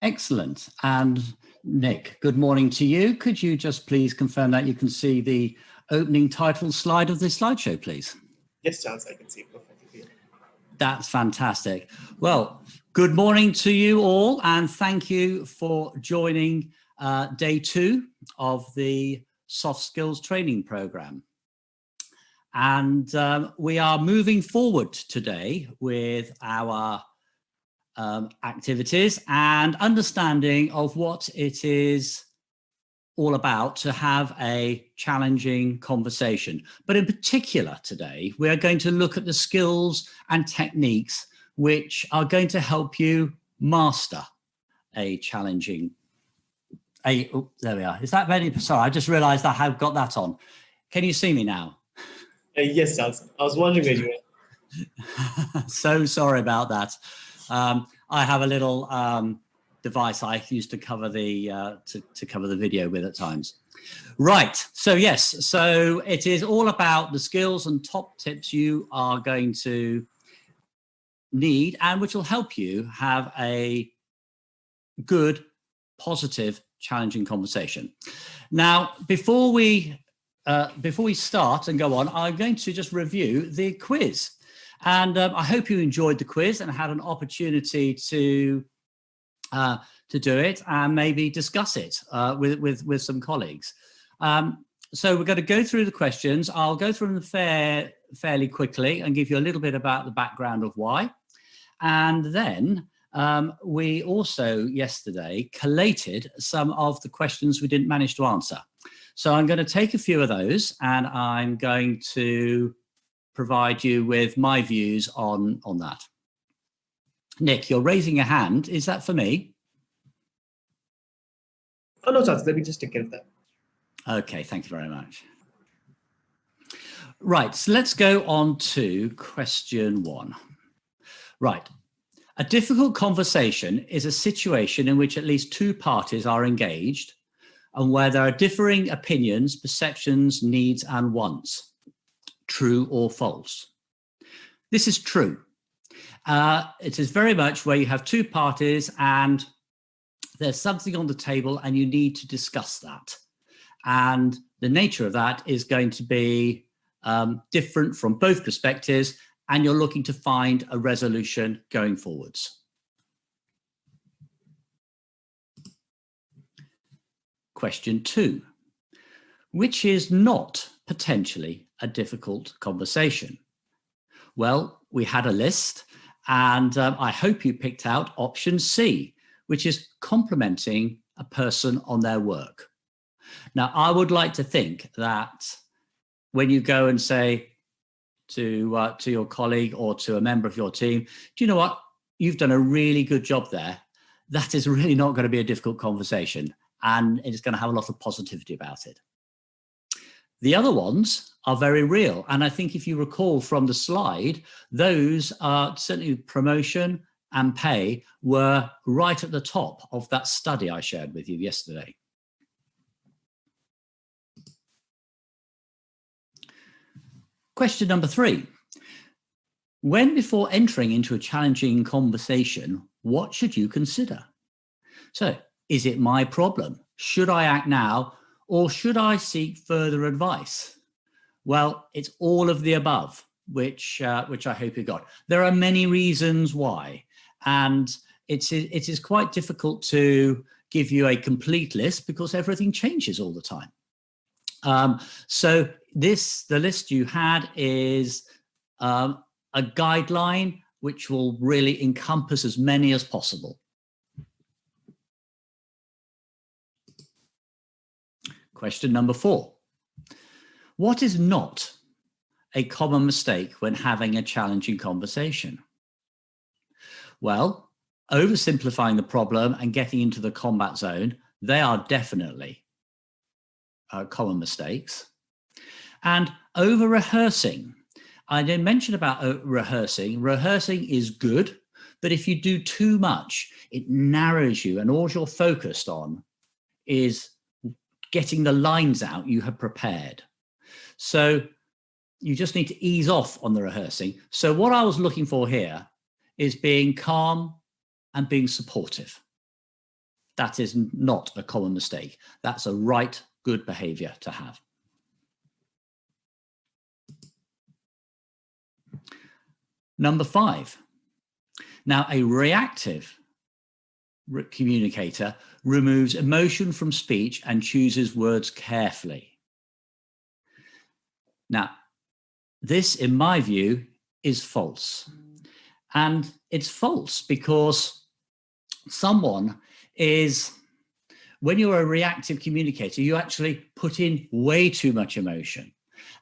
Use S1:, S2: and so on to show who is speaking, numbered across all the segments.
S1: Excellent. And Nick, good morning to you. Could you just please confirm that you can see the opening title slide of this slideshow, please?
S2: Yes, Charles, I can see it perfectly.
S1: That's fantastic. Well, good morning to you all, and thank you for joining day 2 of the soft skills training program. And we are moving forward today with our activities and understanding of what it is all about to have a challenging conversation. But in particular today, we are going to look at the skills and techniques which are going to help you master a challenging, oh, there we are. Is that ready? Sorry, I just realized I have got that on. Can you see me now?
S2: Yes, Charles. I was wondering where you were.
S1: So sorry about that. I have a little device I use to cover the to cover the video with at times. Right. So yes. So it is all about the skills and top tips you are going to need, and which will help you have a good, positive, challenging conversation. Now, before we start and go on, I'm going to just review the quiz. And I hope you enjoyed the quiz and had an opportunity to do it and maybe discuss it with some colleagues. So we're going to go through the questions. I'll go through them fairly quickly and give you a little bit about the background of why. And then we also yesterday collated some of the questions we didn't manage to answer. So I'm going to take a few of those and I'm going to provide you with my views on that. Nick, you're raising a hand. Is that for me?
S2: Oh, no, Charles, let me just take care of that.
S1: Okay, thank you very much. Right, so let's go on to question 1. Right, a difficult conversation is a situation in which at least 2 parties are engaged and where there are differing opinions, perceptions, needs, and wants. True or false? This is true. It is very much where you have 2 parties and there's something on the table and you need to discuss that. And the nature of that is going to be different from both perspectives, and you're looking to find a resolution going forwards. Question 2. Which is not potentially a difficult conversation? Well, we had a list and I hope you picked out option C, which is complimenting a person on their work. Now, I would like to think that when you go and say to your colleague or to a member of your team, do you know what? You've done a really good job there. That is really not going to be a difficult conversation and it's going to have a lot of positivity about it. The other ones are very real. And I think if you recall from the slide, those are certainly promotion and pay were right at the top of that study I shared with you yesterday. Question number 3. When before entering into a challenging conversation, what should you consider? So, is it my problem? Should I act now? Or should I seek further advice? Well, it's all of the above, which I hope you got. There are many reasons why, and it is quite difficult to give you a complete list because everything changes all the time. So the list you had is a guideline which will really encompass as many as possible. Question number 4. What is not a common mistake when having a challenging conversation? Well, oversimplifying the problem and getting into the combat zone, they are definitely common mistakes. And over-rehearsing. I didn't mention about rehearsing. Rehearsing is good, but if you do too much, it narrows you and all you're focused on is getting the lines out you have prepared. So you just need to ease off on the rehearsing. So what I was looking for here is being calm and being supportive. That is not a common mistake. That's a right, good behavior to have. Number 5. Now, a reactive communicator removes emotion from speech and chooses words carefully. Now, this, in my view, is false. And it's false because someone is, when you're a reactive communicator, you actually put in way too much emotion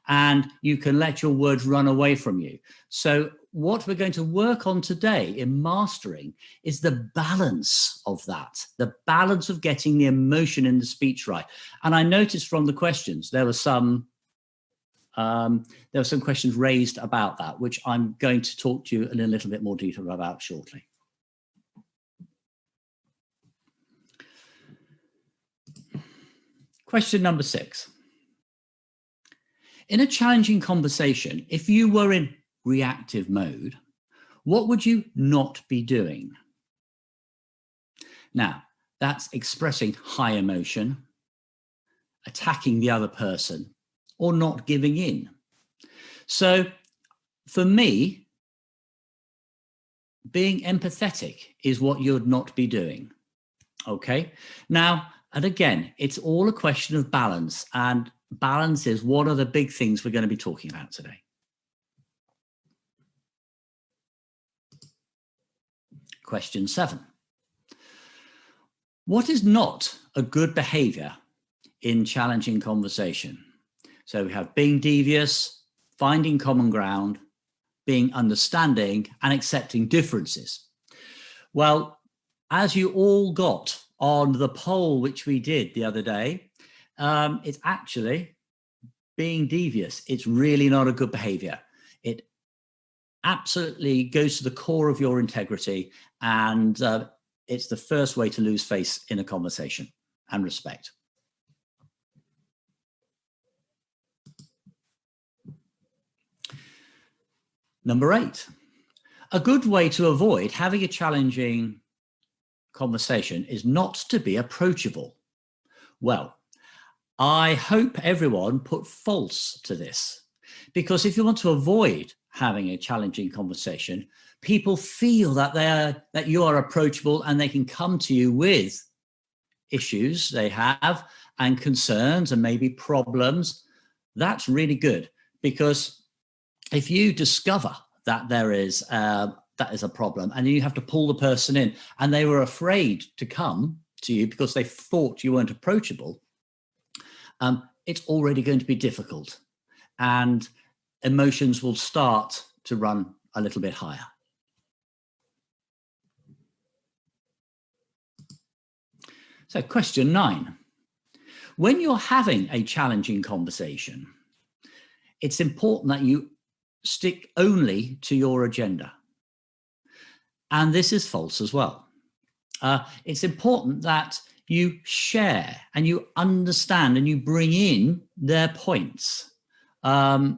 S1: and you can let your words run away from you. So what we're going to work on today in mastering is the balance of that, the balance of getting the emotion in the speech right. And I noticed from the questions, there were some questions raised about that, which I'm going to talk to you in a little bit more detail about shortly. Question number 6. In a challenging conversation, if you were in reactive mode, what would you not be doing? Now, that's expressing high emotion, attacking the other person, or not giving in. So for me, being empathetic is what you would not be doing. Okay. Now, and again, it's all a question of balance, and balance is one of the big things we're going to be talking about today. Question 7. What is not a good behavior in challenging conversation? So we have being devious, finding common ground, being understanding, and accepting differences. Well, as you all got on the poll which we did the other day, it's actually being devious. It's really not a good behavior. It absolutely goes to the core of your integrity, and it's the first way to lose face in a conversation and respect. Number 8, a good way to avoid having a challenging conversation is not to be approachable. Well, I hope everyone put false to this, because if you want to avoid having a challenging conversation, people feel that you are approachable and they can come to you with issues they have and concerns and maybe problems. That's really good, because if you discover that that is a problem and you have to pull the person in and they were afraid to come to you because they thought you weren't approachable, it's already going to be difficult and emotions will start to run a little bit higher. So question 9, when you're having a challenging conversation, it's important that you stick only to your agenda. And this is false as well. It's important that you share and you understand and you bring in their points and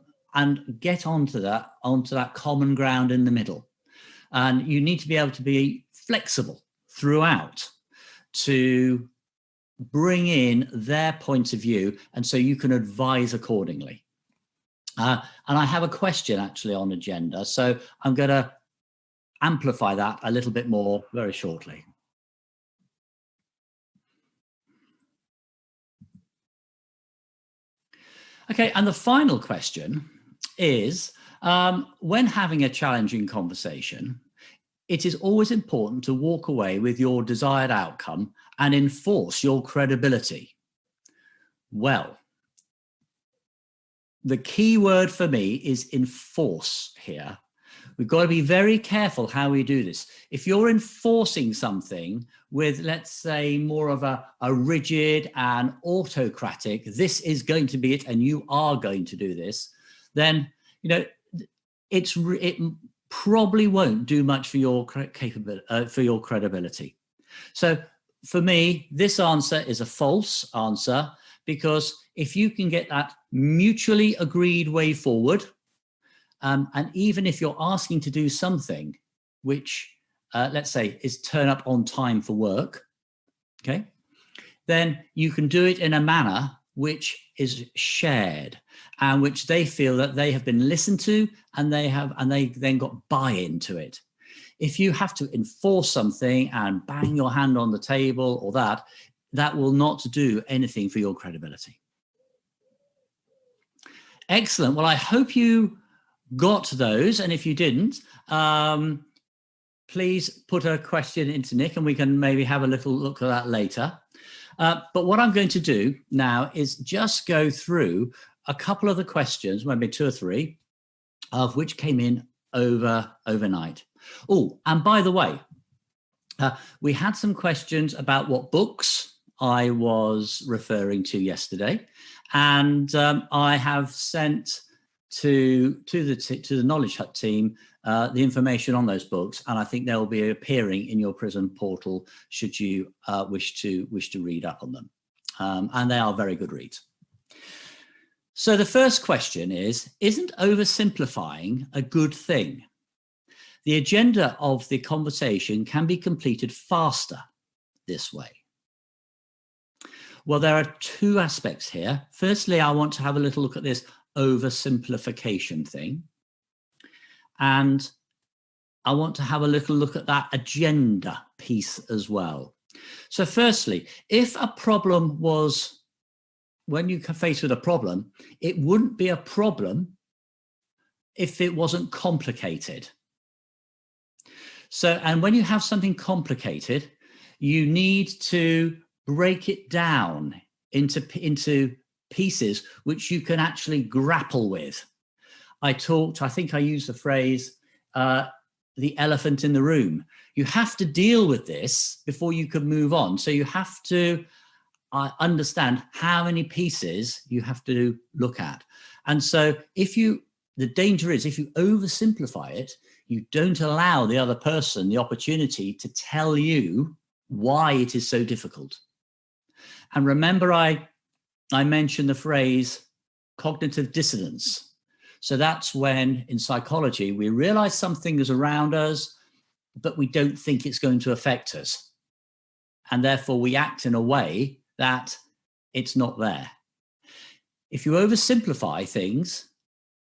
S1: get onto that common ground in the middle. And you need to be able to be flexible throughout to bring in their points of view, and so you can advise accordingly. And I have a question actually on agenda, so I'm going to amplify that a little bit more very shortly. Okay, and the final question is, when having a challenging conversation, it is always important to walk away with your desired outcome and enforce your credibility. Well, the key word for me is enforce here. We've got to be very careful how we do this. If you're enforcing something with, let's say, more of a rigid and autocratic, this is going to be it and you are going to do this, then, you know, it probably won't do much for your credibility. So for me, this answer is a false answer, because if you can get that mutually agreed way forward, and even if you're asking to do something which, let's say, is turn up on time for work, okay, then you can do it in a manner which is shared and which they feel that they have been listened to and they then got buy-in to it. If you have to enforce something and bang your hand on the table or that will not do anything for your credibility. Excellent. Well, I hope you got those. And if you didn't, please put a question into Nick and we can maybe have a little look at that later. But what I'm going to do now is just go through a couple of the questions, maybe 2 or 3, of which came in overnight. Oh, and by the way, we had some questions about what books I was referring to yesterday, and I have sent to the Knowledge Hut team the information on those books, and I think they'll be appearing in your Prism portal should you wish to read up on them, and they are very good reads. So the first question is, isn't oversimplifying a good thing? The agenda of the conversation can be completed faster this way. Well, there are 2 aspects here. Firstly, I want to have a little look at this oversimplification thing. And I want to have a little look at that agenda piece as well. So firstly, if a problem was, when you are faced with a problem, it wouldn't be a problem if it wasn't complicated. So, and when you have something complicated, you need to break it down into pieces which you can actually grapple with. I think I used the phrase, the elephant in the room. You have to deal with this before you can move on. So you have to understand how many pieces you have to look at. And so the danger is if you oversimplify it, you don't allow the other person the opportunity to tell you why it is so difficult. And remember, I mentioned the phrase cognitive dissonance. So that's when in psychology, we realize something is around us, but we don't think it's going to affect us. And therefore we act in a way that it's not there. If you oversimplify things,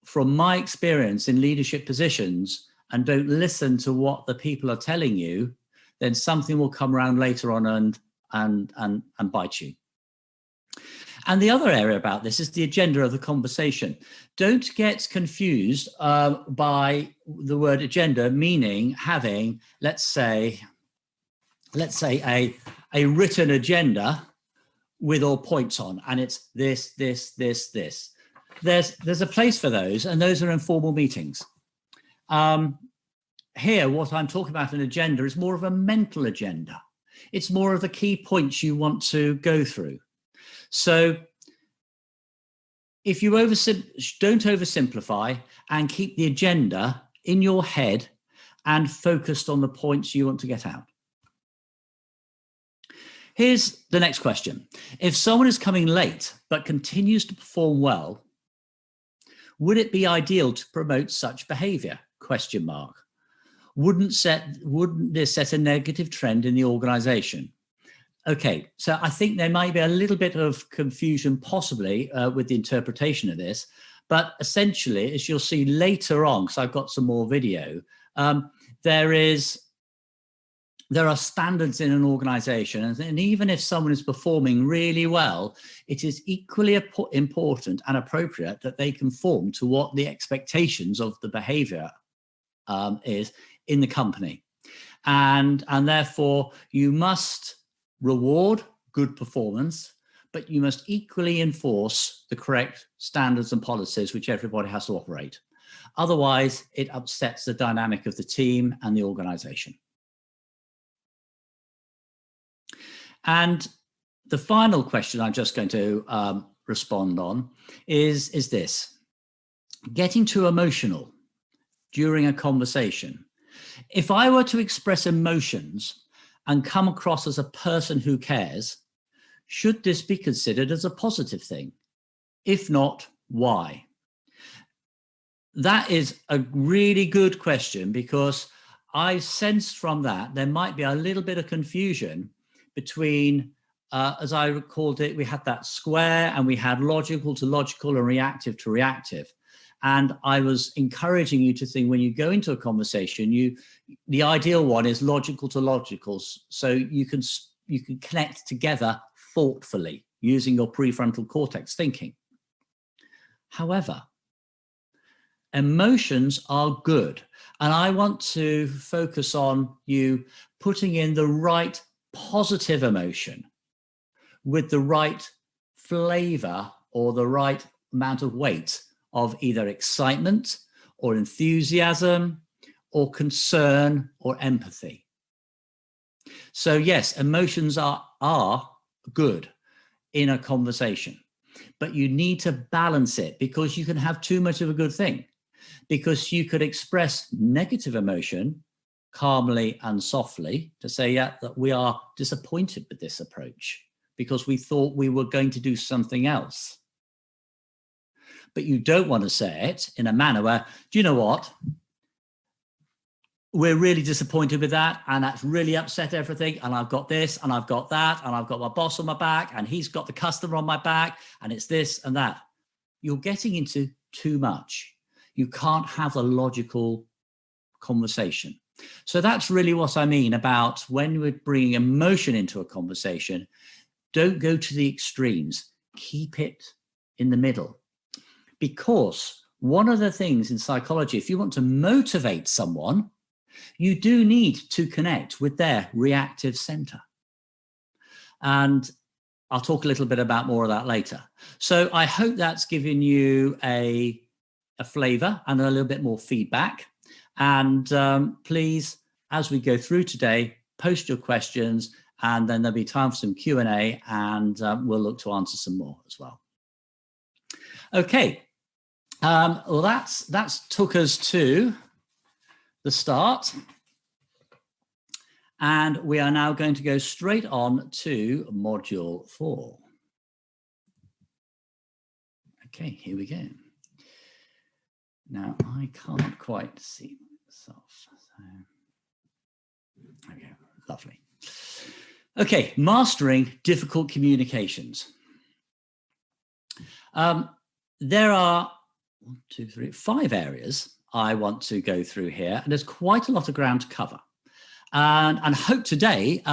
S1: from my experience in leadership positions, and don't listen to what the people are telling you, then something will come around later on and bite you. And the other area about this is the agenda of the conversation. Don't get confused by the word agenda, meaning having, let's say a written agenda with all points on, and it's this. There's a place for those, and those are informal meetings. Here, what I'm talking about an agenda is more of a mental agenda. It's more of the key points you want to go through. So if you don't oversimplify and keep the agenda in your head and focused on the points you want to get out. Here's the next question. If someone is coming late but continues to perform well, would it be ideal to promote such behavior? ? Wouldn't this set a negative trend in the organization? Okay, so I think there might be a little bit of confusion possibly with the interpretation of this, but essentially, as you'll see later on, because I've got some more video, there are standards in an organization, and even if someone is performing really well, it is equally important and appropriate that they conform to what the expectations of the behavior is in the company. And therefore, you must reward good performance, but you must equally enforce the correct standards and policies which everybody has to operate. Otherwise, it upsets the dynamic of the team and the organization. And the final question I'm just going to respond on is this: getting too emotional during a conversation. If I were to express emotions and come across as a person who cares, should this be considered as a positive thing? If not, why? That is a really good question, because I sensed from that there might be a little bit of confusion between, as I called it, we had that square and we had logical to logical and reactive to reactive. And I was encouraging you to think when you go into a conversation, the ideal one is logical to logical. So you can connect together thoughtfully using your prefrontal cortex thinking. However, emotions are good. And I want to focus on you putting in the right positive emotion with the right flavor or the right amount of weight of either excitement or enthusiasm or concern or empathy. So yes, emotions are good in a conversation, but you need to balance it, because you can have too much of a good thing, because you could express negative emotion calmly and softly to say, yeah, that we are disappointed with this approach because we thought we were going to do something else. But you don't want to say it in a manner where, do you know what? We're really disappointed with that, and that's really upset everything, and I've got this and I've got that, and I've got my boss on my back, and he's got the customer on my back, and it's this and that. You're getting into too much. You can't have a logical conversation. So that's really what I mean about when we're bringing emotion into a conversation. Don't go to the extremes. Keep it in the middle. Because one of the things in psychology, if you want to motivate someone, you do need to connect with their reactive center. And I'll talk a little bit about more of that later. So I hope that's given you a flavor and a little bit more feedback. And please, as we go through today, post your questions, and then there'll be time for some Q&A, and we'll look to answer some more as well. Okay. Well, that's took us to the start. And we are now going to go straight on to module 4. Okay, here we go. Now, I can't quite see myself. So, okay, lovely. Okay, mastering difficult communications. There are 1, 2, 3, 5 areas I want to go through here, and there's quite a lot of ground to cover. And hope today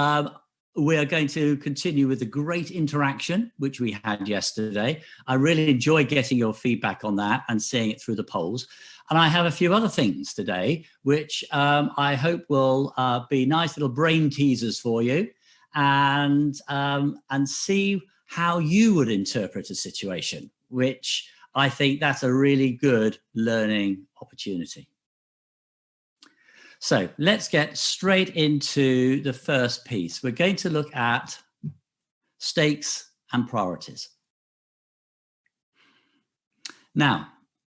S1: we are going to continue with the great interaction which we had yesterday. I really enjoyed getting your feedback on that and seeing it through the polls. And I have a few other things today which I hope will be nice little brain teasers for you, and see how you would interpret a situation, which I think that's a really good learning opportunity. So let's get straight into the first piece. We're going to look at stakes and priorities. Now,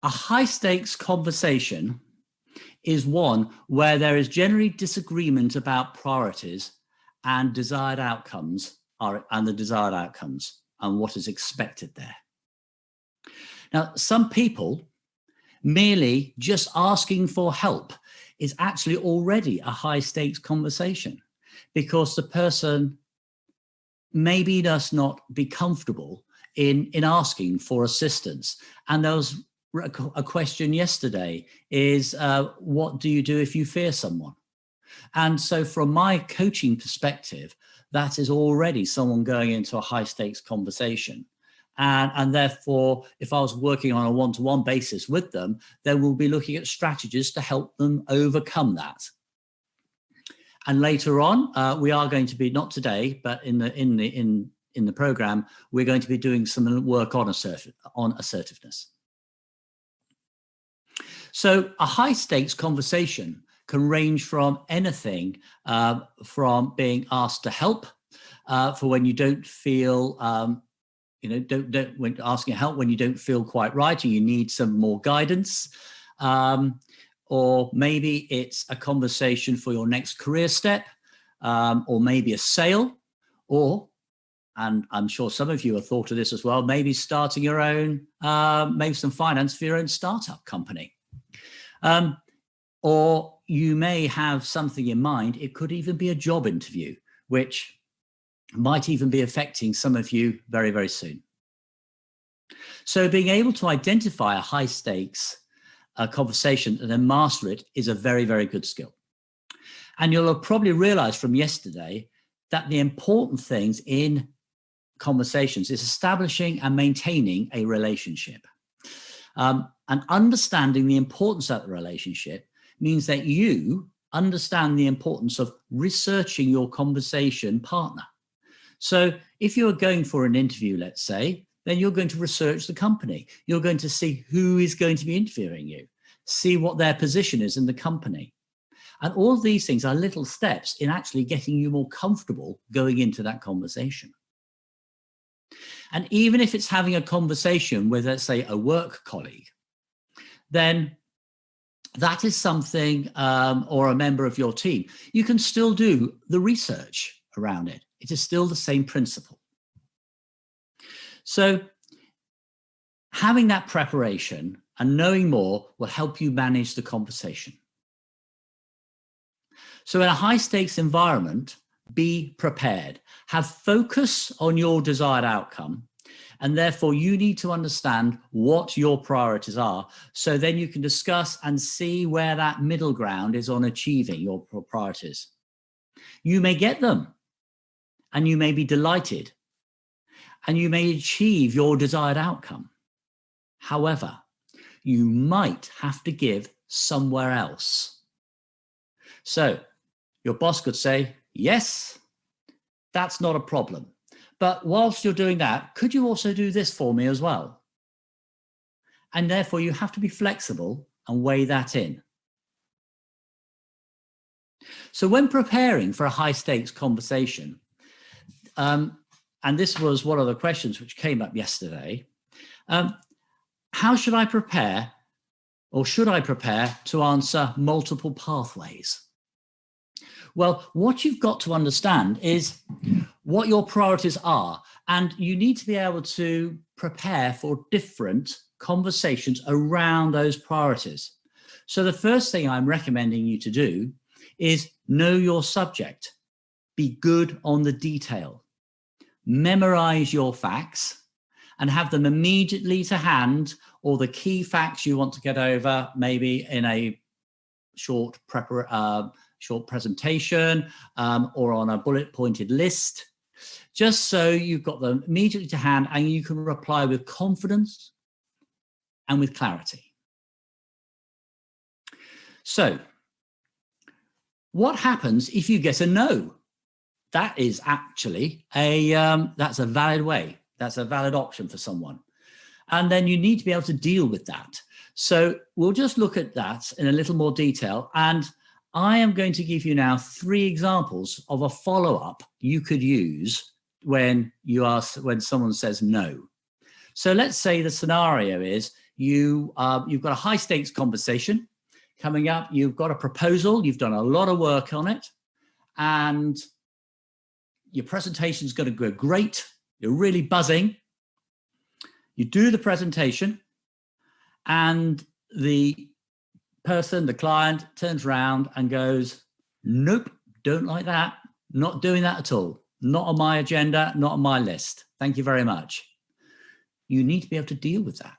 S1: a high stakes conversation is one where there is generally disagreement about priorities and desired outcomes, and what is expected there. Now, some people merely just asking for help is actually already a high stakes conversation, because the person maybe does not be comfortable in asking for assistance. And there was a question yesterday is, what do you do if you fear someone? And so from my coaching perspective, that is already someone going into a high stakes conversation. And therefore, if I was working on a one-to-one basis with them, then we'll be looking at strategies to help them overcome that. And later on, we are going to be, not today, but in the program, we're going to be doing some work on assertiveness. So a high stakes conversation can range from anything from being asked to help for when you don't feel when asking help when you don't feel quite right and you need some more guidance, or maybe it's a conversation for your next career step, or maybe a sale, or, and I'm sure some of you have thought of this as well, maybe starting your own, maybe some finance for your own startup company. Or you may have something in mind. It could even be a job interview, which might even be affecting some of you very, very soon. So being able to identify a high stakes conversation and then master it is a very, very good skill. And you'll have probably realized from yesterday that the important things in conversations is establishing and maintaining a relationship. And understanding the importance of the relationship means that you understand the importance of researching your conversation partner. So if you're going for an interview, let's say, then you're going to research the company. You're going to see who is going to be interviewing you, see what their position is in the company. And all of these things are little steps in actually getting you more comfortable going into that conversation. And even if it's having a conversation with, let's say, a work colleague, then that is something, or a member of your team, you can still do the research around it. It is still the same principle. So having that preparation and knowing more will help you manage the conversation. So in a high stakes environment, be prepared, have focus on your desired outcome. And therefore you need to understand what your priorities are. So then you can discuss and see where that middle ground is on achieving your priorities. You may get them and you may be delighted and you may achieve your desired outcome. However, you might have to give somewhere else. So your boss could say, yes, that's not a problem. But whilst you're doing that, could you also do this for me as well? And therefore you have to be flexible and weigh that in. So when preparing for a high stakes conversation, and this was one of the questions which came up yesterday, how should I prepare, or should I prepare to answer multiple pathways? Well, what you've got to understand is what your priorities are, and you need to be able to prepare for different conversations around those priorities. So the first thing I'm recommending you to do is know your subject. Be good on the detail. Memorize your facts and have them immediately to hand, or the key facts you want to get over, maybe in a short presentation or on a bullet pointed list, just so you've got them immediately to hand and you can reply with confidence and with clarity. So what happens if you get a no? That is actually that's a valid way. That's a valid option for someone. And then you need to be able to deal with that. So we'll just look at that in a little more detail. And I am going to give you now 3 examples of a follow-up you could use when someone says no. So let's say the scenario is you've got a high stakes conversation coming up. You've got a proposal. You've done a lot of work on it, and your presentation is going to go great. You're really buzzing. You do the presentation, and the person, the client, turns around and goes, nope, don't like that. Not doing that at all. Not on my agenda, not on my list. Thank you very much. You need to be able to deal with that.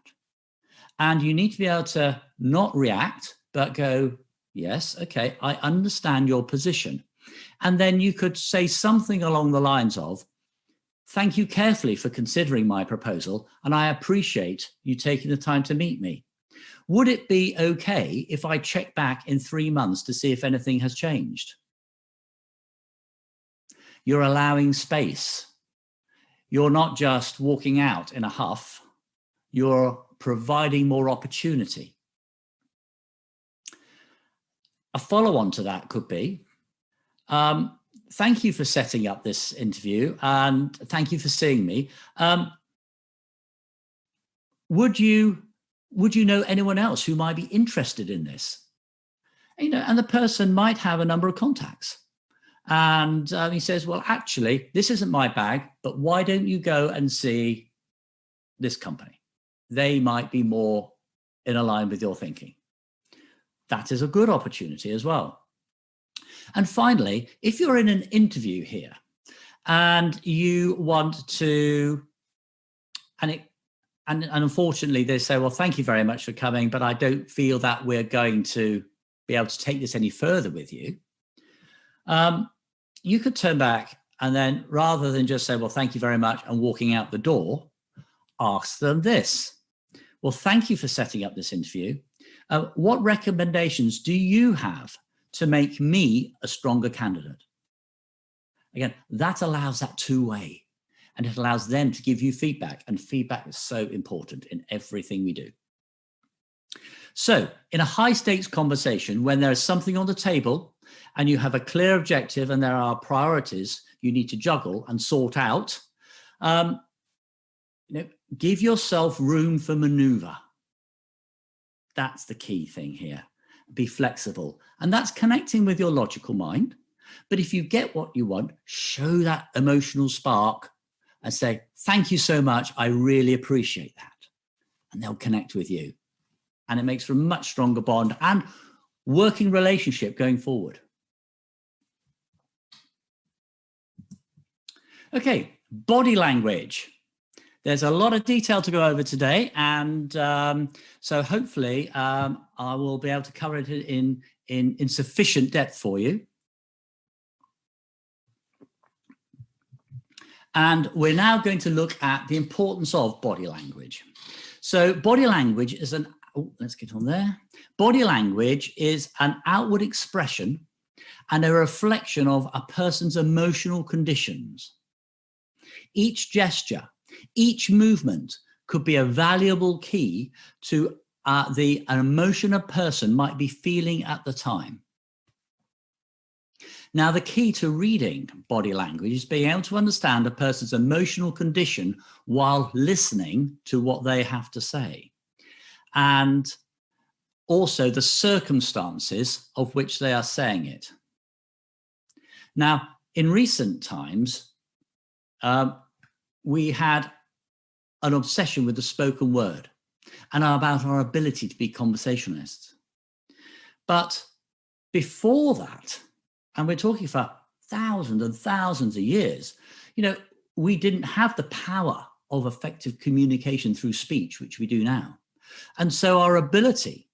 S1: And you need to be able to not react, but go, yes, okay, I understand your position. And then you could say something along the lines of, thank you carefully for considering my proposal, and I appreciate you taking the time to meet me. Would it be okay if I check back in 3 months to see if anything has changed? You're allowing space. You're not just walking out in a huff. You're providing more opportunity. A follow-on to that could be, thank you for setting up this interview and thank you for seeing me. Would you know anyone else who might be interested in this? And the person might have a number of contacts. And he says, well, actually, this isn't my bag, but why don't you go and see this company? They might be more in line with your thinking. That is a good opportunity as well. And finally, if you're in an interview here and you want to, and unfortunately they say, well, thank you very much for coming, but I don't feel that we're going to be able to take this any further with you. You could turn back and then, rather than just say, well, thank you very much, and walking out the door, ask them this. Well, thank you for setting up this interview. What recommendations do you have to make me a stronger candidate? Again, that allows that two-way, and it allows them to give you feedback, and feedback is so important in everything we do. So in a high-stakes conversation, when there's something on the table and you have a clear objective and there are priorities you need to juggle and sort out, give yourself room for maneuver. That's the key thing here. Be flexible. And that's connecting with your logical mind. But if you get what you want, show that emotional spark and say, thank you so much. I really appreciate that. And they'll connect with you. And it makes for a much stronger bond and working relationship going forward. Okay, body language. There's a lot of detail to go over today, and so hopefully I will be able to cover it in sufficient depth for you. And we're now going to look at the importance of body language. So body language is let's get on there. Body language is an outward expression and a reflection of a person's emotional conditions. Each gesture, each movement could be a valuable key to an emotion a person might be feeling at the time. Now, the key to reading body language is being able to understand a person's emotional condition while listening to what they have to say, and also the circumstances of which they are saying it. Now, in recent times, we had an obsession with the spoken word and about our ability to be conversationalists. But before that, and we're talking for thousands and thousands of years, we didn't have the power of effective communication through speech, which we do now. And so our ability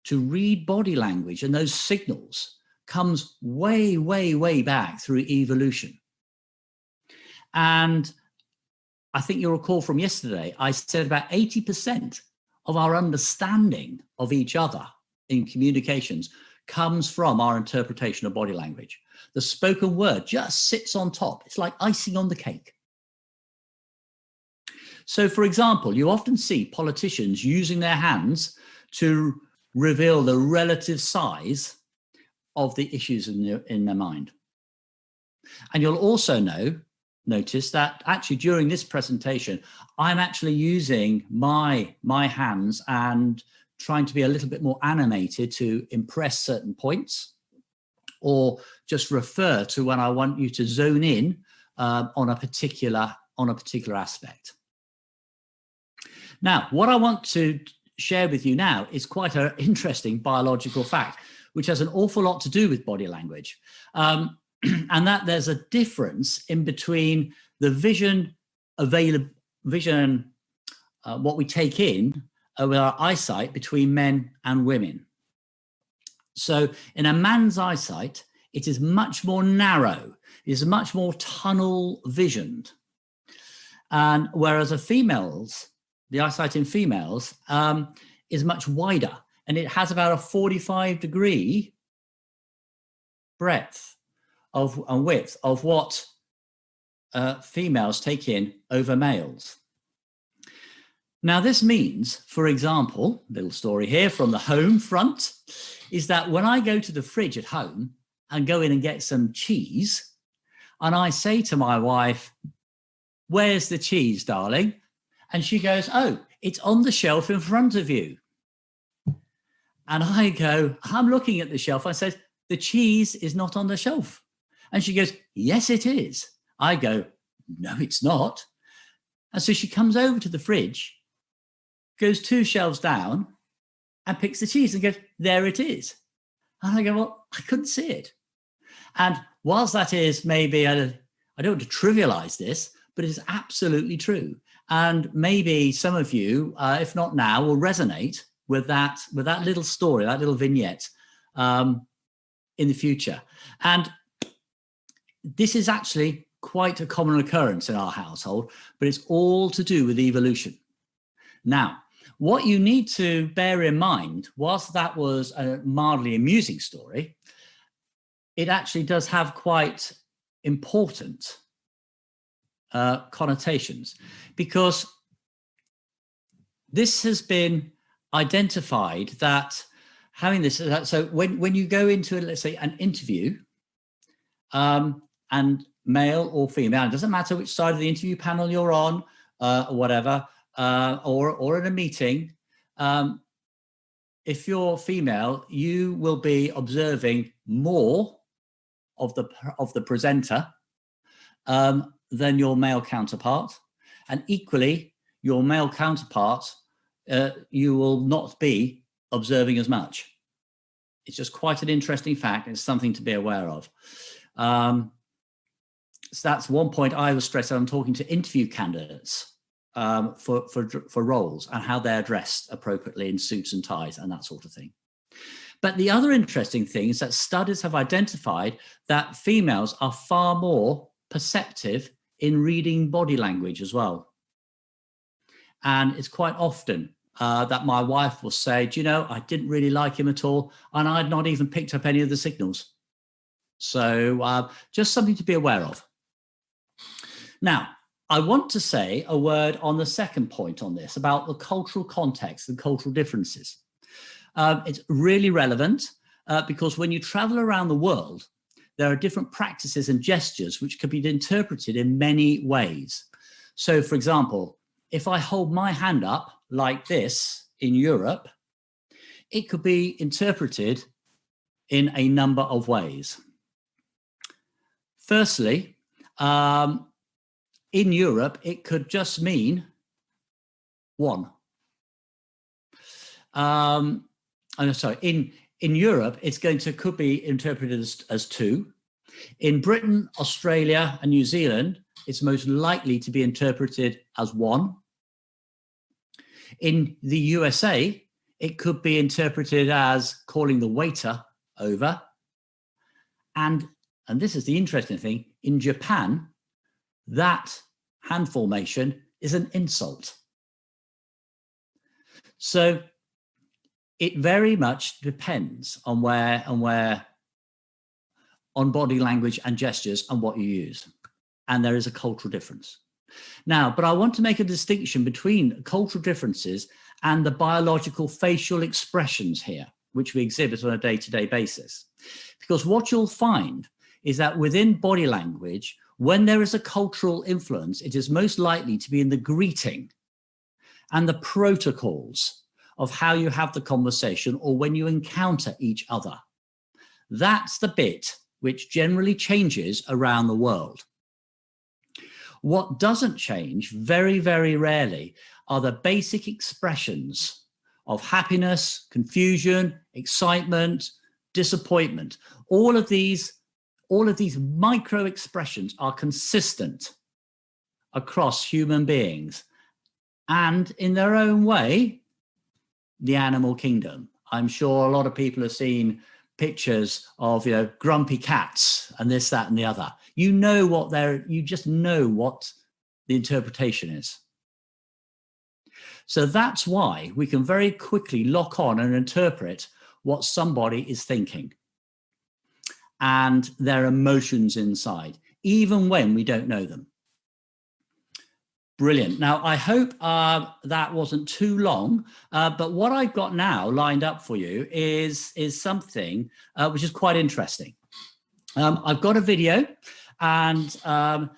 S1: to read body language and those signals comes way, way, way back through evolution. And I think you'll recall from yesterday, I said about 80% of our understanding of each other in communications comes from our interpretation of body language. The spoken word just sits on top. It's like icing on the cake. So, for example, you often see politicians using their hands to reveal the relative size of the issues in their mind. And you'll also notice that actually during this presentation, I'm actually using my hands and trying to be a little bit more animated to impress certain points, or just refer to when I want you to zone in on a particular aspect. Now, what I want to share with you now is quite an interesting biological fact, which has an awful lot to do with body language. And that there's a difference in between the what we take in with our eyesight between men and women. So in a man's eyesight, it is much more narrow, it is much more tunnel visioned. And whereas the eyesight in females is much wider, and it has about a 45-degree breadth and width of what females take in over males. Now, this means, for example, little story here from the home front, is that when I go to the fridge at home and go in and get some cheese, and I say to my wife, "Where's the cheese, darling?" And she goes, "Oh, it's on the shelf in front of you." And I go, "I'm looking at the shelf." I said, "The cheese is not on the shelf." And she goes, "Yes, it is." I go, "No, it's not." And so she comes over to the fridge, goes 2 shelves down, and picks the cheese and goes, "There it is." And I go, "Well, I couldn't see it." And whilst that is maybe I don't want to trivialize this, but it's absolutely true. And maybe some of you, if not now, will resonate with that little story, that little vignette in the future. And this is actually quite a common occurrence in our household, but it's all to do with evolution. Now, what you need to bear in mind, whilst that was a mildly amusing story, it actually does have quite important connotations, because this has been identified that having this, so when you go into, let's say, an interview, and male or female, it doesn't matter which side of the interview panel you're on, or whatever, or in a meeting, if you're female, you will be observing more of the presenter than your male counterpart, and equally your male counterpart, you will not be observing as much. It's just quite an interesting fact. It's something to be aware of. So that's one point I was stressing on talking to interview candidates for roles, and how they're dressed appropriately in suits and ties and that sort of thing. But the other interesting thing is that studies have identified that females are far more perceptive in reading body language as well. And it's quite often that my wife will say, do you know, I didn't really like him at all, and I'd not even picked up any of the signals. So just something to be aware of. Now, I want to say a word on the second point on this, about the cultural context and cultural differences. It's really relevant because when you travel around the world, there are different practices and gestures which can be interpreted in many ways. So, for example, if I hold my hand up like this in Europe, it could be interpreted in a number of ways. Firstly, in Europe, it could just mean one. Sorry, in Europe, could be interpreted as two. In Britain, Australia, and New Zealand, it's most likely to be interpreted as one. In the USA, it could be interpreted as calling the waiter over. And this is the interesting thing, in Japan, that hand formation is an insult. So it very much depends on on body language and gestures and what you use. And there is a cultural difference. Now, but I want to make a distinction between cultural differences and the biological facial expressions here, which we exhibit on a day-to-day basis. Because what you'll find is that within body language, when there is a cultural influence, it is most likely to be in the greeting and the protocols of how you have the conversation or when you encounter each other. That's the bit which generally changes around the world. What doesn't change very, very rarely are the basic expressions of happiness, confusion, excitement, disappointment. All of these micro expressions are consistent across human beings and in their own way, the animal kingdom. I'm sure a lot of people have seen pictures of, grumpy cats and this, that, and the other. You just know what the interpretation is. So that's why we can very quickly lock on and interpret what somebody is thinking and their emotions inside, even when we don't know them. Brilliant. Now, I hope that wasn't too long, but what I've got now lined up for you is something which is quite interesting. I've got a video, and the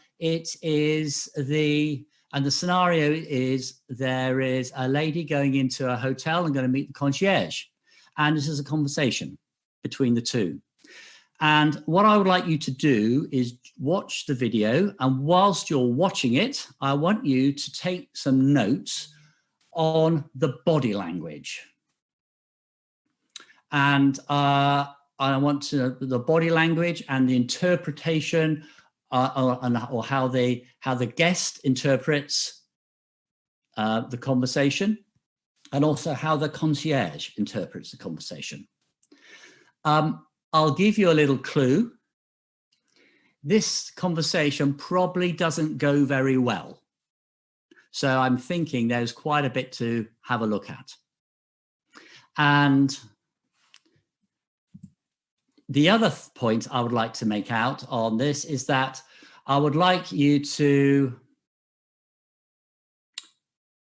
S1: scenario is there is a lady going into a hotel and going to meet the concierge, and this is a conversation between the two. And what I would like you to do is watch the video, and whilst you're watching it, I want you to take some notes on the body language. And I want to know the body language and the interpretation or how the guest interprets the conversation, and also how the concierge interprets the conversation. I'll give you a little clue. This conversation probably doesn't go very well. So I'm thinking there's quite a bit to have a look at. And the other point I would like to make out on this is that I would like you to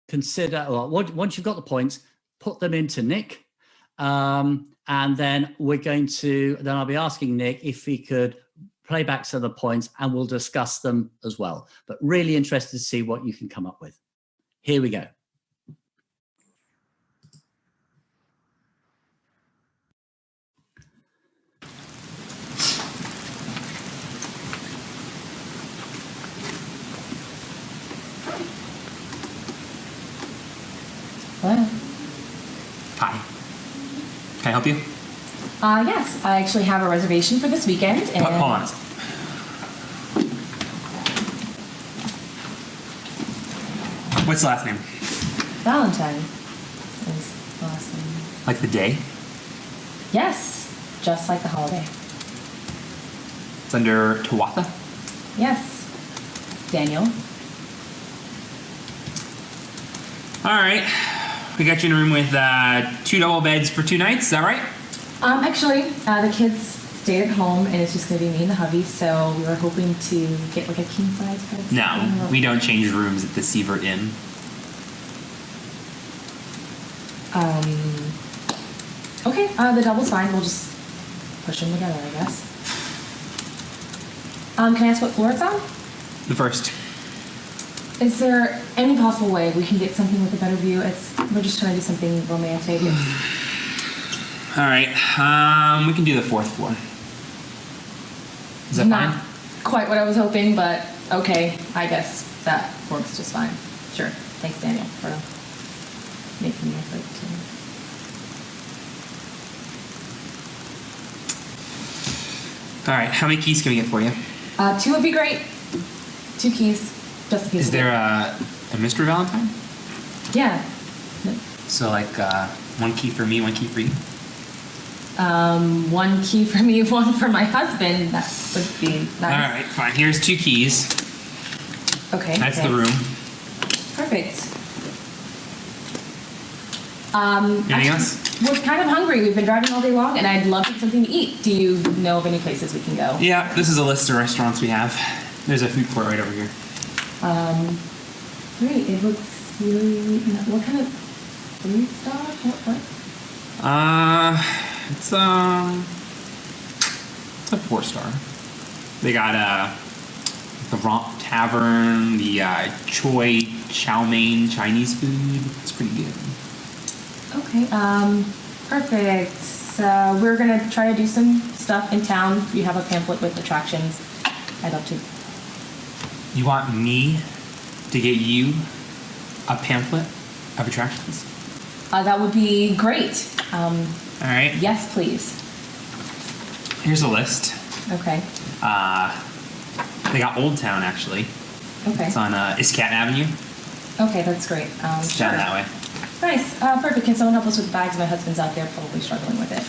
S1: consider, or once you've got the points, put them into Nick. And then I'll be asking Nick if he could play back some of the points, and we'll discuss them as well. But really interested to see what you can come up with. Here we go.
S3: Hello.
S4: Hi. Can I help you?
S3: Yes, I actually have a reservation for this weekend. And
S4: Hold on a second. What's the last name?
S3: Valentine is the last name.
S4: Like the day?
S3: Yes, just like the holiday.
S4: It's under Tuatha?
S3: Yes, Daniel.
S4: All right. We got you in a room with 2 double beds for 2 nights. Is that right?
S3: Actually, the kids stayed at home, and it's just going to be me and the hubby, so we were hoping to get like a king size bed.
S4: No, we don't change rooms at the Seaver Inn.
S3: Okay, the double's fine. We'll just push them together, I guess. Can I ask what floor it's on?
S4: The first.
S3: Is there any possible way we can get something with a better view? We're just trying to do something romantic.
S4: All right. We can do the 4th floor. Is that
S3: Not
S4: fine?
S3: quite what I was hoping, but okay. I guess that works just fine. Sure. Thanks, Daniel, for making the effort to.
S4: All right. How many keys can we get for you?
S3: 2 would be great. 2 keys. Just in case.
S4: Is there a Mr. Valentine?
S3: Yeah.
S4: So like 1 key for me, 1 key for you?
S3: 1 key for me, 1 for my husband. That would be nice.
S4: All right, fine. Here's 2 keys.
S3: Okay.
S4: That's the room.
S3: Perfect.
S4: Anything else?
S3: We're kind of hungry. We've been driving all day long, and I'd love to get something to eat. Do you know of any places we can go?
S4: Yeah, this is a list of restaurants we have. There's a food court right over here.
S3: Great. It looks really. What kind of 3-star? What?
S4: It's a 4-star. They got the Romp Tavern, the Choi Chow Mein Chinese food. It's pretty good.
S3: Okay. Perfect. We're gonna try to do some stuff in town. You have a pamphlet with attractions. I'd love to.
S4: You want me to get you a pamphlet of attractions?
S3: That would be great.
S4: All right.
S3: Yes, please.
S4: Here's a list.
S3: Okay.
S4: They got Old Town, actually.
S3: Okay.
S4: It's on Iscat Avenue.
S3: Okay, that's great.
S4: It's down that way.
S3: Nice. Perfect. Can someone help us with the bags? My husband's out there probably struggling with it.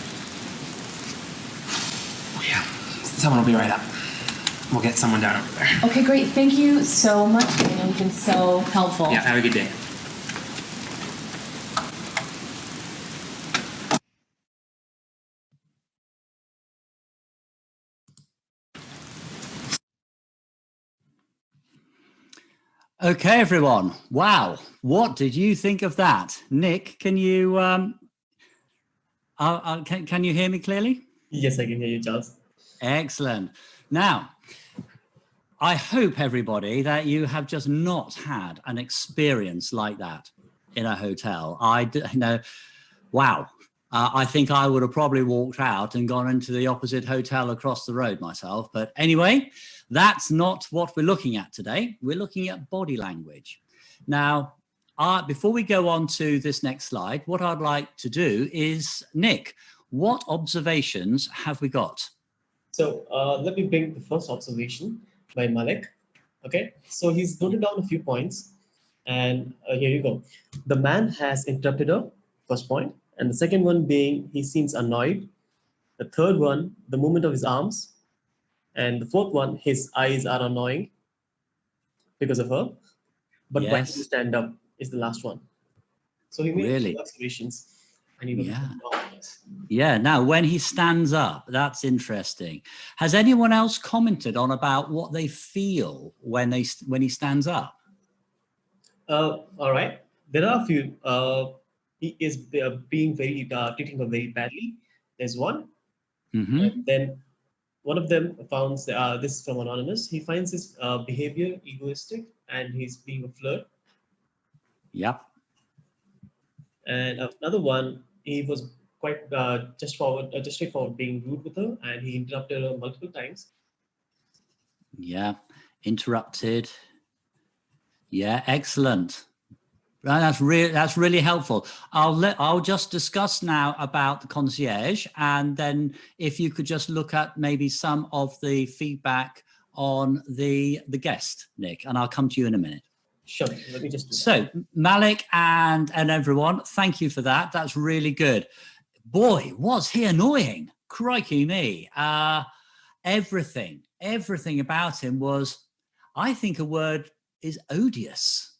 S4: Yeah. Someone will be right up. We'll get someone down over there.
S3: Okay, great. Thank you so much, Daniel. You've been so helpful.
S4: Yeah, have a good day.
S1: Okay, everyone. Wow. What did you think of that? Nick, can you can you hear me clearly?
S2: Yes, I can hear you, Charles.
S1: Excellent. Now, I hope everybody that you have just not had an experience like that in a hotel. Wow. I think I would have probably walked out and gone into the opposite hotel across the road myself. But anyway, that's not what we're looking at today. We're looking at body language. Now, before we go on to this next slide, what I'd like to do is, Nick, what observations have we got?
S2: So let me bring the first observation. by Malik. Okay, so he's noted down a few points, and here you go. The man has interrupted her, first point, and the second one being he seems annoyed. The third one, the movement of his arms, and the fourth one, his eyes are annoying because of her. But why did you
S1: Yes,
S2: stand up? Is the last one. So he made a few
S1: really.
S2: observations, and he
S1: Yeah.
S2: was
S1: Yeah. Now, when he stands up, that's interesting. Has anyone else commented on about what they feel when he stands up?
S2: all right. There are a few. He is being very treating her very badly. There's one,
S1: Hmm.
S2: and then one of them found this is from anonymous. He finds his behavior egoistic, and he's being a flirt.
S1: Yep.
S2: And another one, he was quite just straightforward, being rude with her, and he interrupted her multiple times.
S1: Yeah. Interrupted. Yeah. Excellent. That's really helpful. I'll just discuss now about the concierge, and then if you could just look at maybe some of the feedback on the guest, Nick, and I'll come to you in a minute.
S2: Sure, let me just do that.
S1: So Malik and everyone, thank you for that. That's really good. Boy, was he annoying. Crikey me. Everything about him was, I think a word is odious,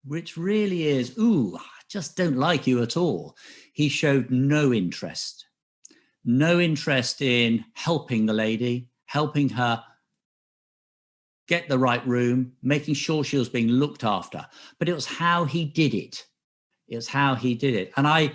S1: which really is, ooh, I just don't like you at all. He showed no interest in helping the lady, helping her get the right room, making sure she was being looked after. But it was how he did it. And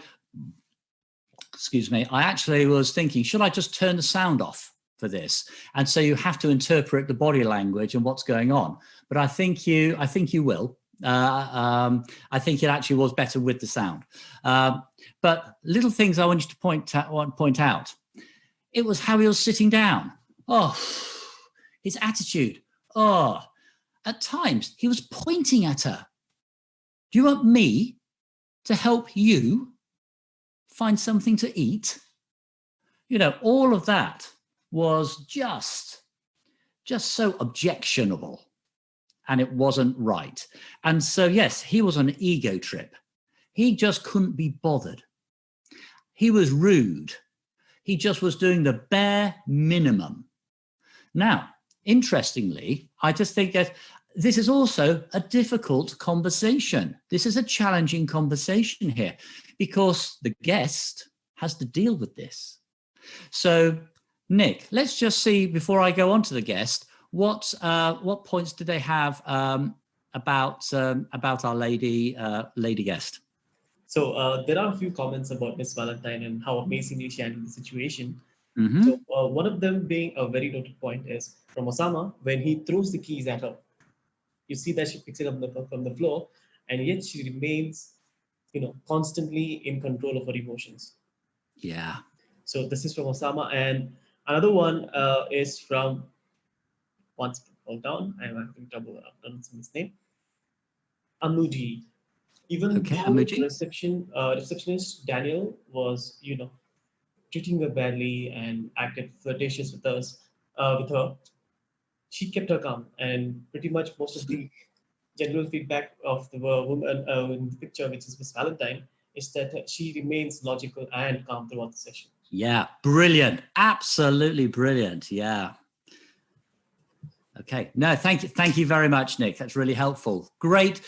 S1: excuse me, I actually was thinking, should I just turn the sound off for this? And so you have to interpret the body language and what's going on. But I think you will. I think it actually was better with the sound. But little things I want you to point out. It was how he was sitting down. Oh, his attitude. Oh, at times he was pointing at her. Do you want me to help you find something to eat? You know, all of that was just so objectionable. And it wasn't right. And so, yes, he was on an ego trip. He just couldn't be bothered. He was rude. He just was doing the bare minimum. Now, interestingly, I just think that this is also a difficult conversation. This is a challenging conversation here because the guest has to deal with this. So, Nick, let's just see, before I go on to the guest, what points do they have about our lady guest?
S2: So there are a few comments about Miss Valentine and how amazingly she handled the situation.
S1: Mm-hmm.
S2: So one of them being a very noted point is from Osama when he throws the keys at her. You see that she picks it up from the floor, and yet she remains, constantly in control of her emotions.
S1: Yeah.
S2: So this is from Osama, and another one is from once hold down. I'm having trouble pronouncing his name. Amuji. Even
S1: Okay,
S2: though
S1: Amuji.
S2: the receptionist Daniel was, treating her badly and acted flirtatious with her, she kept her calm. And pretty much most of the general feedback of the woman in the picture, which is Miss Valentine, is that she remains logical and calm throughout the session.
S1: Yeah, brilliant. Absolutely brilliant. Yeah. Okay. No, thank you very much, Nick. That's really helpful. Great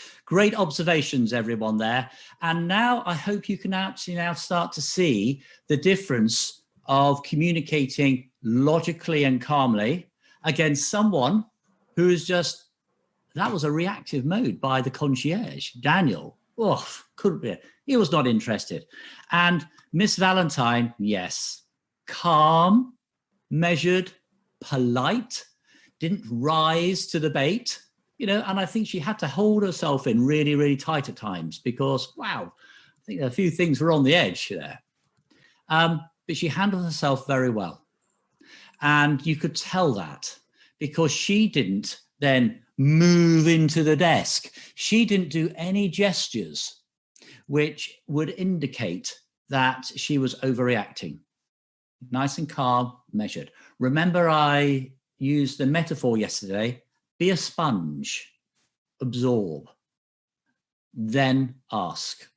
S1: observations, everyone there. And now I hope you can actually now start to see the difference of communicating logically and calmly against someone who is that was a reactive mode by the concierge, Daniel. Oh, couldn't be. He was not interested. And Miss Valentine, yes, calm, measured, polite, didn't rise to the bait, and I think she had to hold herself in really, really tight at times because, wow, I think a few things were on the edge there. But she handled herself very well. And you could tell that because she didn't then move into the desk. She didn't do any gestures which would indicate that she was overreacting. Nice and calm, measured. Remember, I used the metaphor yesterday, be a sponge, absorb, then ask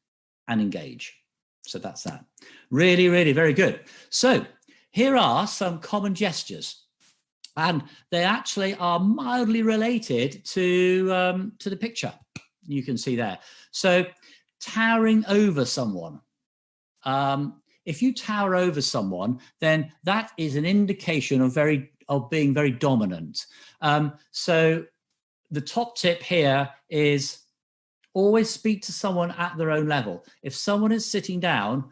S1: and engage. So that's that. Really, really very good. So here are some common gestures, and they actually are mildly related to the picture you can see there. So towering over someone. If you tower over someone, then that is an indication of being very dominant. So the top tip here is always speak to someone at their own level. If someone is sitting down,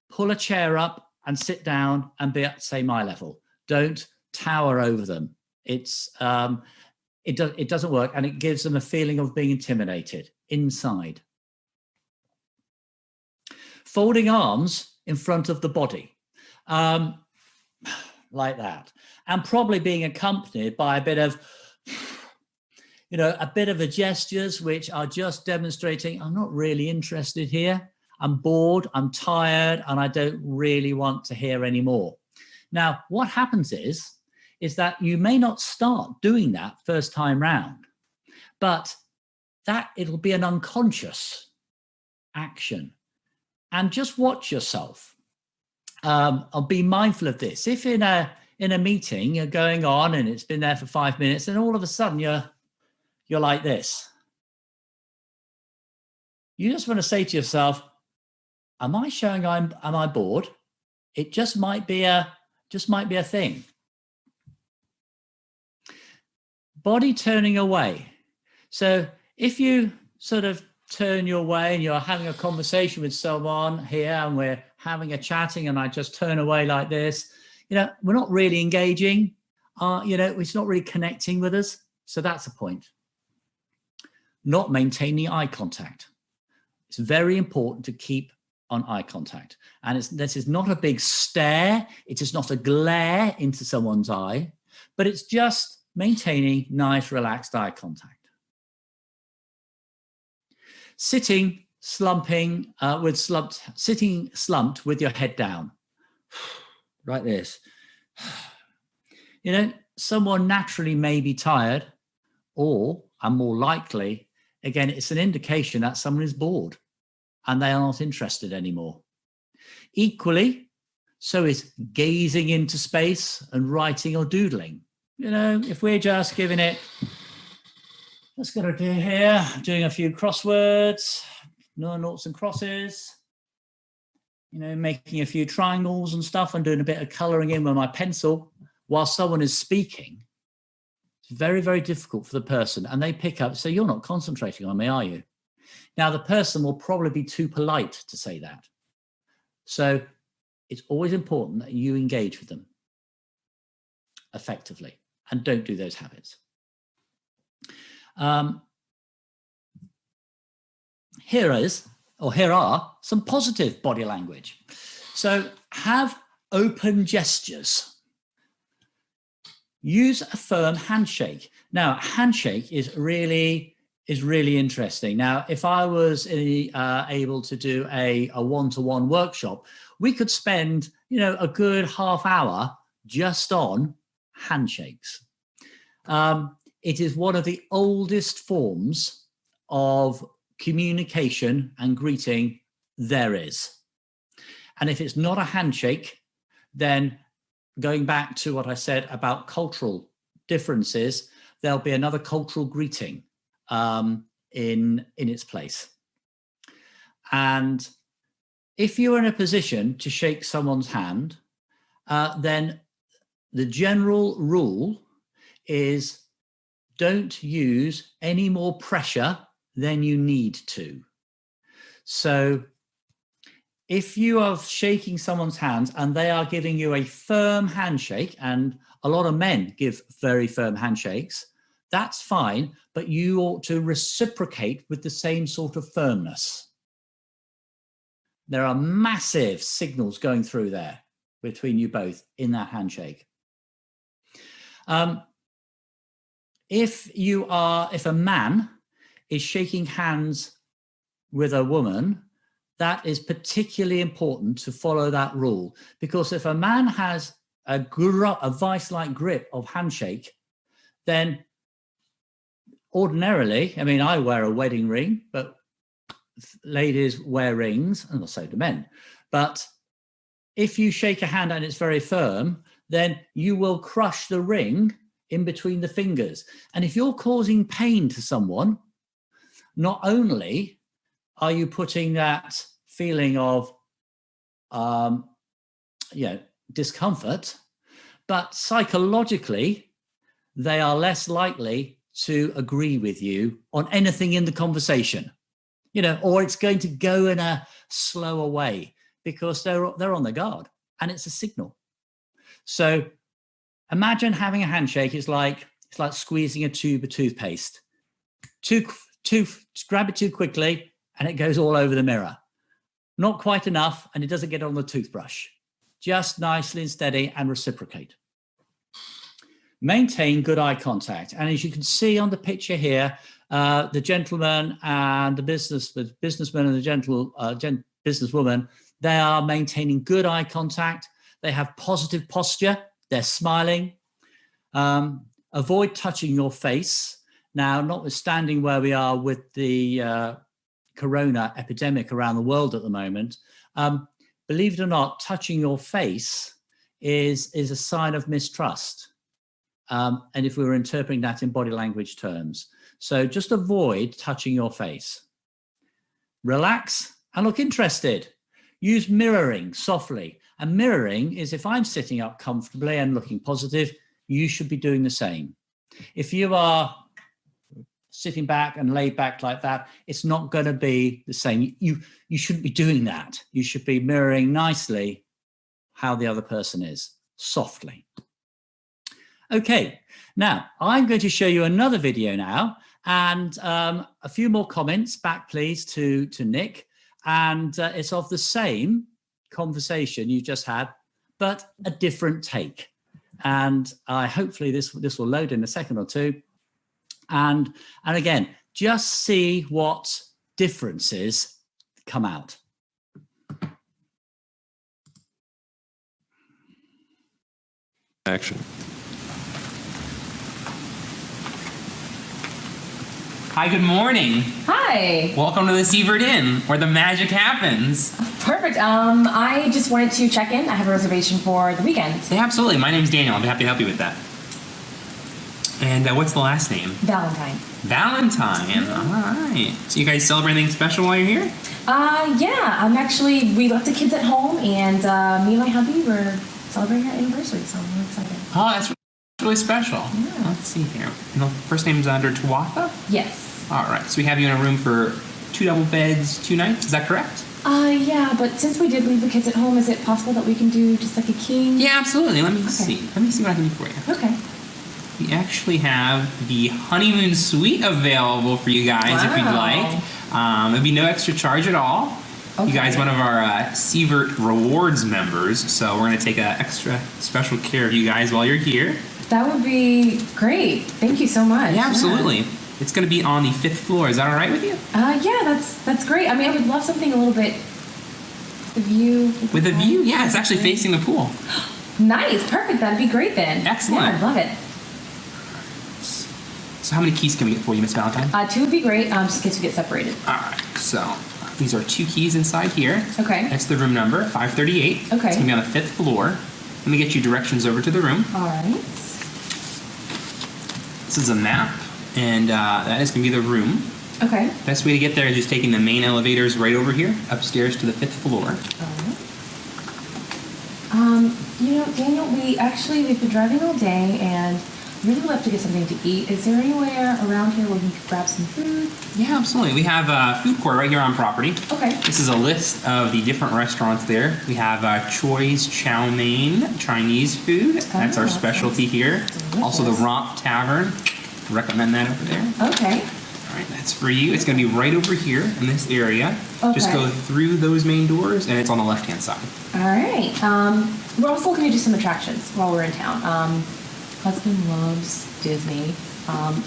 S1: pull a chair up and sit down and be at, say, my level. Don't tower over them. It doesn't work, and it gives them a feeling of being intimidated inside. Folding arms in front of the body, like that, and probably being accompanied by a bit of, a bit of the gestures which are just demonstrating, I'm not really interested here. I'm bored, I'm tired, and I don't really want to hear anymore. Now, what happens is that you may not start doing that first time round, but that it'll be an unconscious action. And just watch yourself. I'll be mindful of this. If in a meeting you're going on and it's been there for 5 minutes, and all of a sudden you're like this, you just want to say to yourself, am I showing am I bored? It just might be a thing. Body turning away. So if you sort of turn your way and you're having a conversation with someone here and we're having a chatting and I just turn away like this, we're not really engaging, it's not really connecting with us. So that's a point. Not maintaining eye contact. It's very important to keep on eye contact. And this is not a big stare. It is not a glare into someone's eye, but it's just maintaining nice, relaxed eye contact. Sitting slumped with your head down, like this. Someone naturally may be tired, or more likely, again, it's an indication that someone is bored and they are not interested anymore. Equally, so is gazing into space and writing or doodling. If we're just giving it, let's go to do here, doing a few crosswords, noughts and crosses, making a few triangles and stuff and doing a bit of colouring in with my pencil while someone is speaking. It's very, very difficult for the person, and they pick up, so you're not concentrating on me, are you? Now, the person will probably be too polite to say that. So it's always important that you engage with them effectively and don't do those habits. Here are some positive body language. So have open gestures. Use a firm handshake. Now, handshake is really interesting. Now, if I was able to do a one-to-one workshop, we could spend a good half hour just on handshakes. It is one of the oldest forms of communication and greeting there is. And if it's not a handshake, then going back to what I said about cultural differences, there'll be another cultural greeting in its place. And if you're in a position to shake someone's hand, then the general rule is don't use any more pressure than you need to. So if you are shaking someone's hands and they are giving you a firm handshake, and a lot of men give very firm handshakes, that's fine, but you ought to reciprocate with the same sort of firmness. There are massive signals going through there between you both in that handshake. If a man is shaking hands with a woman, that is particularly important to follow that rule, because if a man has a vice-like grip of handshake then ordinarily, I mean, I wear a wedding ring, but ladies wear rings, and so do men. But if you shake a hand and it's very firm, then you will crush the ring in between the fingers. And if you're causing pain to someone, not only are you putting that feeling of discomfort, but psychologically, they are less likely to agree with you on anything in the conversation, or it's going to go in a slower way because they're on their guard, and it's a signal. So imagine having a handshake is like squeezing a tube of toothpaste. Grab it too quickly and it goes all over the mirror. Not quite enough, and it doesn't get on the toothbrush. Just nicely and steady and reciprocate. Maintain good eye contact. And as you can see on the picture here, the gentleman and the businessman and the businesswoman, they are maintaining good eye contact. They have positive posture. They're smiling. Avoid touching your face. Now, notwithstanding where we are with the corona epidemic around the world at the moment, believe it or not, touching your face is a sign of mistrust. And if we were interpreting that in body language terms. So just avoid touching your face. Relax and look interested. Use mirroring softly. And mirroring is if I'm sitting up comfortably and looking positive, you should be doing the same. If you are sitting back and laid back like that, it's not going to be the same. You shouldn't be doing that. You should be mirroring nicely how the other person is, softly. Okay, now I'm going to show you another video now, and a few more comments back, please, to Nick. And it's of the same conversation you just had, but a different take. And hopefully this will load in a second or two. And again, just see what differences come out.
S5: Action.
S4: Hi, good morning.
S3: Hi.
S4: Welcome to the Seavert Inn, where the magic happens.
S3: Perfect. I just wanted to check in. I have a reservation for the weekend.
S4: Yeah, absolutely. My name's Daniel. I'll be happy to help you with that. And what's the last name?
S3: Valentine.
S4: Valentine. All right. So you guys celebrate anything special while you're here?
S3: Yeah. We left the kids at home, and me and my hubby were celebrating our anniversary, so I'm really excited.
S4: Oh, that's really special.
S3: Yeah.
S4: Let's see here. And the first name's under Tuatha?
S3: Yes.
S4: All right. So we have you in a room for 2 double beds, 2 nights. Is that correct?
S3: Yeah, but since we did leave the kids at home, is it possible that we can do just like a king?
S4: Yeah, absolutely. Let me see. Let me see what I can do for you.
S3: Okay.
S4: We actually have the honeymoon suite available for you guys if you'd like. It'd be no extra charge at all.
S3: Okay.
S4: You guys, one of our Seavert Rewards members, so we're going to take extra special care of you guys while you're here.
S3: That would be great. Thank you so much.
S4: Yeah, absolutely. Yeah. It's going to be on the 5th floor. Is that all right with you?
S3: Yeah, that's great. I mean, I would love something a little bit the view.
S4: With a view? Yeah, it's actually facing the pool.
S3: Nice. Perfect. That'd be great then.
S4: Excellent.
S3: Yeah, I'd love it.
S4: So how many keys can we get for you, Miss Valentine?
S3: 2 would be great, just in case we get separated.
S4: All right. So these are 2 keys inside here.
S3: Okay.
S4: That's the room number, 538.
S3: Okay.
S4: It's going to be on the 5th floor. Let me get you directions over to the room.
S3: All right.
S4: This is a map, and that is going to be the room.
S3: Okay.
S4: Best way to get there is just taking the main elevators right over here, upstairs to the 5th floor.
S3: All right. Daniel, we've been driving all day and really love to get something to eat. Is there anywhere around here where we could grab some food?
S4: Yeah, absolutely. We have a food court right here on property.
S3: Okay.
S4: This is a list of the different restaurants there. We have Choi's Chow Mein Chinese food. That's our specialty here. Also the Romp Tavern. Recommend that over there.
S3: Okay.
S4: All right, that's for you. It's going to be right over here in this area.
S3: Okay.
S4: Just go through those main doors, and it's on the left-hand side.
S3: All right. We're also looking to do some attractions while we're in town. Husband loves Disney.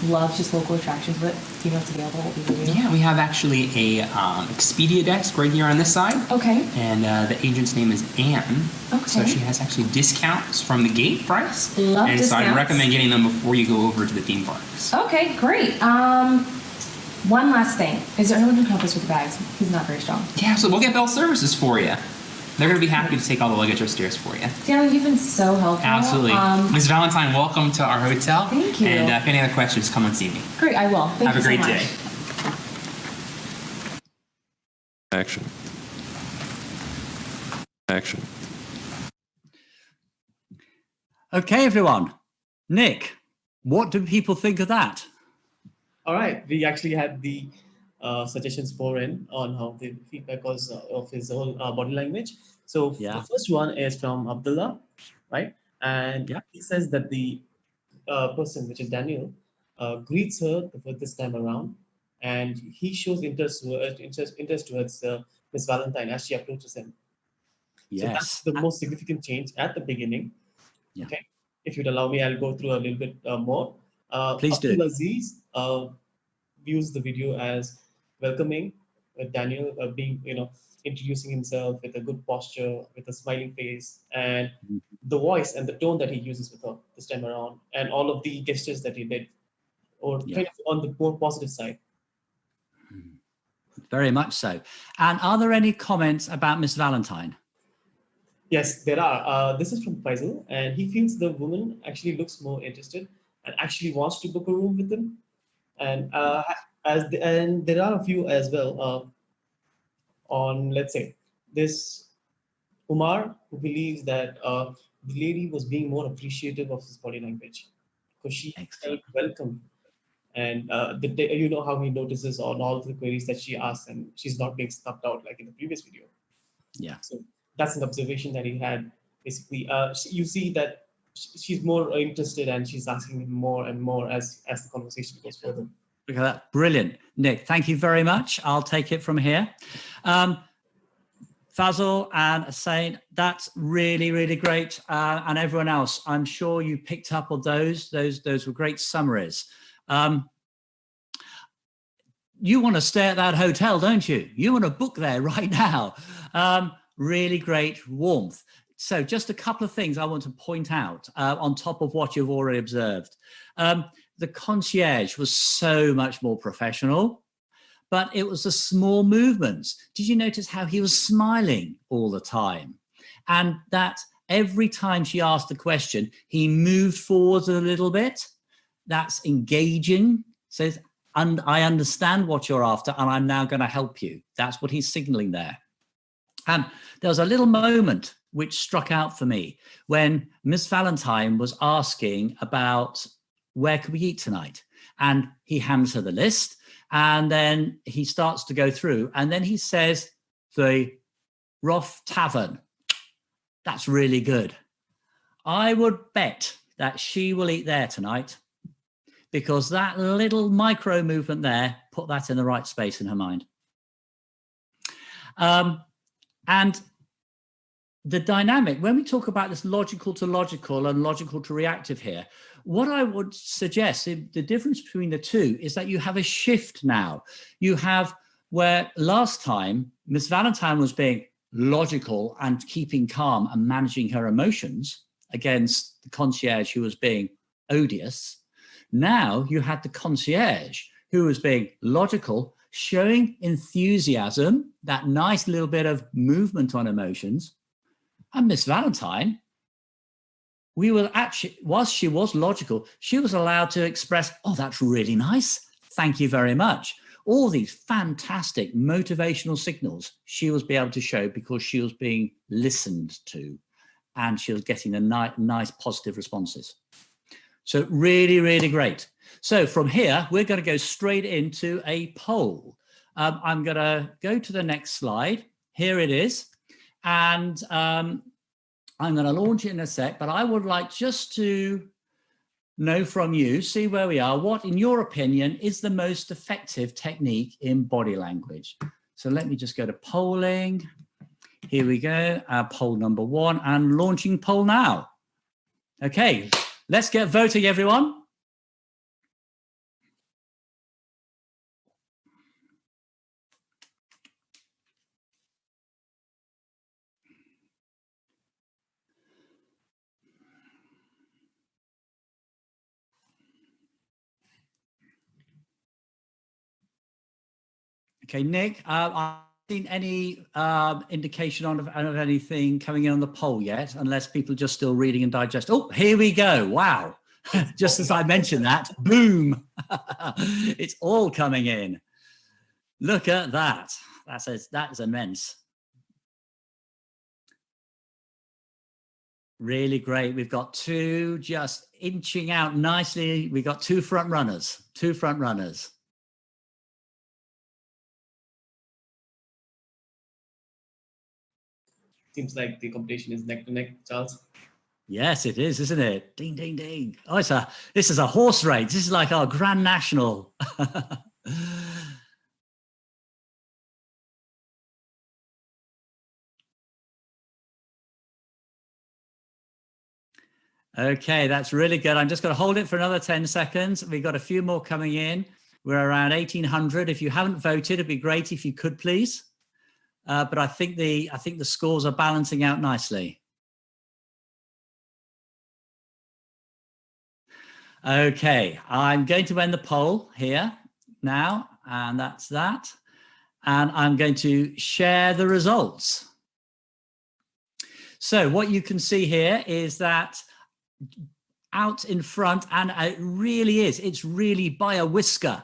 S3: loves just local attractions, but do you know what's available? What we can do?
S4: Yeah, we have actually a Expedia desk right here on this side.
S3: Okay.
S4: And the agent's name is Anne.
S3: Okay.
S4: So she has actually discounts from the gate price.
S3: Love
S4: and so I'd
S3: discounts.
S4: recommend getting them before you go over to the theme parks.
S3: Okay, great. One last thing. Is there anyone who can help us with the bags? He's not very strong.
S4: Yeah, so we'll get Bell Services for you. They're going to be happy to take all the luggage upstairs for you.
S3: Daniel, you've been so helpful.
S4: Absolutely. Ms. Valentine, welcome to our hotel.
S3: Thank you.
S4: And if any other questions, come and see me.
S3: Great, I will. Thank
S4: Have
S3: you
S4: a
S3: so
S4: great
S3: much.
S4: day.
S5: Action. Action.
S1: Okay, everyone. Nick, what do people think of that?
S2: All right, we actually had the suggestions pour in on how the feedback was of his whole body language. So
S1: Yeah.
S2: the first one is from Abdullah, right? And
S1: Yeah.
S2: he says that the person, which is Daniel, greets her for this time around, and he shows interest towards Miss Valentine as she approaches him. So that's
S1: Yes.
S2: the most significant change at the beginning.
S1: Yeah.
S2: Okay, if you'd allow me, I'll go through a little bit more.
S1: Please do.
S2: Abdul Aziz views the video as welcoming, with Daniel being, introducing himself with a good posture, with a smiling face, and
S1: Mhm.
S2: the voice and the tone that he uses with her this time around, and all of the gestures that he did, or
S1: Yeah.
S2: kind of on the more positive side.
S1: Very much so. And are there any comments about Miss Valentine?
S2: Yes, there are. This is from Faisal, and he feels the woman actually looks more interested and actually wants to book a room with him. And and there are a few as well on, let's say, this Umar, who believes that the lady was being more appreciative of his body language because she felt
S1: Excellent.
S2: welcome. And you know how he notices on all the queries that she asks, and she's not being snuffed out like in the previous video.
S1: Yeah.
S2: So that's an observation that he had. Basically, you see that she's more interested and she's asking him more and more as the conversation goes further.
S1: Look at that. Brilliant. Nick, thank you very much. I'll take it from here. Fazal and Hussein, that's really, really great. And everyone else, I'm sure you picked up on those. Those were great summaries. You want to stay at that hotel, don't you? You want to book there right now. Really great warmth. So just a couple of things I want to point out on top of what you've already observed. The concierge was so much more professional, but it was the small movements. Did you notice how he was smiling all the time? And that every time she asked a question, he moved forward a little bit. That's engaging. Says, and I understand what you're after, and I'm now going to help you. That's what he's signaling there. And there was a little moment which struck out for me when Miss Valentine was asking about where could we eat tonight? And he hands her the list, and then he starts to go through, and then he says, the Roth Tavern. That's really good. I would bet that she will eat there tonight, because that little micro movement there put that in the right space in her mind. And the dynamic, when we talk about this logical to logical and logical to reactive here, what I would suggest, the difference between the two is that you have a shift now. You have where last time Miss Valentine was being logical and keeping calm and managing her emotions against the concierge who was being odious. Now you had the concierge who was being logical, showing enthusiasm, that nice little bit of movement on emotions. And Miss Valentine, we were actually, whilst she was logical, she was allowed to express, oh, that's really nice. Thank you very much. All these fantastic motivational signals she was able to show because she was being listened to and she was getting the nice positive responses. So really, really great. So from here, we're going to go straight into a poll. I'm going to go to the next slide. Here it is. And I'm going to launch it in a sec, but I would like just to know from you, see where we are, what, in your opinion, is the most effective technique in body language? So let me just go to polling. Here we go, poll number 1, and launching poll now. Okay, let's get voting, everyone. Okay, Nick, I've seen any indication of anything coming in on the poll yet, unless people are just still reading and digest. Oh, here we go. Wow. Just as I mentioned that, boom. It's all coming in. Look at that. That's immense. Really great. We've got two just inching out nicely. We've got two front runners.
S2: Seems like the competition is neck to neck, Charles.
S1: Yes, it is, isn't it? Ding, ding, ding. Oh, this is a horse race. This is like our Grand National. Okay, that's really good. I'm just going to hold it for another 10 seconds. We've got a few more coming in. We're around 1,800. If you haven't voted, it'd be great if you could, please. But I think the scores are balancing out nicely. Okay, I'm going to end the poll here now, and that's that. And I'm going to share the results. So what you can see here is that out in front, and it really is, it's really by a whisker,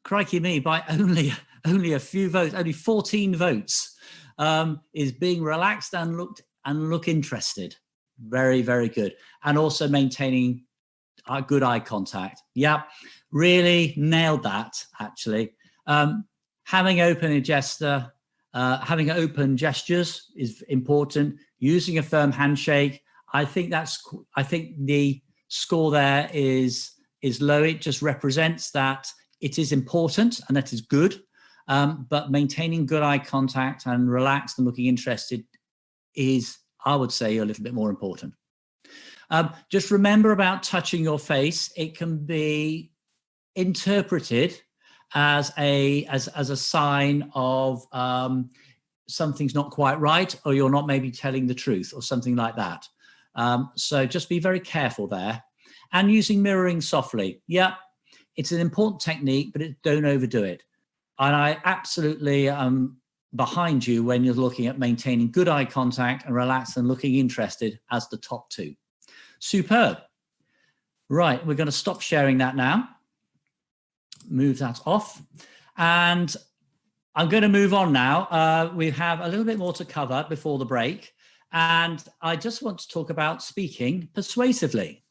S1: crikey me, by only a few votes, only 14 votes, is being relaxed and look interested. Very, very good. And also maintaining good eye contact. Yeah, really nailed that, actually. Having open gestures is important. Using a firm handshake. I think the score there is low. It just represents that it is important and that is good. But maintaining good eye contact and relaxed and looking interested is, I would say, a little bit more important. Just remember about touching your face. It can be interpreted as a sign of something's not quite right, or you're not maybe telling the truth, or something like that. So just be very careful there. And using mirroring softly. Yeah, it's an important technique, but don't overdo it. And I absolutely am behind you when you're looking at maintaining good eye contact and relaxed and looking interested as the top two. Superb. Right, we're going to stop sharing that now. Move that off. And I'm going to move on now. We have a little bit more to cover before the break. And I just want to talk about speaking persuasively.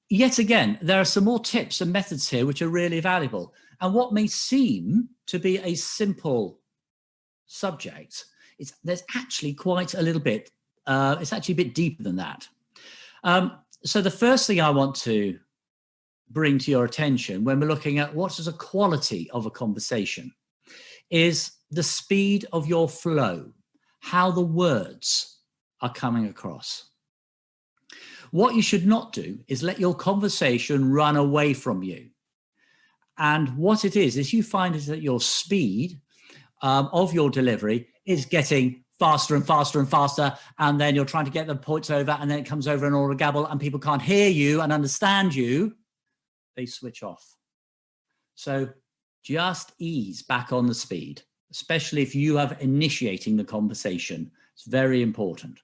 S1: Yet again, there are some more tips and methods here which are really valuable. And what may seem to be a simple subject, there's actually quite a little bit, it's actually a bit deeper than that. So the first thing I want to bring to your attention when we're looking at what is a quality of a conversation is the speed of your flow, how the words are coming across. What you should not do is let your conversation run away from you. And what it is you find is that your speed of your delivery is getting faster and faster and faster, and then you're trying to get the points over, and then it comes over an audible gabble, and people can't hear you and understand you. They switch off. So just ease back on the speed, especially if you are initiating the conversation. It's very important.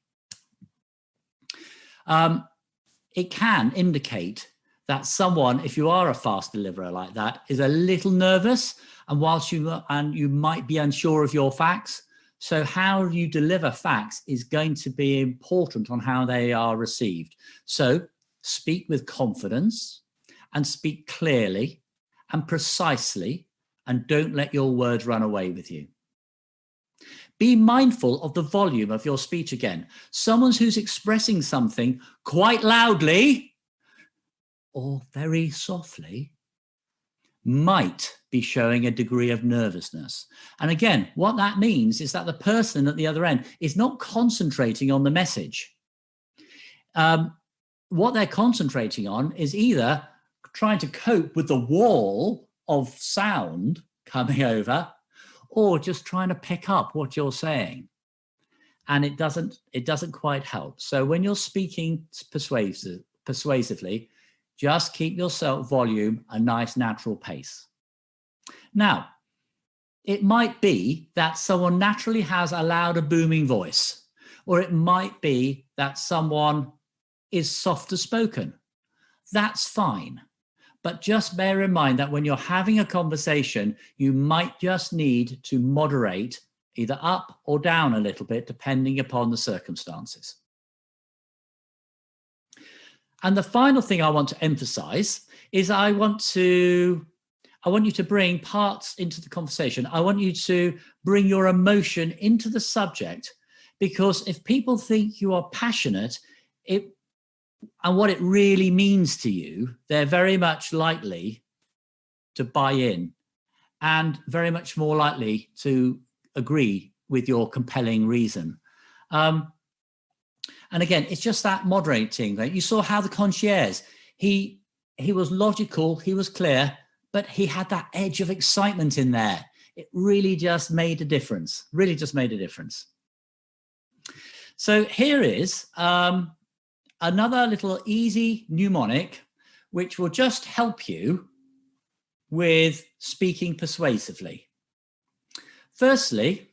S1: It can indicate that someone, if you are a fast deliverer like that, is a little nervous, and you might be unsure of your facts. So how you deliver facts is going to be important on how they are received. So speak with confidence and speak clearly and precisely, and don't let your words run away with you. Be mindful of the volume of your speech again. Someone who's expressing something quite loudly or very softly might be showing a degree of nervousness. And again, what that means is that the person at the other end is not concentrating on the message. What they're concentrating on is either trying to cope with the wall of sound coming over, or just trying to pick up what you're saying. And it doesn't quite help. So when you're speaking persuasively, just keep yourself volume a nice natural pace. Now, it might be that someone naturally has a louder booming voice, or it might be that someone is softer spoken. That's fine. But just bear in mind that when you're having a conversation, you might just need to moderate either up or down a little bit, depending upon the circumstances. And the final thing I want to emphasize is I want you to bring parts into the conversation. I want you to bring your emotion into the subject, because if people think you are passionate, and what it really means to you, they're very much likely to buy in and very much more likely to agree with your compelling reason. And again, it's just that moderating. Right? You saw how the concierge, he was logical, he was clear, but he had that edge of excitement in there. It really just made a difference, really just made a difference. So here is another little easy mnemonic, which will just help you with speaking persuasively. Firstly,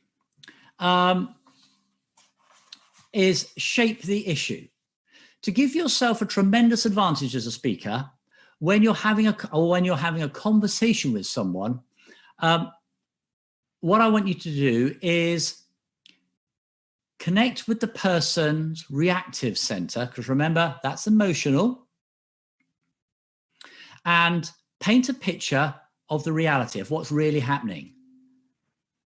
S1: is shape the issue. To give yourself a tremendous advantage as a speaker, when you're having a conversation with someone, what I want you to do is connect with the person's reactive center, because remember, that's emotional, and paint a picture of the reality of what's really happening.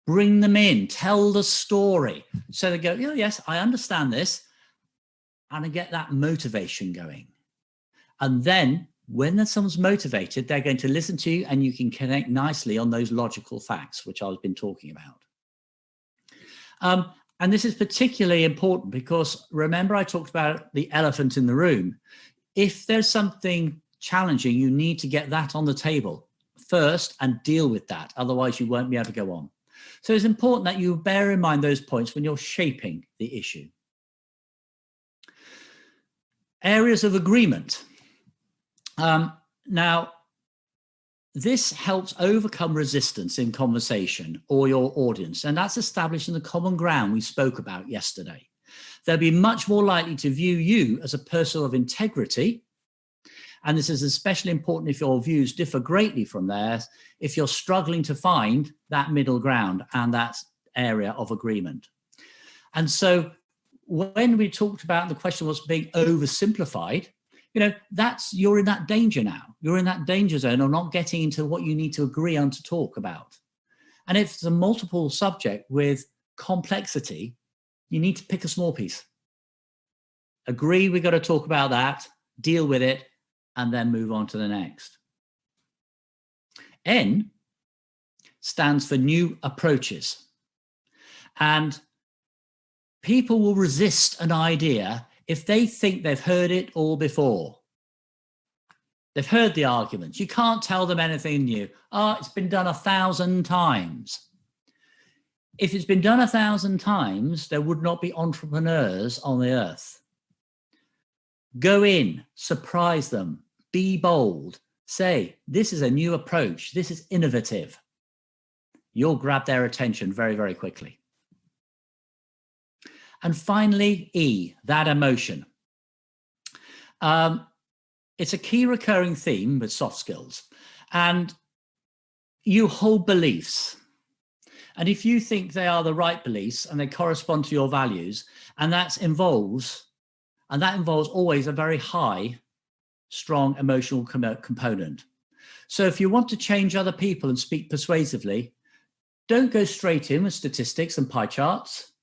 S1: Bring them in, tell the story. So they go, oh, yes, I understand this. And I get that motivation going. And then when someone's motivated, they're going to listen to you, and you can connect nicely on those logical facts, which I've been talking about. And this is particularly important because remember I talked about the elephant in the room. If there's something challenging, you need to get that on the table first and deal with that. Otherwise, you won't be able to go on. So it's important that you bear in mind those points when you're shaping the issue. Areas of agreement. Now, this helps overcome resistance in conversation or your audience, and that's establishing the common ground we spoke about yesterday. They'll be much more likely to view you as a person of integrity, and this is especially important if your views differ greatly from theirs, if you're struggling to find that middle ground and that area of agreement. And so when we talked about the question was being oversimplified, you're in that danger now. You're in that danger zone of not getting into what you need to agree on to talk about. And if it's a multiple subject with complexity, you need to pick a small piece. Agree, we've got to talk about that, deal with it, and then move on to the next. N stands for new approaches. And people will resist an idea if they think they've heard it all before. They've heard the arguments. You can't tell them anything new. Oh, it's been done 1,000 times. If it's been done 1,000 times, there would not be entrepreneurs on the earth. Go in, surprise them, be bold, say, this is a new approach, this is innovative. You'll grab their attention very, very quickly. And finally, E, that emotion. It's a key recurring theme with soft skills. And you hold beliefs. And if you think they are the right beliefs and they correspond to your values, and that involves always a very high, strong emotional component. So if you want to change other people and speak persuasively, don't go straight in with statistics and pie charts.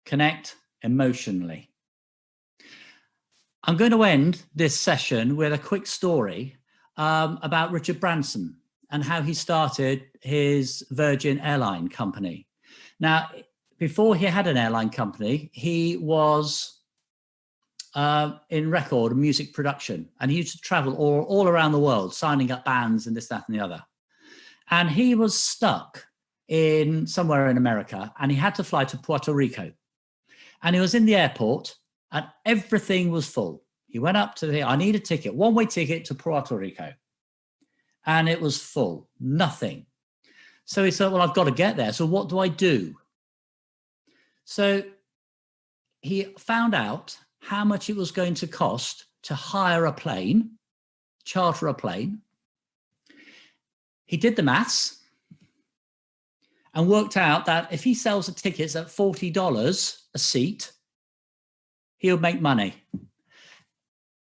S1: Connect emotionally. I'm going to end this session with a quick story about Richard Branson and how he started his Virgin Airline company. Now, before he had an airline company, he was in record and music production, and he used to travel all around the world, signing up bands and this, that, and the other. And he was stuck in somewhere in America, and he had to fly to Puerto Rico. And he was in the airport and everything was full. He went up to I need a ticket, one-way ticket to Puerto Rico. And it was full, nothing. So he said, well, I've got to get there. So what do I do? So he found out how much it was going to cost to hire a plane, charter a plane. He did the maths and worked out that if he sells the tickets at $40 a seat, he'll make money.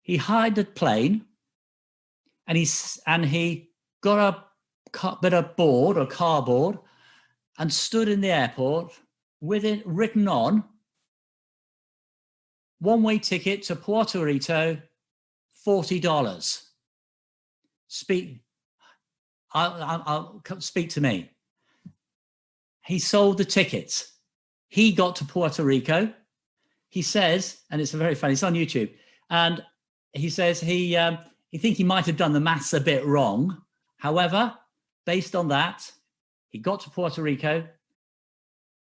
S1: He hired the plane and he got a bit of board or cardboard and stood in the airport with it written on, one-way ticket to Puerto Rico, $40. I'll speak to me. He sold the tickets. He got to Puerto Rico. He says, and it's very funny, it's on YouTube, and he says he thinks he might have done the maths a bit wrong. However, based on that, he got to Puerto Rico.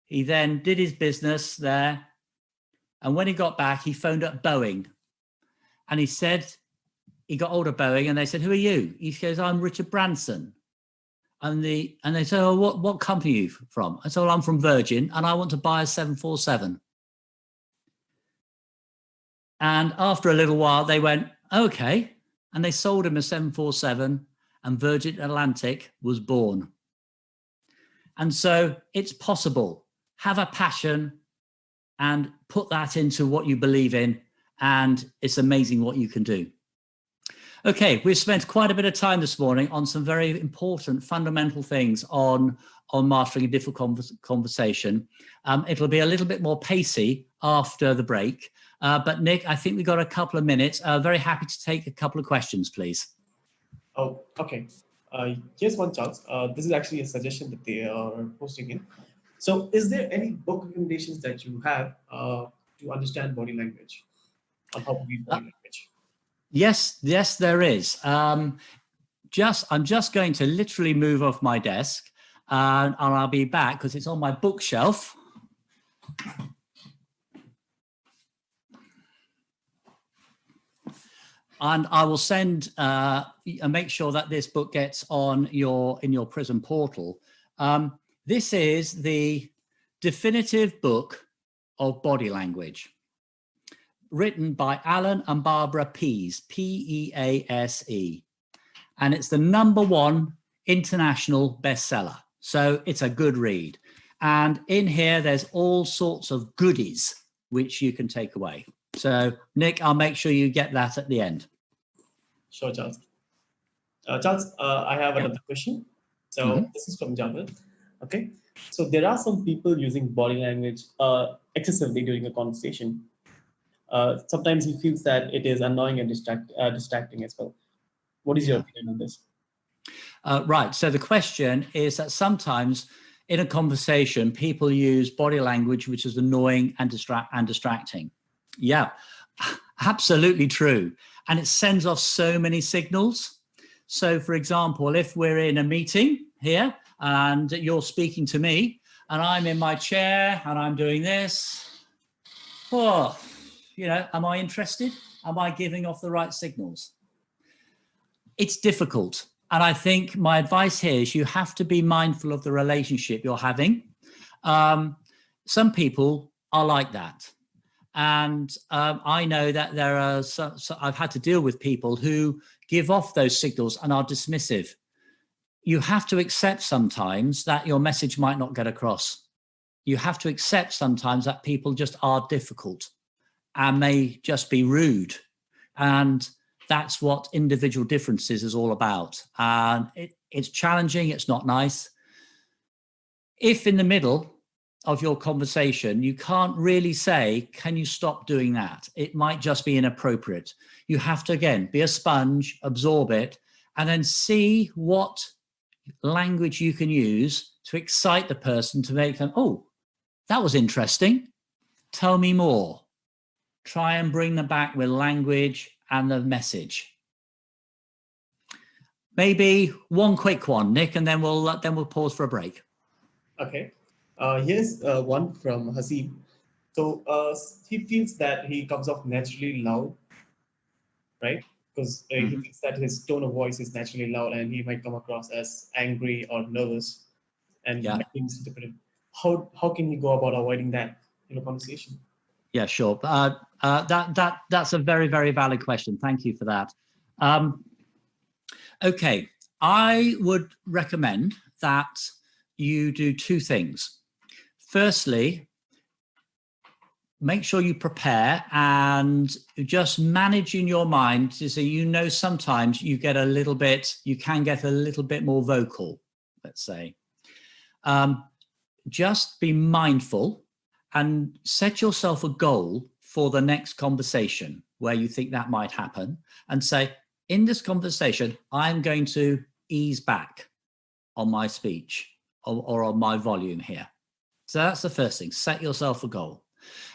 S1: He then did his business there. And when he got back, he phoned up Boeing. And he said, he got hold of Boeing and they said, who are you? He goes, I'm Richard Branson. And they said, oh, what company are you from? I said, well, I'm from Virgin and I want to buy a 747. And after a little while, they went, okay. And they sold him a 747 and Virgin Atlantic was born. And so it's possible. Have a passion and put that into what you believe in. And it's amazing what you can do. Okay, we've spent quite a bit of time this morning on some very important fundamental things on mastering a difficult conversation. It'll be a little bit more pacey after the break. But Nick, I think we've got a couple of minutes. Very happy to take a couple of questions, please.
S2: Oh, okay. Here's one chance. This is actually a suggestion that they are posting in. So is there any book recommendations that you have to understand body language, on how to read body language?
S1: Yes, there is. I'm just going to literally move off my desk and I'll be back because it's on my bookshelf. And I will send and make sure that this book gets on in your Prism portal. This is the definitive book of body language, written by Alan and Barbara Pease, P-E-A-S-E. And it's the #1 international bestseller. So it's a good read. And in here, there's all sorts of goodies which you can take away. So, Nick, I'll make sure you get that at the end.
S2: Sure, Charles. Charles, I have another question. So this is from Jamal. Okay. So there are some people using body language excessively during a conversation. Sometimes he feels that it is annoying and distracting as well. What is your opinion on this?
S1: Right. So the question is that sometimes in a conversation, people use body language which is annoying and distracting. Yeah, absolutely true. And it sends off so many signals. So, for example, if we're in a meeting here and you're speaking to me and I'm in my chair and I'm doing this, oh, am I interested? Am I giving off the right signals? It's difficult. And I think my advice here is you have to be mindful of the relationship you're having. Some people are like that. And I know that there are, I've had to deal with people who give off those signals and are dismissive. You have to accept sometimes that your message might not get across. You have to accept sometimes that people just are difficult and may just be rude. And that's what individual differences is all about. And it's challenging, it's not nice. If in the middle of your conversation, you can't really say, can you stop doing that? It might just be inappropriate. You have to, again, be a sponge, absorb it, and then see what language you can use to excite the person to make them, oh, that was interesting. Tell me more. Try and bring them back with language and the message. Maybe one quick one, Nick, and then we'll pause for a break.
S2: Okay. Here's one from Haseeb. So he feels that he comes off naturally loud, right? Because he thinks that his tone of voice is naturally loud and he might come across as angry or nervous. and
S1: Yeah.
S2: making misinterpreted. How can we go about avoiding that in a conversation?
S1: Yeah, sure. That's a very, very valid question. Thank you for that. Okay, I would recommend that you do two things. Firstly, make sure you prepare and just manage in your mind to say, sometimes you can get a little bit more vocal, let's say. Just be mindful and set yourself a goal for the next conversation where you think that might happen, and say, in this conversation, I'm going to ease back on my speech or on my volume here. So that's the first thing, set yourself a goal.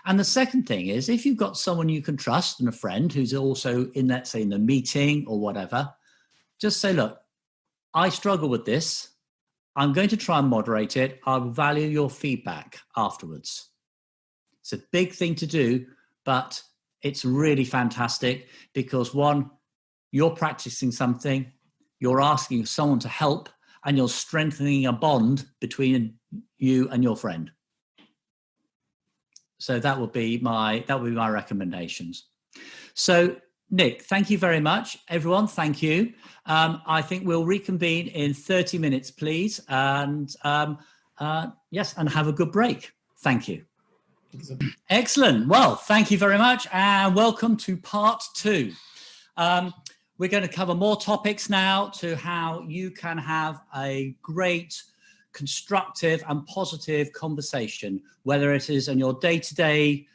S1: And the second thing is, if you've got someone you can trust and a friend who's also in, let's say, in the meeting or whatever, just say, look, I struggle with this. I'm going to try and moderate it. I'll value your feedback afterwards. It's a big thing to do, but it's really fantastic because, one, you're practicing something, you're asking someone to help, and you're strengthening a bond between you and your friend. So that would be my recommendations. So Nick, thank you very much. Everyone, thank you. I think we'll reconvene in 30 minutes, please. And yes, and have a good break. Thank you. Excellent. Well, thank you very much. And welcome to part 2. We're going to cover more topics now to how you can have a great, constructive and positive conversation, whether it is in your day-to-day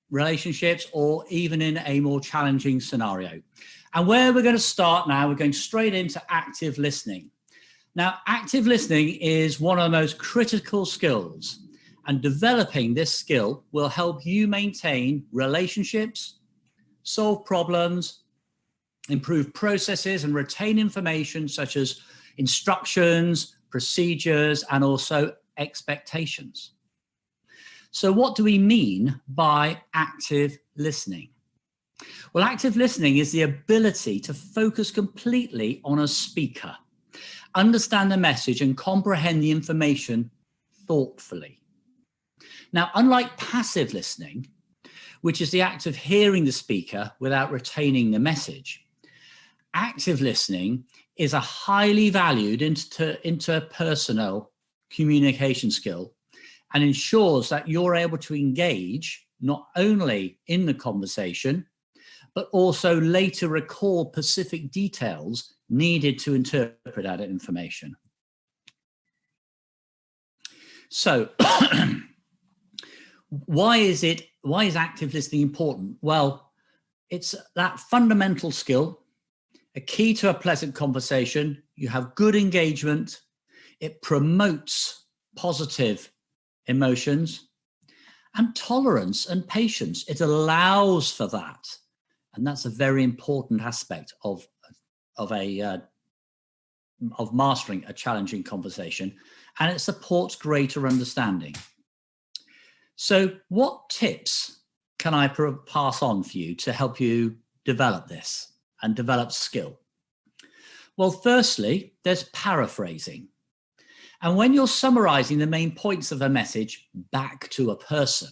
S1: relationships or even in a more challenging scenario. And where we're going to start now, we're going straight into active listening. Now, active listening is one of the most critical skills, and developing this skill will help you maintain relationships, solve problems, improve processes, and retain information such as instructions, procedures, and also expectations. So what do we mean by active listening? Well, active listening is the ability to focus completely on a speaker, understand the message, and comprehend the information thoughtfully. Now, unlike passive listening, which is the act of hearing the speaker without retaining the message, active listening is a highly valued interpersonal communication skill and ensures that you're able to engage not only in the conversation, but also later recall specific details needed to interpret that information. So why is active listening important? Well, it's that fundamental skill, a key to a pleasant conversation. You have good engagement. It promotes positive emotions and tolerance and patience. It allows for that. And that's a very important aspect of mastering a challenging conversation. And it supports greater understanding. So what tips can I pass on for you to help you develop this and develop skill? Well, firstly, there's paraphrasing. And when you're summarizing the main points of a message back to a person,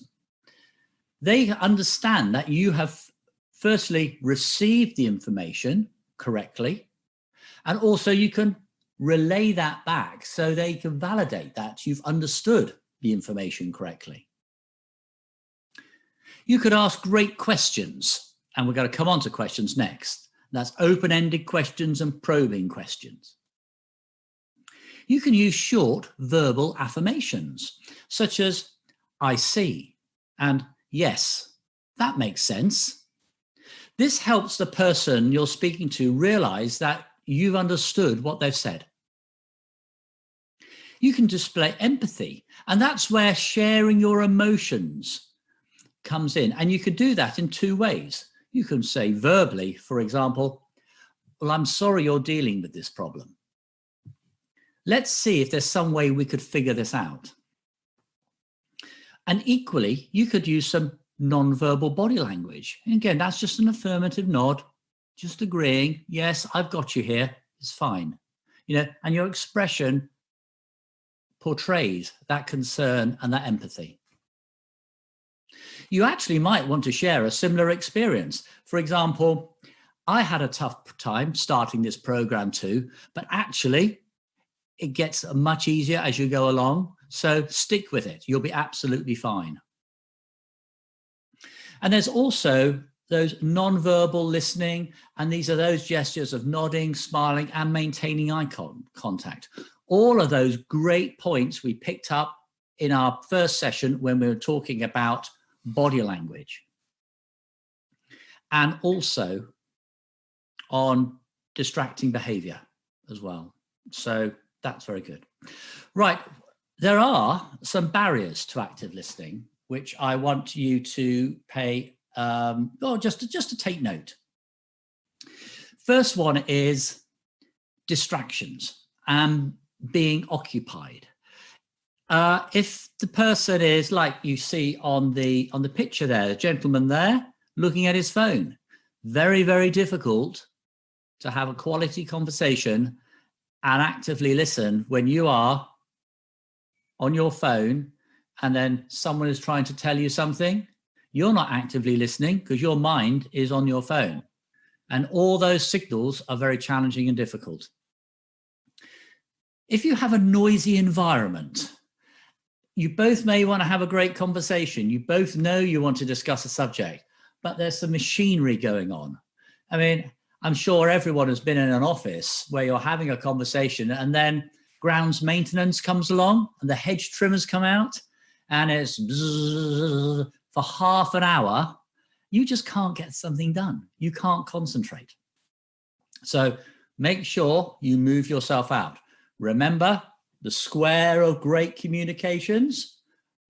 S1: they understand that you have firstly received the information correctly, and also you can relay that back so they can validate that you've understood the information correctly. You could ask great questions, and we're going to come on to questions next. That's open-ended questions and probing questions. You can use short verbal affirmations, such as, I see, and yes, that makes sense. This helps the person you're speaking to realize that you've understood what they've said. You can display empathy, and that's where sharing your emotions comes in. And you could do that in two ways. You can say verbally, for example, well, I'm sorry you're dealing with this problem. Let's see if there's some way we could figure this out. And equally, you could use some non-verbal body language. And again, that's just an affirmative nod, just agreeing, yes, I've got you here, it's fine. And your expression portrays that concern and that empathy. You actually might want to share a similar experience. For example, I had a tough time starting this program too, but actually it gets much easier as you go along. So stick with it. You'll be absolutely fine. And there's also those non-verbal listening, and these are those gestures of nodding, smiling, and maintaining eye contact. All of those great points we picked up in our first session when we were talking about body language. And also on distracting behavior as well. So that's very good. Right, there are some barriers to active listening, which I want you to pay, just to take note. First one is distractions and being occupied. If the person is like you see on the picture there, the gentleman there looking at his phone, very, very difficult to have a quality conversation and actively listen when you are on your phone and then someone is trying to tell you something. You're not actively listening because your mind is on your phone. And all those signals are very challenging and difficult. If you have a noisy environment, you both may want to have a great conversation. You both know you want to discuss a subject, but there's some machinery going on. I mean, I'm sure everyone has been in an office where you're having a conversation and then grounds maintenance comes along and the hedge trimmers come out and it's bzzz for half an hour. You just can't get something done. You can't concentrate. So make sure you move yourself out. Remember the square of great communications: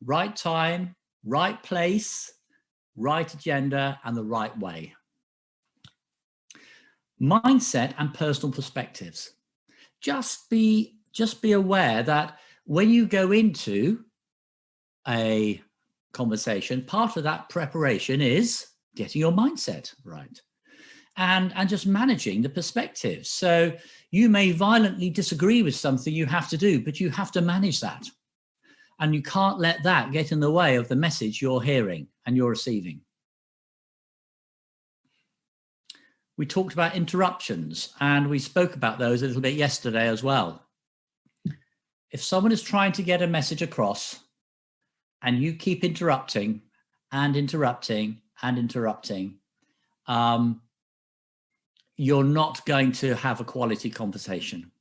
S1: right time, right place, right agenda, and the right way. Mindset and personal perspectives. Just be aware that when you go into a conversation, part of that preparation is getting your mindset right and just managing the perspectives. So you may violently disagree with something you have to do, but you have to manage that. And you can't let that get in the way of the message you're hearing and you're receiving. We talked about interruptions, and we spoke about those a little bit yesterday as well. If someone is trying to get a message across and you keep interrupting and interrupting and interrupting, you're not going to have a quality conversation.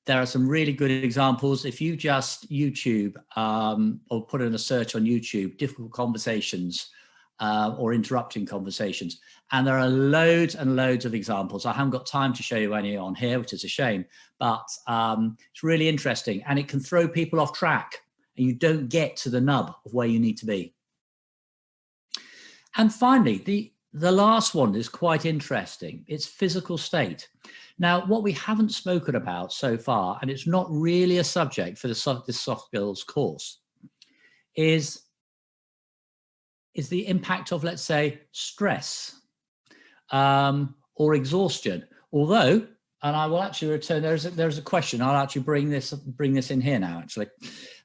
S1: There are some really good examples. If you just YouTube or put in a search on YouTube, difficult conversations or interrupting conversations, and there are loads and loads of examples. I haven't got time to show you any on here, which is a shame, but it's really interesting, and it can throw people off track and you don't get to the nub of where you need to be. And finally, the last one is quite interesting. It's physical state. Now, what we haven't spoken about so far, and it's not really a subject for this soft skills course, is the impact of, let's say, stress or exhaustion. Although, and I will actually return, there's a question. I'll actually bring this in here now, actually.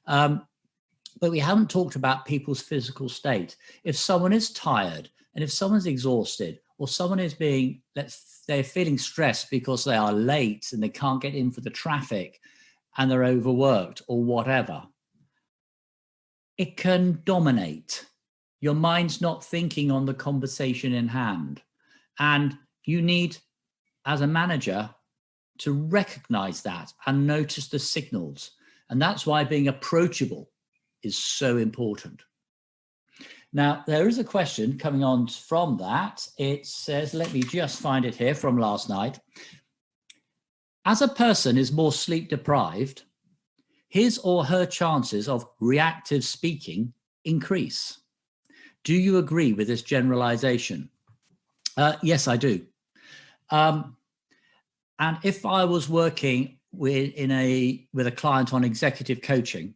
S1: But we haven't talked about people's physical state. If someone is tired, and if someone's exhausted, or someone is they're feeling stressed because they are late and they can't get in for the traffic and they're overworked or whatever, it can dominate. Your mind's not thinking on the conversation in hand. And you need, as a manager, to recognize that and notice the signals. And that's why being approachable is so important. Now, there is a question coming on from that. It says, let me just find it here from last night. As a person is more sleep deprived, his or her chances of reactive speaking increase. Do you agree with this generalization? Yes, I do. And if I was working with a client on executive coaching,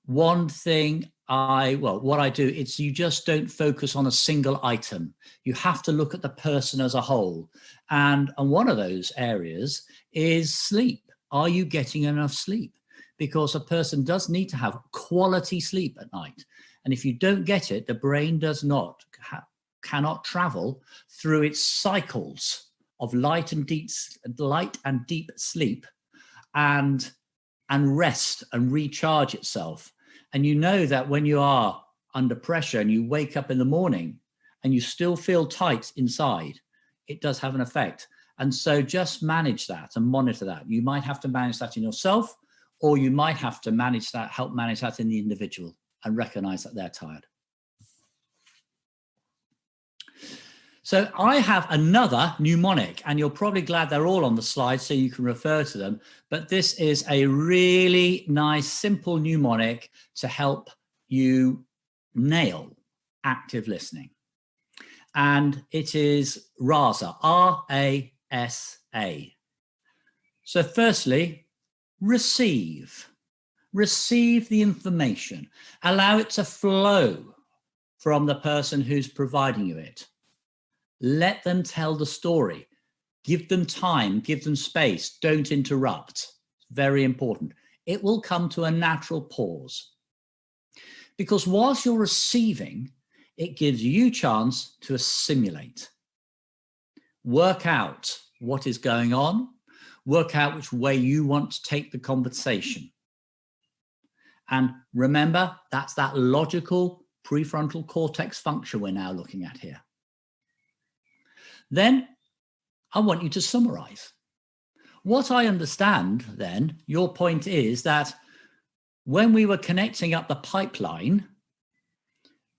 S1: one thing what I do is you just don't focus on a single item. You have to look at the person as a whole. And one of those areas is sleep. Are you getting enough sleep? because a person does need to have quality sleep at night. And if you don't get it, the brain cannot travel through its cycles of light and deep sleep and rest and recharge itself. And you know that when you are under pressure and you wake up in the morning and you still feel tight inside, it does have an effect. And so just manage that and monitor that. You might have to manage that in yourself, or you might have to manage that, help manage that in the individual and recognize that they're tired. So I have another mnemonic, and you're probably glad they're all on the slide so you can refer to them. But this is a really nice, simple mnemonic to help you nail active listening. And it is RASA, R-A-S-A. So firstly, receive. Receive the information. Allow it to flow from the person who's providing you it. Let them tell the story. Give them time, give them space. Don't interrupt. Very important. It will come to a natural pause. Because whilst you're receiving, it gives you a chance to assimilate. Work out what is going on. Work out which way you want to take the conversation. And remember, that's that logical prefrontal cortex function we're now looking at here. Then I want you to summarize. What I understand then, your point is that when we were connecting up the pipeline,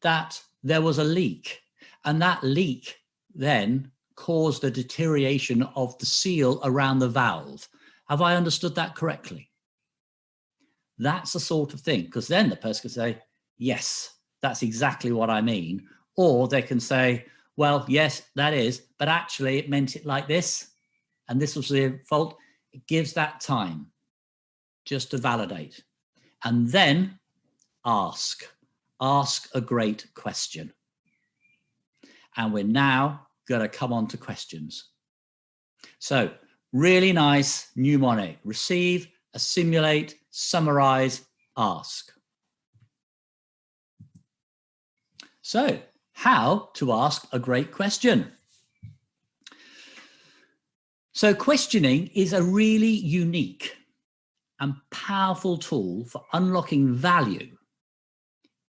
S1: that there was a leak, and that leak then caused a deterioration of the seal around the valve. Have I understood that correctly? That's the sort of thing, because then the person can say, yes, that's exactly what I mean. Or they can say, well, yes, that is, but actually it meant it like this, and this was the fault. It gives that time just to validate. And then ask a great question. And we're now going to come on to questions. So really nice mnemonic: receive, assimilate, summarize, ask. So how to ask a great question. So questioning is a really unique and powerful tool for unlocking value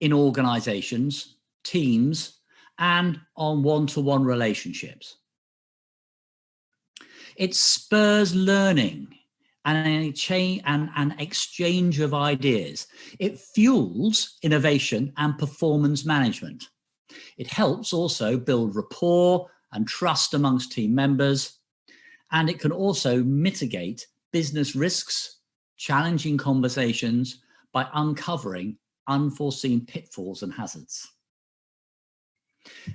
S1: in organizations, teams, and on one-to-one relationships. It spurs learning and an exchange of ideas. It fuels innovation and performance management. It helps also build rapport and trust amongst team members, and it can also mitigate business risks, challenging conversations by uncovering unforeseen pitfalls and hazards.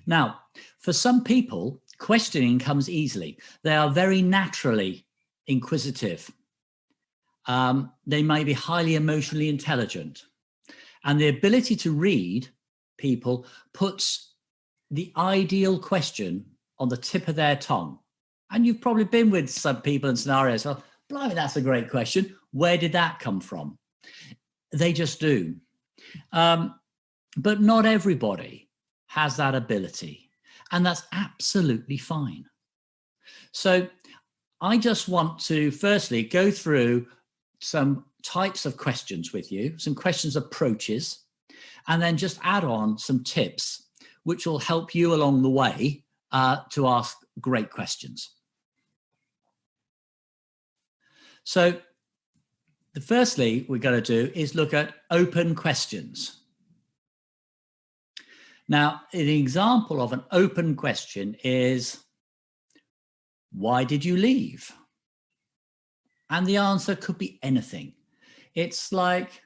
S1: Now, for some people, questioning comes easily. They are very naturally inquisitive. They may be highly emotionally intelligent, and the ability to read people puts the ideal question on the tip of their tongue. And you've probably been with some people in scenarios, well, blimey, that's a great question. Where did that come from? They just do. But not everybody has that ability, and that's absolutely fine. So I just want to firstly go through some types of questions with you, some questions approaches, and then just add on some tips which will help you along the way to ask great questions. So the firstly we're going to do is look at open questions. Now, an example of an open question is, why did you leave? And the answer could be anything. It's like,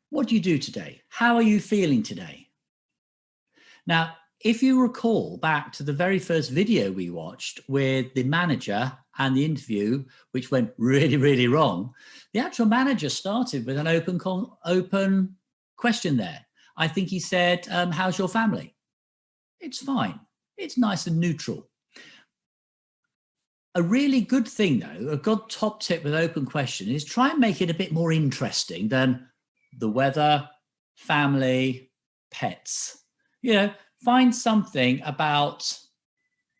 S1: what do you do today? How are you feeling today? Now, if you recall back to the very first video we watched with the manager and the interview, which went really, really wrong, the actual manager started with an open question there. I think he said, how's your family? It's fine. It's nice and neutral. A really good thing, though, a good top tip with open question is try and make it a bit more interesting than the weather, family, pets. You know, find something about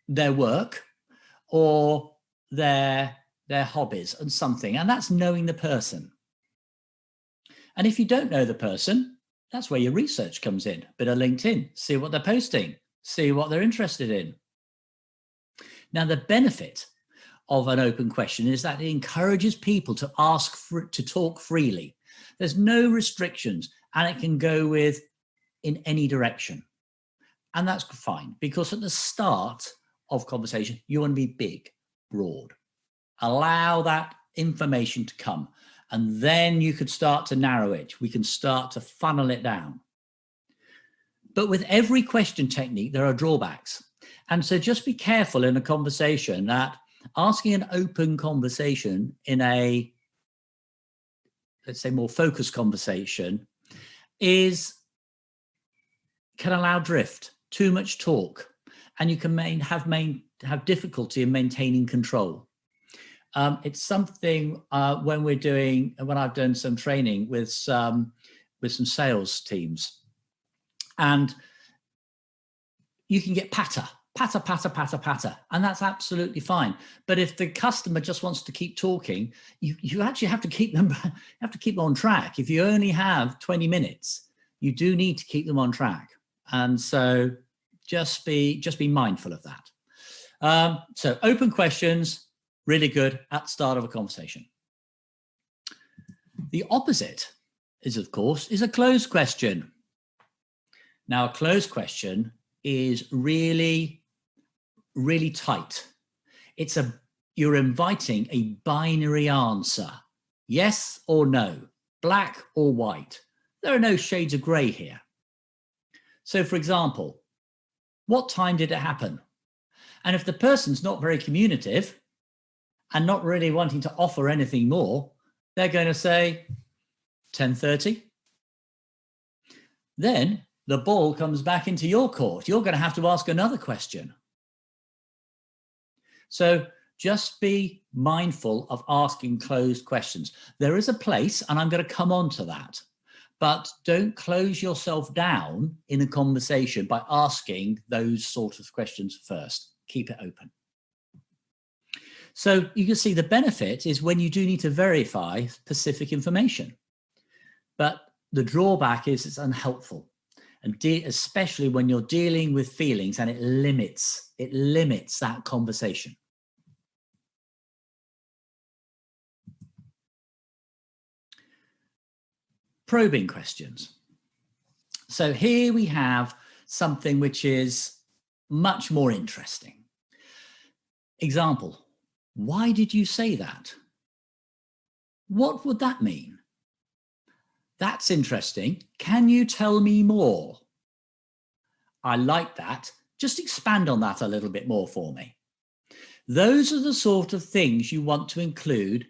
S1: their work or their hobbies and something, and that's knowing the person. And if you don't know the person, that's where your research comes in. Bit of LinkedIn, see what they're posting, see what they're interested in. Now, the benefit of an open question is that it encourages people to to talk freely. There's no restrictions, and it can go in any direction. And that's fine, because at the start of conversation, you want to be big, broad. Allow that information to come, and then you could start to narrow it. We can start to funnel it down. But with every question technique, there are drawbacks. And so just be careful in a conversation that asking an open conversation in a, let's say, more focused conversation can allow drift, too much talk, and you can have difficulty in maintaining control. It's something when I've done some training with some sales teams, and you can get patter, and that's absolutely fine. But if the customer just wants to keep talking, you actually have to keep them on track. If you only have 20 minutes, you do need to keep them on track, and so just be mindful of that. So open questions, really good at the start of a conversation. The opposite is, of course, a closed question. Now, a closed question is really, really tight. You're inviting a binary answer, yes or no, black or white. There are no shades of gray here. So, for example, what time did it happen? And if the person's not very communicative and not really wanting to offer anything more, they're going to say 10:30. Then the ball comes back into your court. You're going to have to ask another question. So just be mindful of asking closed questions. There is a place, and I'm going to come on to that, but don't close yourself down in a conversation by asking those sort of questions first. Keep it open. So you can see the benefit is when you do need to verify specific information, but the drawback is it's unhelpful, and especially when you're dealing with feelings, and it limits that conversation. Probing questions. So here we have something which is much more interesting. Example, why did you say that? What would that mean? That's interesting. Can you tell me more? I like that. Just expand on that a little bit more for me. Those are the sort of things you want to include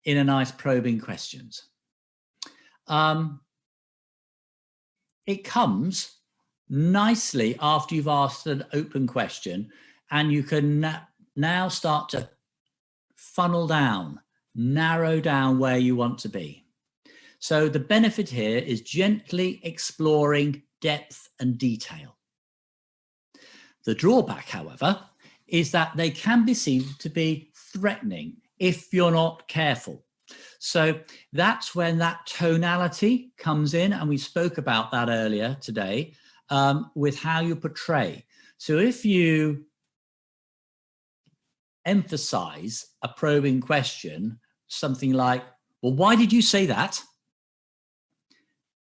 S1: in a nice probing questions. It comes nicely after you've asked an open question, and you can now start to funnel down, narrow down where you want to be. So the benefit here is gently exploring depth and detail. The drawback, however, is that they can be seen to be threatening if you're not careful. So that's when that tonality comes in, and we spoke about that earlier today with how you portray. So if you emphasize a probing question, something like, well, why did you say that?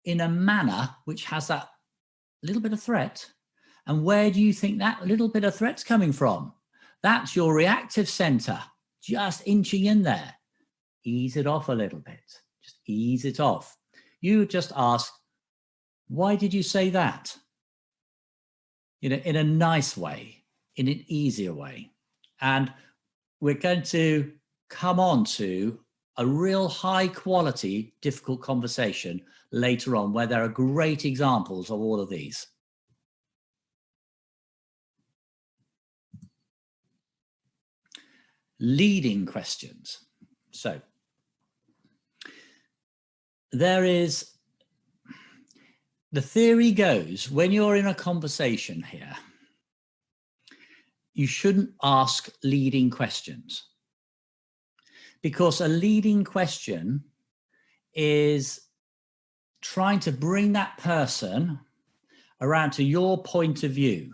S1: In a manner which has that little bit of threat. And where do you think that little bit of threat's coming from? That's your reactive center, just inching in there. Ease it off a little bit, just ease it off. You just ask, why did you say that? In a nice way, in an easier way. And we're going to come on to a real high quality, difficult conversation later on, where there are great examples of all of these. leading questions. So there is, the theory goes, when you're in a conversation here, you shouldn't ask leading questions, because a leading question is trying to bring that person around to your point of view.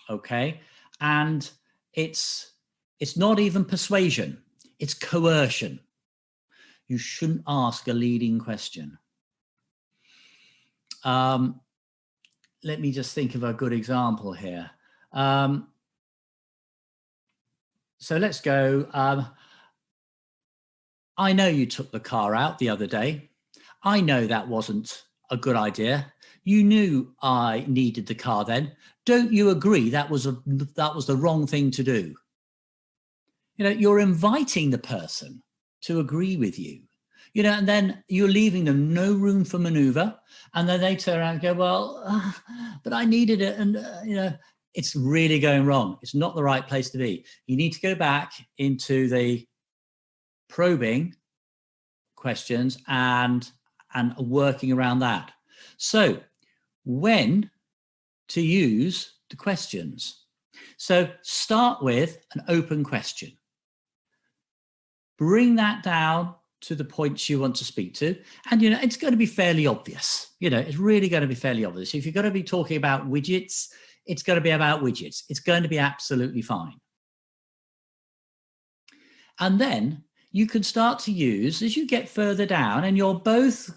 S1: Okay, and it's not even persuasion, it's coercion. You shouldn't ask a leading question. Let me just think of a good example here. So let's go. I know you took the car out the other day. I know that wasn't a good idea. You knew I needed the car then. Don't you agree that was the wrong thing to do? You know, you're inviting the person to agree with you, you know, and then you're leaving them no room for maneuver. And then they turn around and go, well, but I needed it. And, you know, it's really going wrong. It's not the right place to be. You need to go back into the probing questions and working around that. So when to use the questions. So start with an open question. Bring that down to the points you want to speak to. And, you know, it's going to be fairly obvious. You know, it's really going to be fairly obvious. If you're going to be talking about widgets, it's going to be about widgets. It's going to be absolutely fine. And then you can start to use, as you get further down and you're both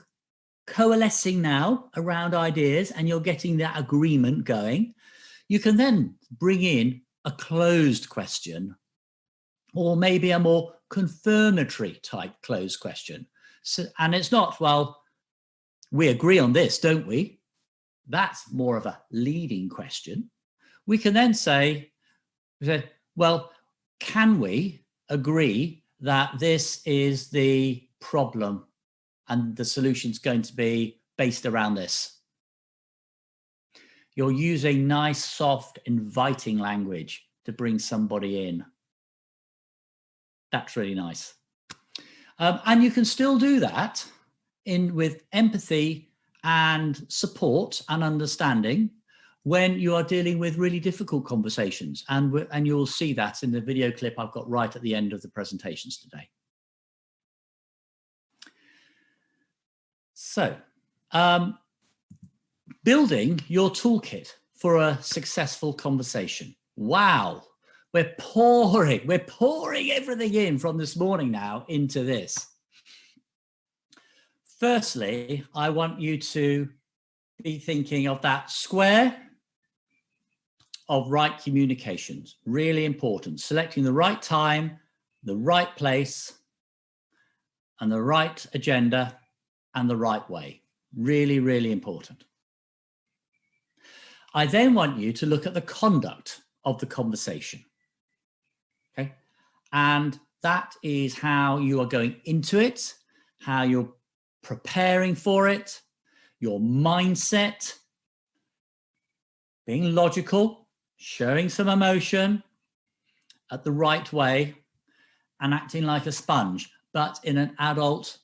S1: coalescing now around ideas and you're getting that agreement going, you can then bring in a closed question, or maybe a more confirmatory type closed question. So, and it's not, well, we agree on this, don't we? That's more of a leading question. We can then say, well, can we agree that this is the problem and the solution's going to be based around this? You're using nice, soft, inviting language to bring somebody in. That's really nice. And you can still do that with empathy and support and understanding when you are dealing with really difficult conversations. And you'll see that in the video clip I've got right at the end of the presentations today. So, building your toolkit for a successful conversation. Wow, we're pouring everything in from this morning now into this. Firstly, I want you to be thinking of that square of right communications. Really important. Selecting the right time, the right place, and the right agenda, and the right way. Really, really important. I then want you to look at the conduct of the conversation. Okay. And that is how you are going into it, how you're preparing for it, your mindset, being logical, showing some emotion at the right way, and acting like a sponge, but in an adult,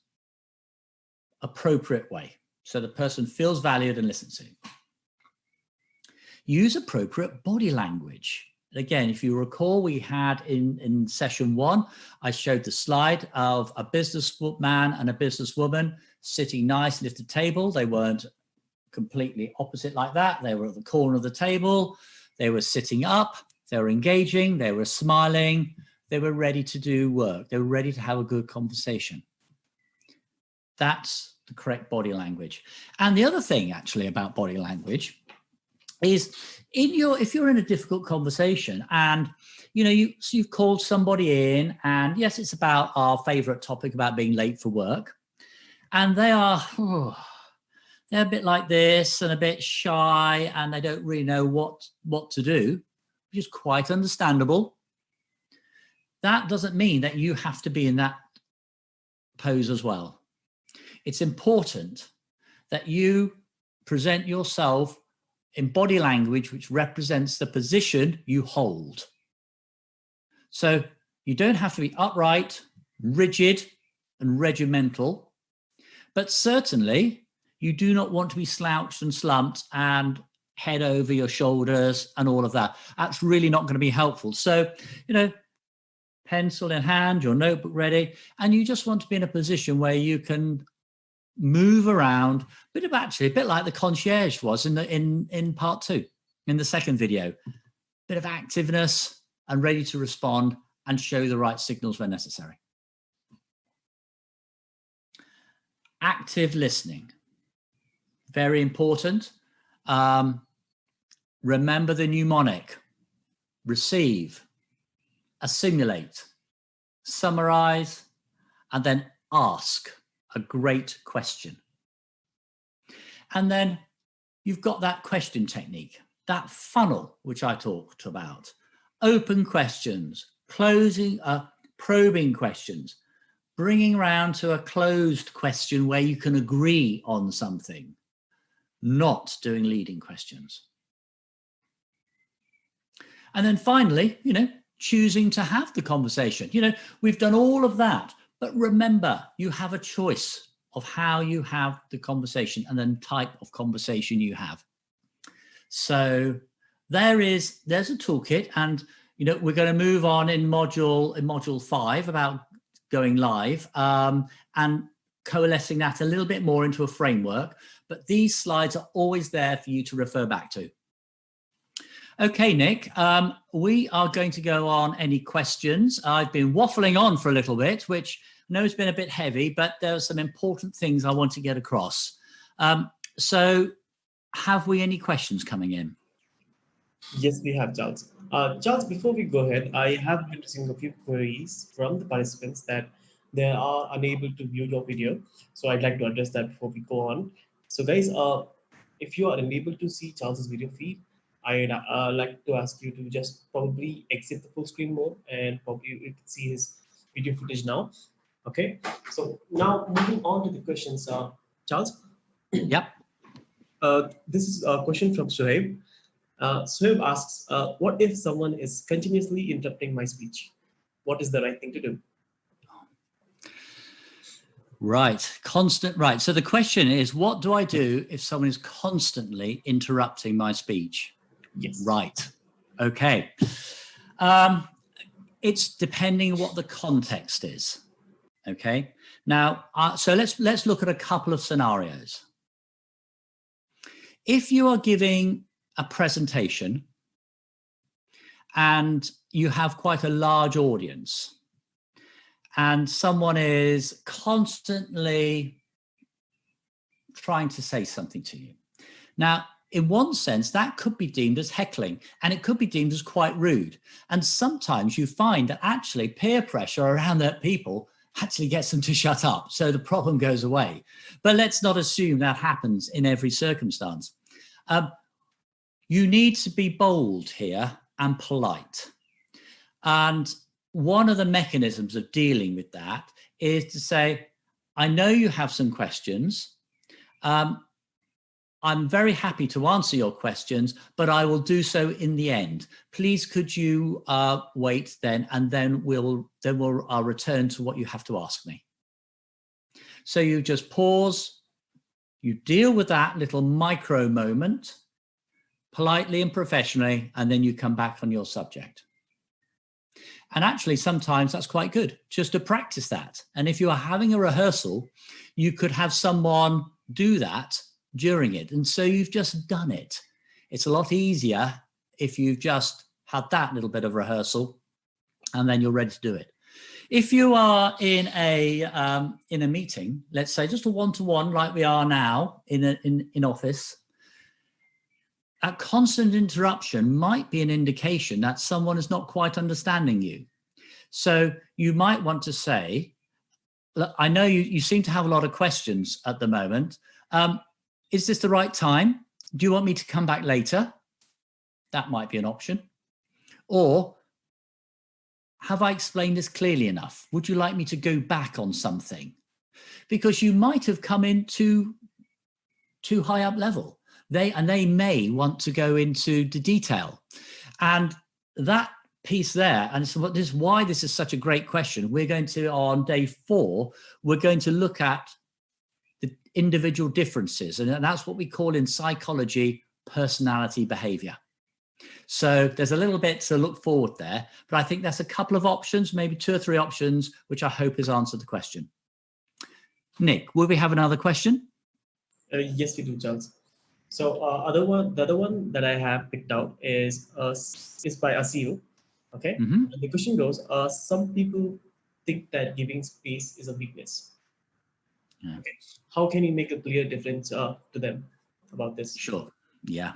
S1: appropriate way, so the person feels valued and listened to. Use appropriate body language. Again, if you recall, we had in session 1, I showed the slide of a businessman and a businesswoman sitting nicely at the table. They weren't completely opposite like that. They were at the corner of the table. They were sitting up. They were engaging. They were smiling. They were ready to do work. They were ready to have a good conversation. That's the correct body language. And the other thing actually about body language is if you're in a difficult conversation and you've called somebody in, and yes, it's about our favorite topic about being late for work, and they're a bit like this and a bit shy and they don't really know what to do, which is quite understandable. That doesn't mean that you have to be in that pose as well. It's important that you present yourself in body language which represents the position you hold. So You don't have to be upright, rigid, and regimental, but certainly you do not want to be slouched and slumped and head over your shoulders and all of that. That's really not going to be helpful. So, pencil in hand, your notebook ready, and you just want to be in a position where you can move around, a bit like the concierge was in part 2, in the second video. Bit of activeness and ready to respond and show the right signals when necessary. Active listening, very important. Remember the mnemonic: receive, assimilate, summarize, and then ask a great question. And then you've got that question technique, that funnel, which I talked about. Open questions, closing, probing questions, bringing round to a closed question where you can agree on something, not doing leading questions. And then finally, choosing to have the conversation. We've done all of that, but remember, you have a choice of how you have the conversation and then type of conversation you have. So there's a toolkit, and we're going to move on in module 5 about going live and coalescing that a little bit more into a framework. But these slides are always there for you to refer back to. Okay, Nick, we are going to go on any questions. I've been waffling on for a little bit, which I know has been a bit heavy, but there are some important things I want to get across. So have we any questions coming in?
S2: Yes, we have, Charles. Charles, before we go ahead, I have been receiving a few queries from the participants that they are unable to view your video. So I'd like to address that before we go on. So guys, if you are unable to see Charles's video feed, I'd like to ask you to just probably exit the full screen mode and probably you can see his video footage now. Okay, so now moving on to the questions, Charles.
S1: Yep.
S2: This is a question from Suhaib. Suhaib asks, what if someone is continuously interrupting my speech? What is the right thing to do?
S1: Right, right. So the question is, what do I do if someone is constantly interrupting my speech?
S2: Yes.
S1: Right. Okay. It's depending on what the context is. Okay. Now, so let's look at a couple of scenarios. If you are giving a presentation and you have quite a large audience and someone is constantly trying to say something to you. Now, in one sense, that could be deemed as heckling, and it could be deemed as quite rude. And sometimes you find that actually peer pressure around that people actually gets them to shut up. So the problem goes away. But let's not assume that happens in every circumstance. You need to be bold here and polite. And one of the mechanisms of dealing with that is to say, I know you have some questions. I'm very happy to answer your questions, but I will do so in the end. Please, could you wait then, and then I'll return to what you have to ask me. So you just pause, you deal with that little micro moment politely and professionally, and then you come back on your subject. And actually, sometimes that's quite good, just to practice that. And if you are having a rehearsal, you could have someone do that during it. And so you've just done it. It's a lot easier if you've just had that little bit of rehearsal and then you're ready to do it. If you are in a meeting, let's say just a one-to-one like we are now in office, a constant interruption might be an indication that someone is not quite understanding you. So you might want to say, look, I know you seem to have a lot of questions at the moment. Is this the right time? Do you want me to come back later? That might be an option. Or, have I explained this clearly enough? Would you like me to go back on something? Because you might have come in too high up level. They may want to go into the detail. And that piece there, and so this is why this is such a great question. We're going to, on day 4, we're going to look at the individual differences, and that's what we call in psychology personality behavior. So there's a little bit to look forward there, but I think that's a couple of options, maybe 2 or 3 options, which I hope has answered the question. Nick, will we have another question?
S2: Yes, we do, Charles. So the other one that I have picked out is by Asil. Okay,
S1: Mm-hmm.
S2: and the question goes: some people think that giving space is a weakness.
S1: Yeah.
S2: Okay, how can you make a clear difference to them about this?
S1: Sure. Yeah.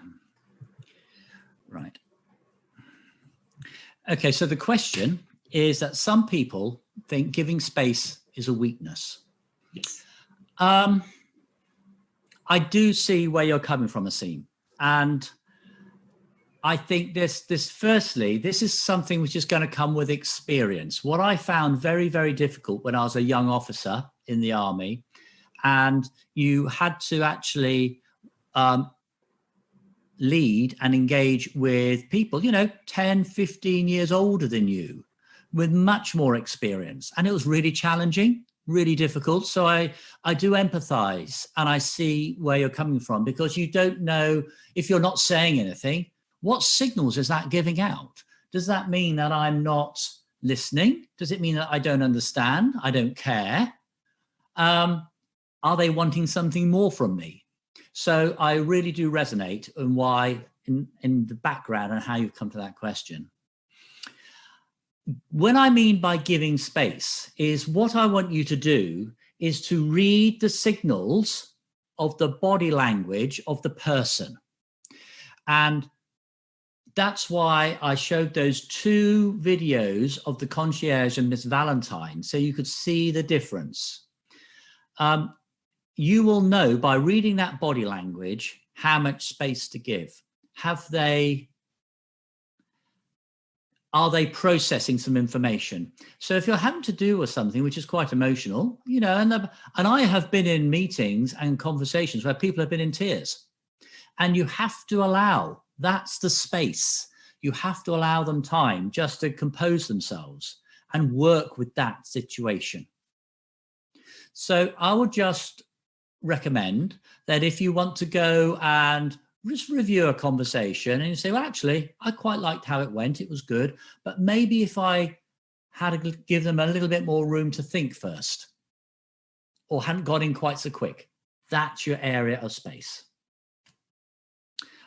S1: Right. Okay, so the question is that some people think giving space is a weakness.
S2: Yes.
S1: I do see where you're coming from, Asim, and I think this firstly, this is something which is going to come with experience. What I found very, very difficult when I was a young officer in the army, and you had to actually lead and engage with people, 10, 15 years older than you with much more experience. And it was really challenging, really difficult. So I do empathize, and I see where you're coming from, because you don't know, if you're not saying anything, what signals is that giving out? Does that mean that I'm not listening? Does it mean that I don't understand? I don't care? Are they wanting something more from me? So I really do resonate on why, in the background and how you've come to that question. What I mean by giving space is, what I want you to do is to read the signals of the body language of the person. And that's why I showed those 2 videos of the concierge and Miss Valentine, so you could see the difference. You will know by reading that body language how much space to give. Are they processing some information? So if you're having to do with something which is quite emotional, and I have been in meetings and conversations where people have been in tears, and you have to allow, that's the space. You have to allow them time just to compose themselves and work with that situation. So I would just recommend that if you want to go and just review a conversation and you say, well, actually, I quite liked how it went. It was good. But maybe if I had to give them a little bit more room to think first, or hadn't got in quite so quick, that's your area of space.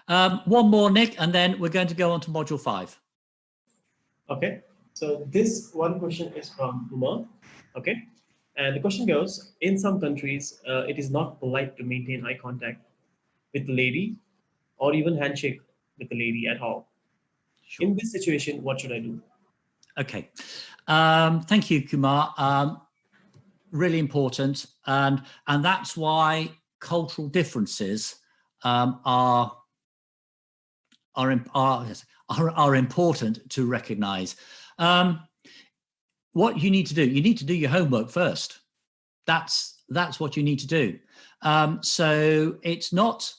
S1: One more, Nick, and then we're going to go on to module 5.
S2: Okay, so this one question is from Uma. Okay, and the question goes: in some countries, it is not polite to maintain eye contact with the lady, or even handshake with the lady at all.
S1: Sure.
S2: In this situation, what should I do?
S1: Okay, thank you, Kumar. Really important, and that's why cultural differences are important to recognize. What you need to do your homework first. That's what you need to do. So it's not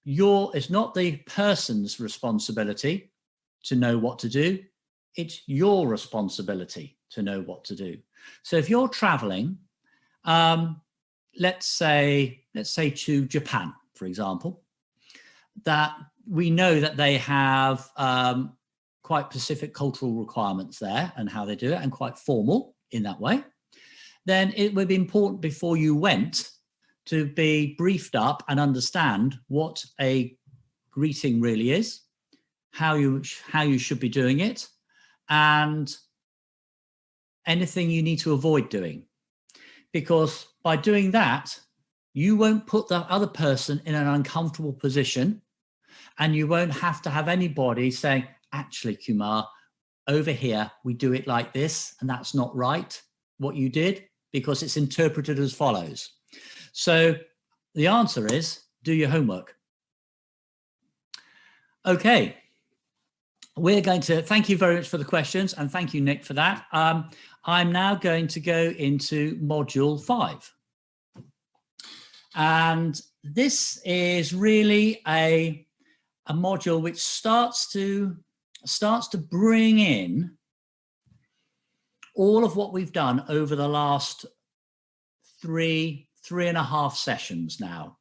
S1: the person's responsibility to know what to do. It's your responsibility to know what to do. So if you're traveling, let's say to Japan, for example, that we know that they have quite specific cultural requirements there and how they do it, and quite formal in that way, then it would be important before you went to be briefed up and understand what a greeting really is, how you should be doing it, and anything you need to avoid doing. Because by doing that, you won't put the other person in an uncomfortable position, and you won't have to have anybody saying, actually, Kumar, over here, we do it like this, and that's not right, what you did, because it's interpreted as follows. So the answer is, do your homework. Okay. We're going to thank you very much for the questions, and thank you, Nick, for that. I'm now going to go into module 5. And this is really a module which starts to starts to bring in all of what we've done over the last three and a half sessions now.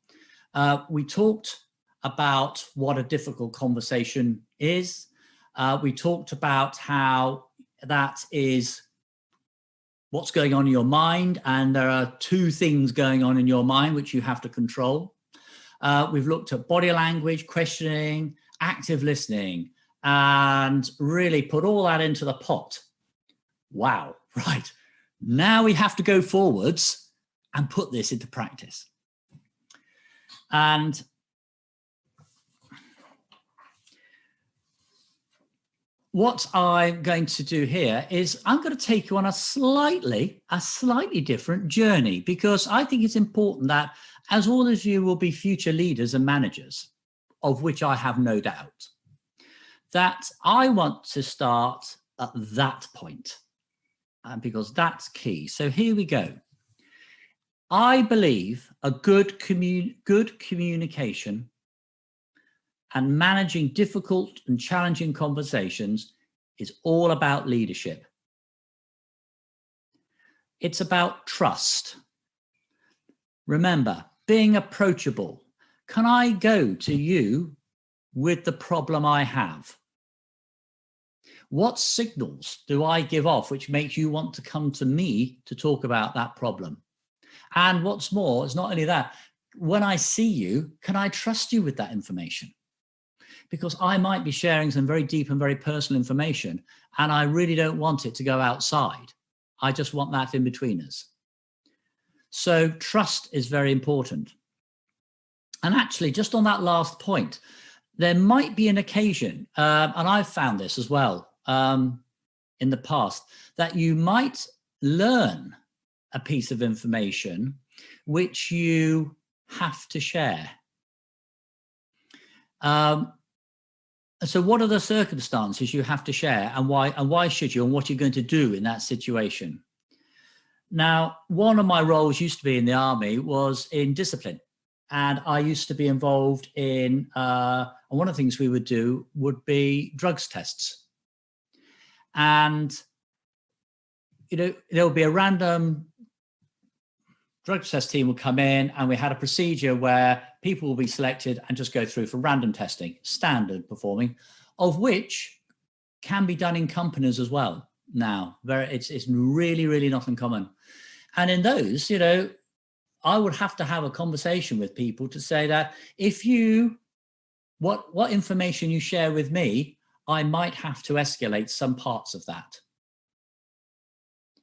S1: We talked about what a difficult conversation is. We talked about how that is what's going on in your mind, and there are two things going on in your mind which you have to control. We've looked at body language, questioning, active listening, and really put all that into the pot. Wow, right. Now we have to go forwards and put this into practice. And what I'm going to do here is I'm going to take you on a slightly different journey, because I think it's important that, as all of you will be future leaders and managers, of which I have no doubt, that I want to start at that point, because that's key. So here we go. I believe a good communication and managing difficult and challenging conversations is all about leadership. It's about trust. Remember, being approachable. Can I go to you with the problem I have? What signals do I give off which makes you want to come to me to talk about that problem? And what's more, it's not only that, when I see you, can I trust you with that information? Because I might be sharing some very deep and very personal information, and I really don't want it to go outside. I just want that in between us. So trust is very important. And actually, just on that last point, there might be an occasion, and I've found this as well in the past, that you might learn a piece of information which you have to share. So what are the circumstances you have to share, and why should you, and what you're going to do in that situation? Now, one of my roles used to be in the army was in discipline. And I used to be involved in, and one of the things we would do would be drugs tests. And, there would be a random drugs test team would come in, and we had a procedure where people will be selected and just go through for random testing, standard performing, of which can be done in companies as well. Now, it's really, really not uncommon. And in those, I would have to have a conversation with people to say that if what information you share with me, I might have to escalate some parts of that,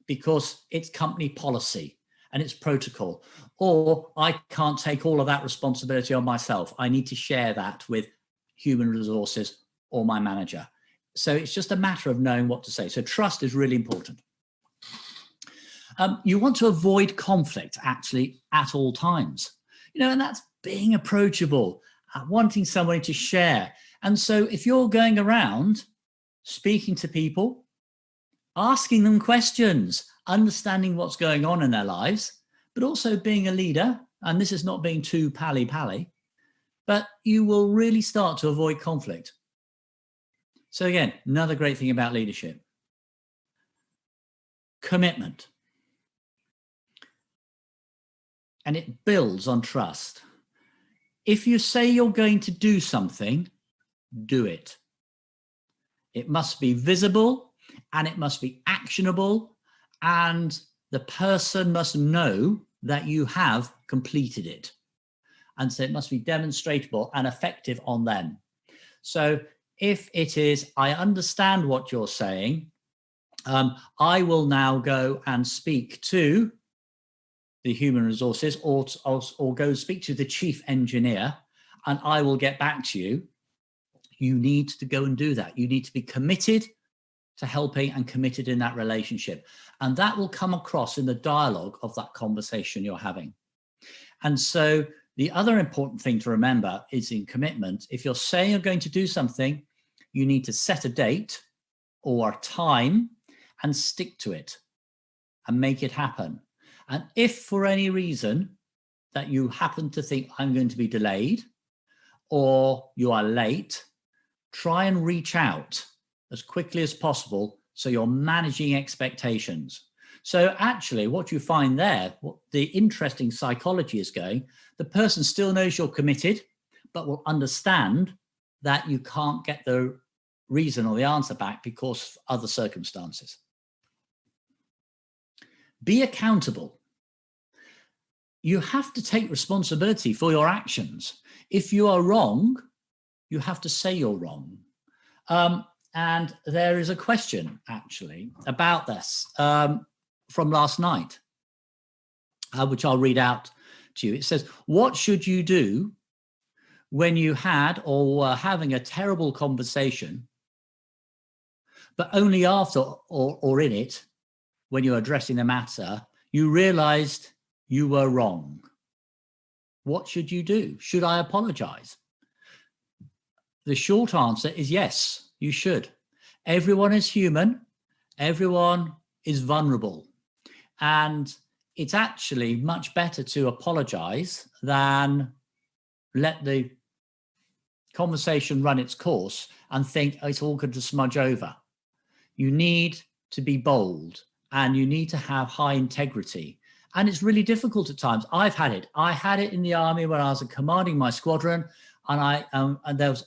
S1: because it's company policy and it's protocol, or I can't take all of that responsibility on myself. I need to share that with human resources or my manager. So it's just a matter of knowing what to say. So trust is really important. You want to avoid conflict actually at all times, and that's being approachable, wanting somebody to share. And so if you're going around speaking to people, asking them questions, understanding what's going on in their lives, but also being a leader, and this is not being too pally-pally, but you will really start to avoid conflict. So again, another great thing about leadership. Commitment. And it builds on trust. If you say you're going to do something, do it. It must be visible, and it must be actionable, and the person must know that you have completed it. And so it must be demonstrable and effective on them. So if it is, I understand what you're saying, I will now go and speak to the human resources, or go speak to the chief engineer, and I will get back to you. You need to go and do that. You need to be committed to helping and committed in that relationship. And that will come across in the dialogue of that conversation you're having. And so the other important thing to remember is in commitment, if you're saying you're going to do something, you need to set a date or a time and stick to it and make it happen. And if for any reason that you happen to think I'm going to be delayed or you are late, try and reach out as quickly as possible so you're managing expectations. So actually what you find there, what the interesting psychology is going, the person still knows you're committed, but will understand that you can't get the reason or the answer back because of other circumstances. Be accountable. You have to take responsibility for your actions. If you are wrong, you have to say you're wrong. And there is a question actually about this from last night, which I'll read out to you. It says, what should you do when you had or were having a terrible conversation, but only after or in it, when you're addressing the matter, you realized you were wrong? What should you do? Should I apologize? The short answer is yes, you should. Everyone is human. Everyone is vulnerable. And it's actually much better to apologize than let the conversation run its course and think, oh, it's all going to smudge over. You need to be bold and you need to have high integrity. And it's really difficult at times. I've had it. I had it in the army when I was commanding my squadron, and and there was,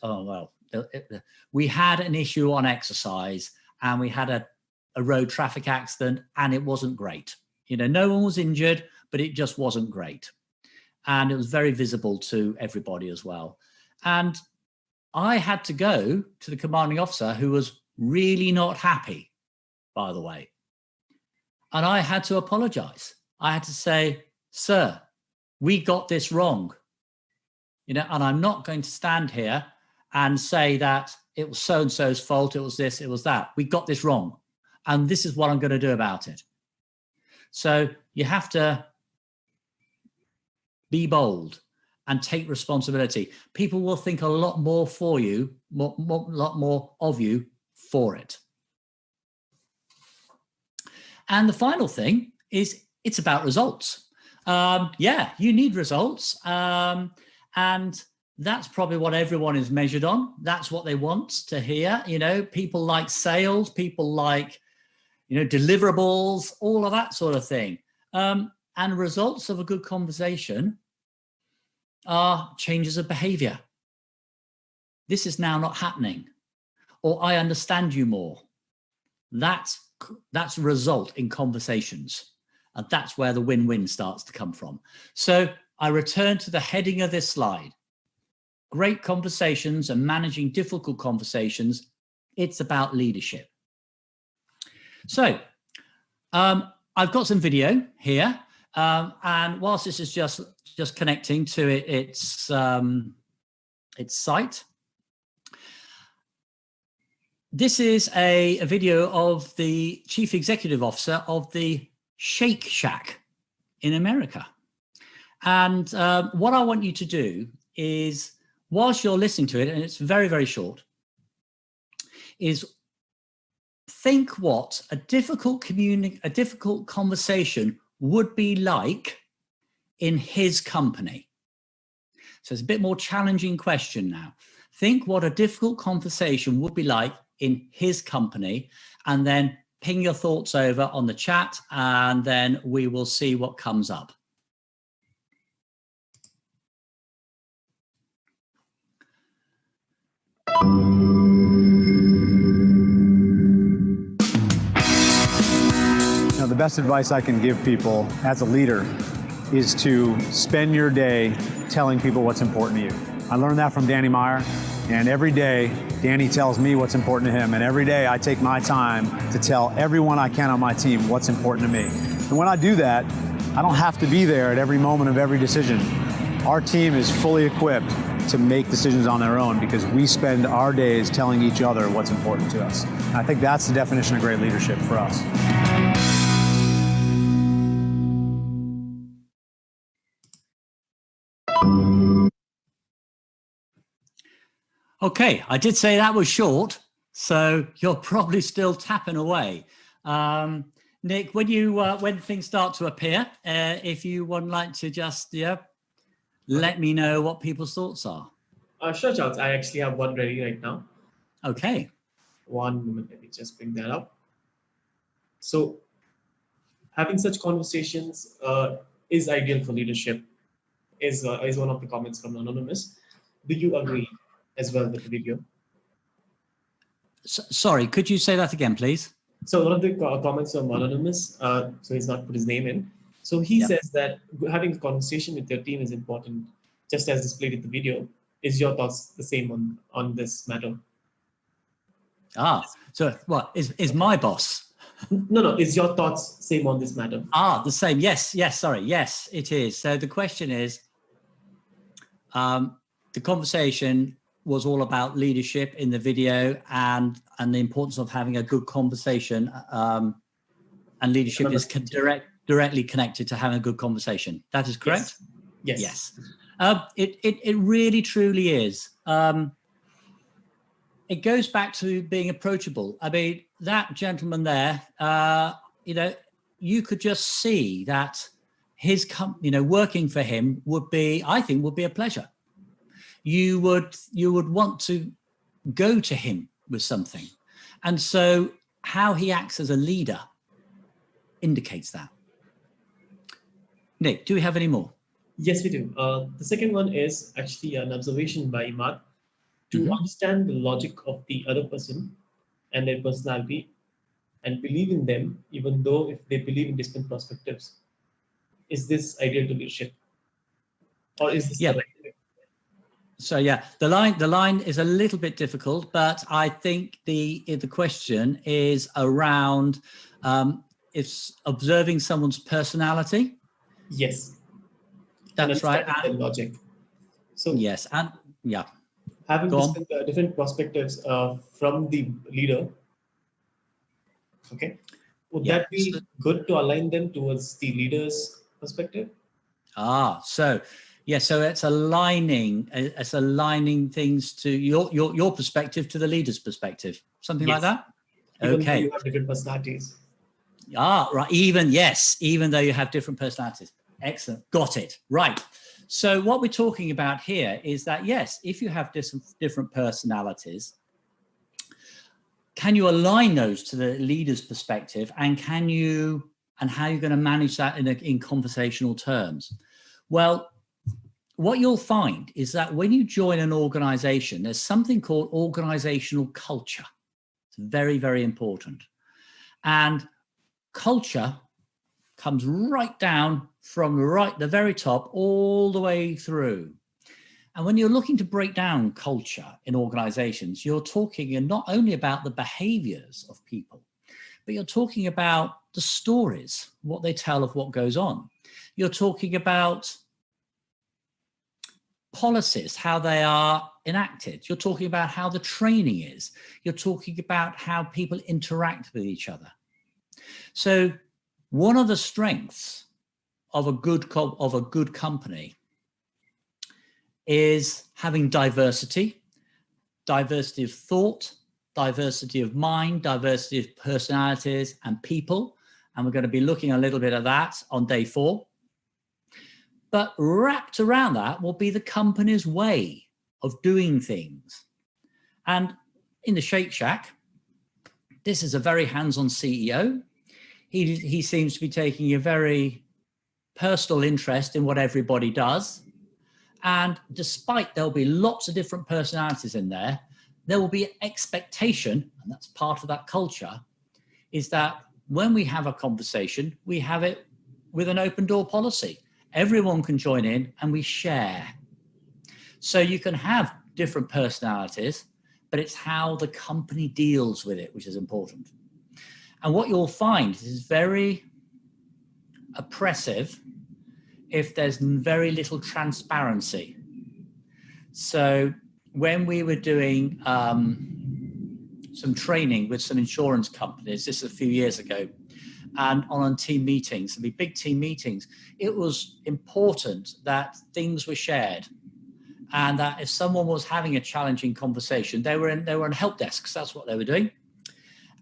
S1: we had an issue on exercise, and we had a road traffic accident, and it wasn't great. You know, no one was injured, but it just wasn't great. And it was very visible to everybody as well. And I had to go to the commanding officer, who was really not happy, by the way. And I had to apologize. I had to say, sir, we got this wrong. You know, and I'm not going to stand here and say that it was so-and-so's fault, it was this, it was that. We got this wrong. And this is what I'm going to do about it. So you have to be bold and take responsibility. People will think a lot more for you, a lot more of you for it. And the final thing is, it's about results. Yeah, you need results. And that's probably what everyone is measured on. That's what they want to hear. You know, people like sales, people like, you know, deliverables, all of that sort of thing. And results of a good conversation are changes of behavior. This is now not happening, or I understand you more. That's a result in conversations. And that's where the win-win starts to come from. So I return to the heading of this slide. Great conversations and managing difficult conversations. It's about leadership. So I've got some video here. And whilst this is just connecting to its site, this is a video of the Chief Executive Officer of the Shake Shack in America. And what I want you to do is, whilst you're listening to it, and it's very, very short, is think what a difficult conversation would be like in his company. So it's a bit more challenging question now. Think what a difficult conversation would be like in his company, and then ping your thoughts over on the chat, and then we will see what comes up.
S6: Now, the best advice I can give people as a leader is to spend your day telling people what's important to you. I learned that from Danny Meyer, and every day Danny tells me what's important to him, and every day I take my time to tell everyone I can on my team what's important to me. And when I do that, I don't have to be there at every moment of every decision. Our team is fully equipped to make decisions on their own because we spend our days telling each other what's important to us. And I think that's the definition of great leadership for us.
S1: Okay, I did say that was short, so you're probably still tapping away. Nick, when things start to appear, if you would like to just let me know what people's thoughts are.
S2: Sure, Charles. I actually have one ready right now.
S1: Okay.
S2: One moment, let me just bring that up. So having such conversations is ideal for leadership, is one of the comments from Anonymous. Do you agree as well with the video?
S1: Sorry, could you say that again, please?
S2: So one of the comments from Anonymous, so he's not put his name in. So he says that having a conversation with your team is important, just as displayed in the video. Is your thoughts the same on this matter?
S1: So what is my boss?
S2: No, is your thoughts same on this matter?
S1: The same. Yes, sorry. Yes, it is. So the question is, the conversation was all about leadership in the video and the importance of having a good conversation. And leadership is directly connected to having a good conversation. That is correct?
S2: Yes.
S1: It really, truly is. It goes back to being approachable. I mean, that gentleman there, you could just see that his company, working for him would be a pleasure. You would want to go to him with something. And so how he acts as a leader indicates that. Nick, do we have any more?
S2: Yes, we do. The second one is actually an observation by Imad. To understand the logic of the other person and their personality and believe in them, even though if they believe in different perspectives. Is this ideal to leadership? Or is this the right way?
S1: So the line is a little bit difficult, but I think the question is around it's observing someone's personality.
S2: Yes.
S1: That's right.
S2: And logic. So
S1: yes, and yeah.
S2: Having different perspectives from the leader, okay, would that be good to align them towards the leader's perspective?
S1: So it's aligning things to your perspective to the leader's perspective, something like that.
S2: Even though you have different personalities.
S1: Right. Even though you have different personalities. Excellent. Got it. Right. So what we're talking about here is that, yes, if you have different personalities, can you align those to the leader's perspective, and how you're going to manage that in conversational terms? Well, what you'll find is that when you join an organization, there's something called organizational culture. It's very, very important. And culture comes right down from the very top all the way through. And when you're looking to break down culture in organizations, you're talking not only about the behaviors of people, but you're talking about the stories, what they tell of what goes on. You're talking about policies, how they are enacted. You're talking about how the training is. You're talking about how people interact with each other. So one of the strengths of a good company is having diversity of thought, diversity of mind, diversity of personalities and people. And we're going to be looking a little bit at that on day 4. But wrapped around that will be the company's way of doing things. And in the Shake Shack, this is a very hands-on CEO. He seems to be taking a very personal interest in what everybody does. And despite there'll be lots of different personalities in there, there will be an expectation, and that's part of that culture, is that when we have a conversation, we have it with an open door policy. Everyone can join in and we share. So you can have different personalities, but it's how the company deals with it, which is important. And what you'll find is very oppressive if there's very little transparency. So when we were doing some training with some insurance companies, this is a few years ago, and on team meetings, there'd be big team meetings, it was important that things were shared, and that if someone was having a challenging conversation, they were on help desks, that's what they were doing.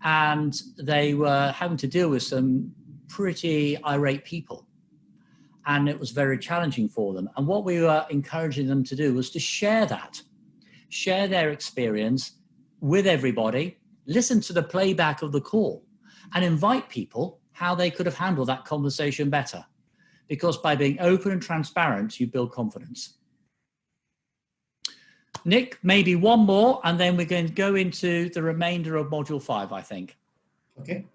S1: And they were having to deal with some pretty irate people. And it was very challenging for them. And what we were encouraging them to do was to share their experience with everybody listen to the playback of the call and invite people how they could have handled that conversation better. Because by being open and transparent, you build confidence. Nick, maybe one more, and then we're going to go into the remainder of module 5, I think.
S2: Okay.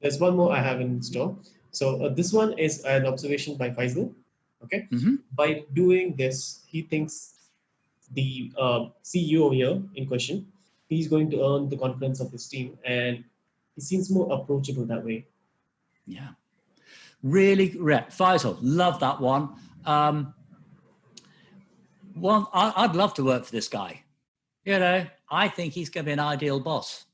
S2: There's one more I have in store. So this one is an observation by Faisal. Okay. By doing this, he thinks the CEO here in question, he's going to earn the confidence of his team, and he seems more approachable that way.
S1: Yeah. Really, Faisal, love that one. I'd love to work for this guy. You know, I think he's going to be an ideal boss.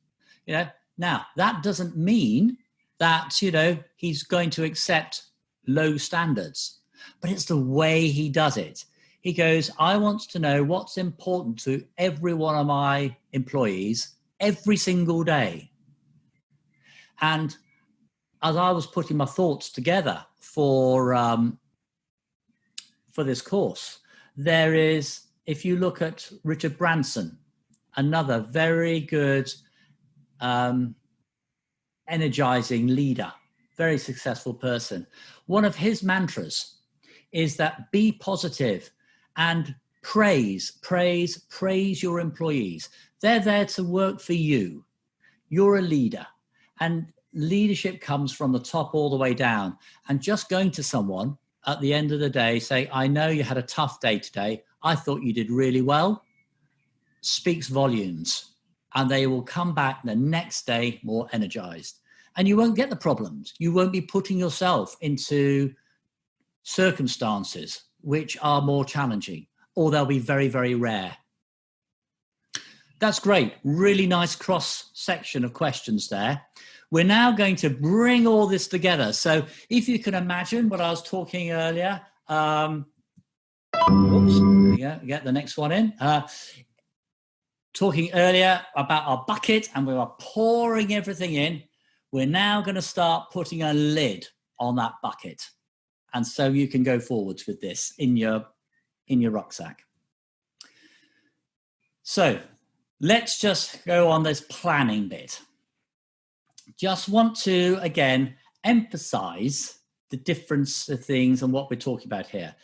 S1: You know, now that doesn't mean that, you know, he's going to accept low standards, but it's the way he does it. He goes, I want to know what's important to every one of my employees every single day. And as I was putting my thoughts together for this course, there is, if you look at Richard Branson, another very good energizing leader, very successful person. One of his mantras is that be positive and praise your employees. They're there to work for you. You're a leader, and leadership comes from the top all the way down. And just going to someone at the end of the day, say, I know you had a tough day today. I thought you did really well, speaks volumes. And they will come back the next day more energized. And you won't get the problems. You won't be putting yourself into circumstances which are more challenging, or they'll be very, very rare. That's great. Really nice cross section of questions there. We're now going to bring all this together. So if you can imagine what I was talking earlier, oops, there we go, get the next one in. Talking earlier about our bucket, and we were pouring everything in. We're now going to start putting a lid on that bucket. And so you can go forwards with this in your rucksack. So let's just go on this planning bit. Just want to, again, emphasize the difference of things and what we're talking about here.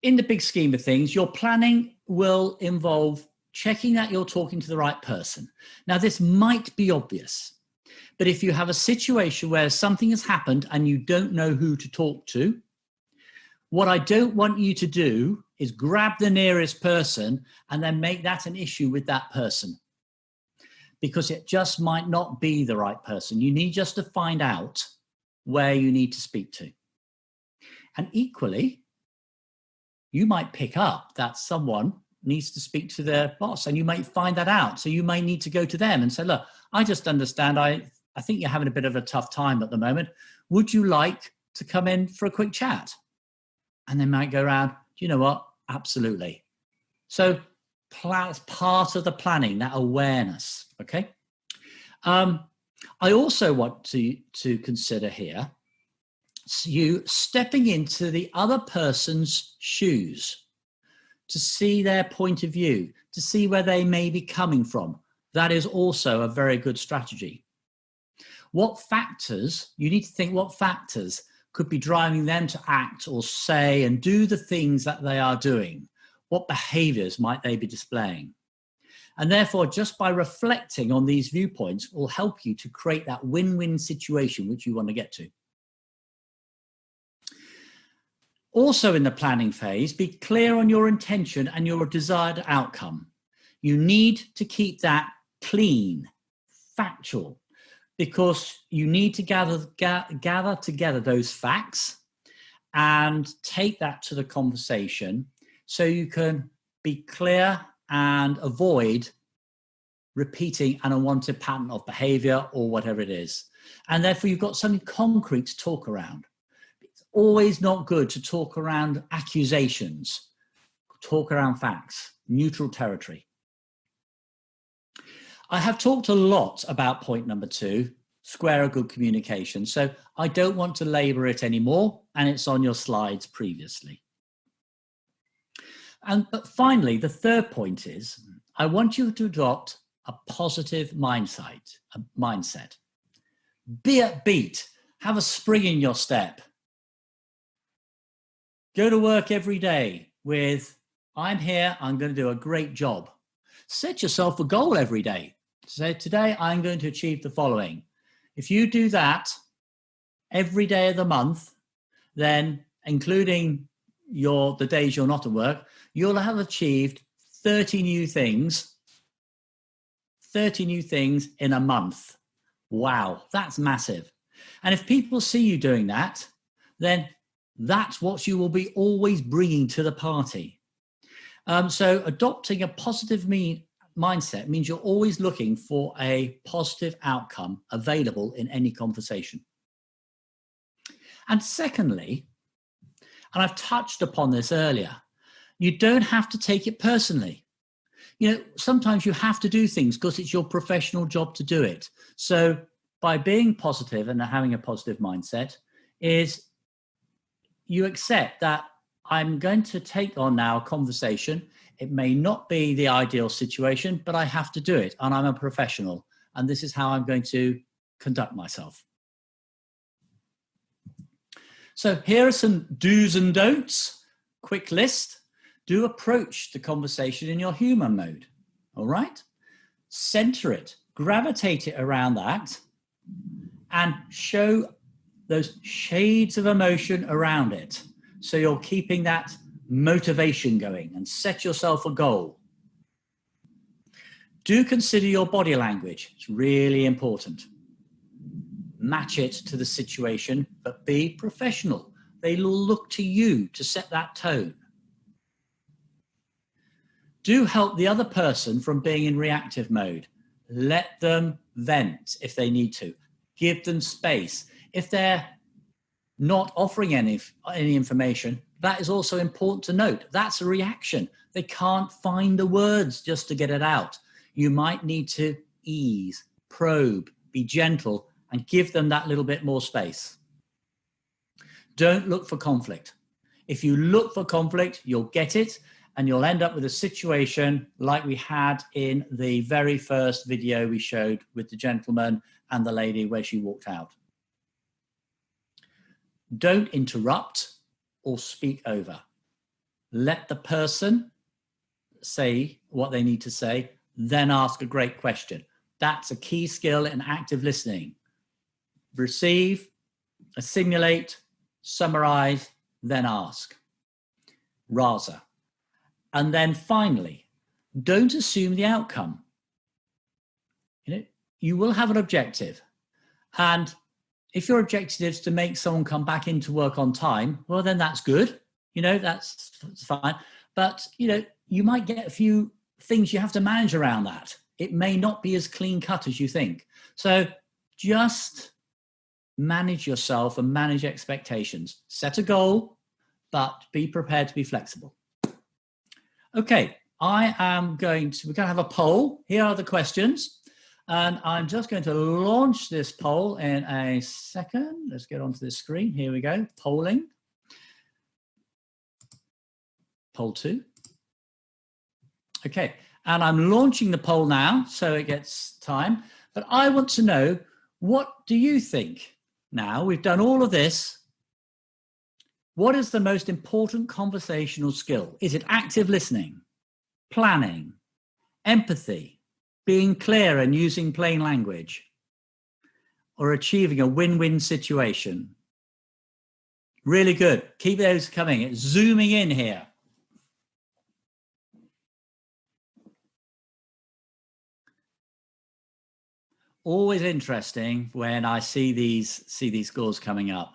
S1: In the big scheme of things, your planning will involve checking that you're talking to the right person. Now, this might be obvious, but if you have a situation where something has happened and you don't know who to talk to, what I don't want you to do is grab the nearest person and then make that an issue with that person, because it just might not be the right person. You need just to find out where you need to speak to. And equally, you might pick up that someone needs to speak to their boss, and you might find that out. So you may need to go to them and say, look, I just understand, I think you're having a bit of a tough time at the moment. Would you like to come in for a quick chat? And they might go around, do you know what? Absolutely. So part of the planning, that awareness, okay? I also want to consider here you stepping into the other person's shoes to see their point of view, to see where they may be coming from. That is also a very good strategy. What factors, you need to think what factors could be driving them to act or say and do the things that they are doing. What behaviors might they be displaying? And therefore, just by reflecting on these viewpoints will help you to create that win-win situation which you want to get to. Also in the planning phase, be clear on your intention and your desired outcome. You need to keep that clean, factual, because you need to gather together those facts and take that to the conversation so you can be clear and avoid repeating an unwanted pattern of behavior or whatever it is. And therefore, you've got something concrete to talk around. It's always not good to talk around accusations, talk around facts, neutral territory. I have talked a lot about point number 2, square of good communication. So I don't want to labor it anymore, and it's on your slides previously. But finally, the third point is, I want you to adopt a positive mindset. Be upbeat. Have a spring in your step. Go to work every day with, I'm here, I'm going to do a great job. Set yourself a goal every day. Say, today I'm going to achieve the following. If you do that every day of the month, then including the days you're not at work, you'll have achieved 30 new things in a month. Wow, that's massive. And if people see you doing that, then that's what you will be always bringing to the party. So adopting a positive mindset means you're always looking for a positive outcome available in any conversation. And secondly, and I've touched upon this earlier, you don't have to take it personally. You know, sometimes you have to do things because it's your professional job to do it. So by being positive and having a positive mindset is you accept that I'm going to take on now a conversation. It may not be the ideal situation, but I have to do it. And I'm a professional. And this is how I'm going to conduct myself. So here are some do's and don'ts. Quick list. Do approach the conversation in your human mode. All right? Center it. Gravitate it around that. And show those shades of emotion around it. So you're keeping that motivation going, and set yourself a goal. Do consider your body language. It's really important. Match it to the situation, but be professional. They will look to you to set that tone. Do help the other person from being in reactive mode. Let them vent if they need to. Give them space. If they're not offering any information, that is also important to note. That's a reaction. They can't find the words just to get it out. You might need to ease, probe, be gentle, and give them that little bit more space. Don't look for conflict. If you look for conflict, you'll get it, and you'll end up with a situation like we had in the very first video we showed with the gentleman and the lady where she walked out. Don't interrupt or speak over. Let the person say what they need to say, then ask a great question. That's a key skill in active listening. Receive, assimilate, summarize, then ask. Rasa. And then finally, don't assume the outcome. You will have an objective. And if your objective is to make someone come back into work on time, well, then that's good. That's fine. But, you might get a few things you have to manage around that. It may not be as clean cut as you think. So just manage yourself and manage expectations. Set a goal, but be prepared to be flexible. Okay, we're going to have a poll. Here are the questions. And I'm just going to launch this poll in a second. Let's get onto this screen. Here we go. Polling. Poll 2. Okay, and I'm launching the poll now, so it gets time. But I want to know, what do you think? Now, we've done all of this. What is the most important conversational skill? Is it active listening, planning, empathy, being clear and using plain language, or achieving a win-win situation? Really good. Keep those coming. It's zooming in here. Always interesting when I see these scores coming up.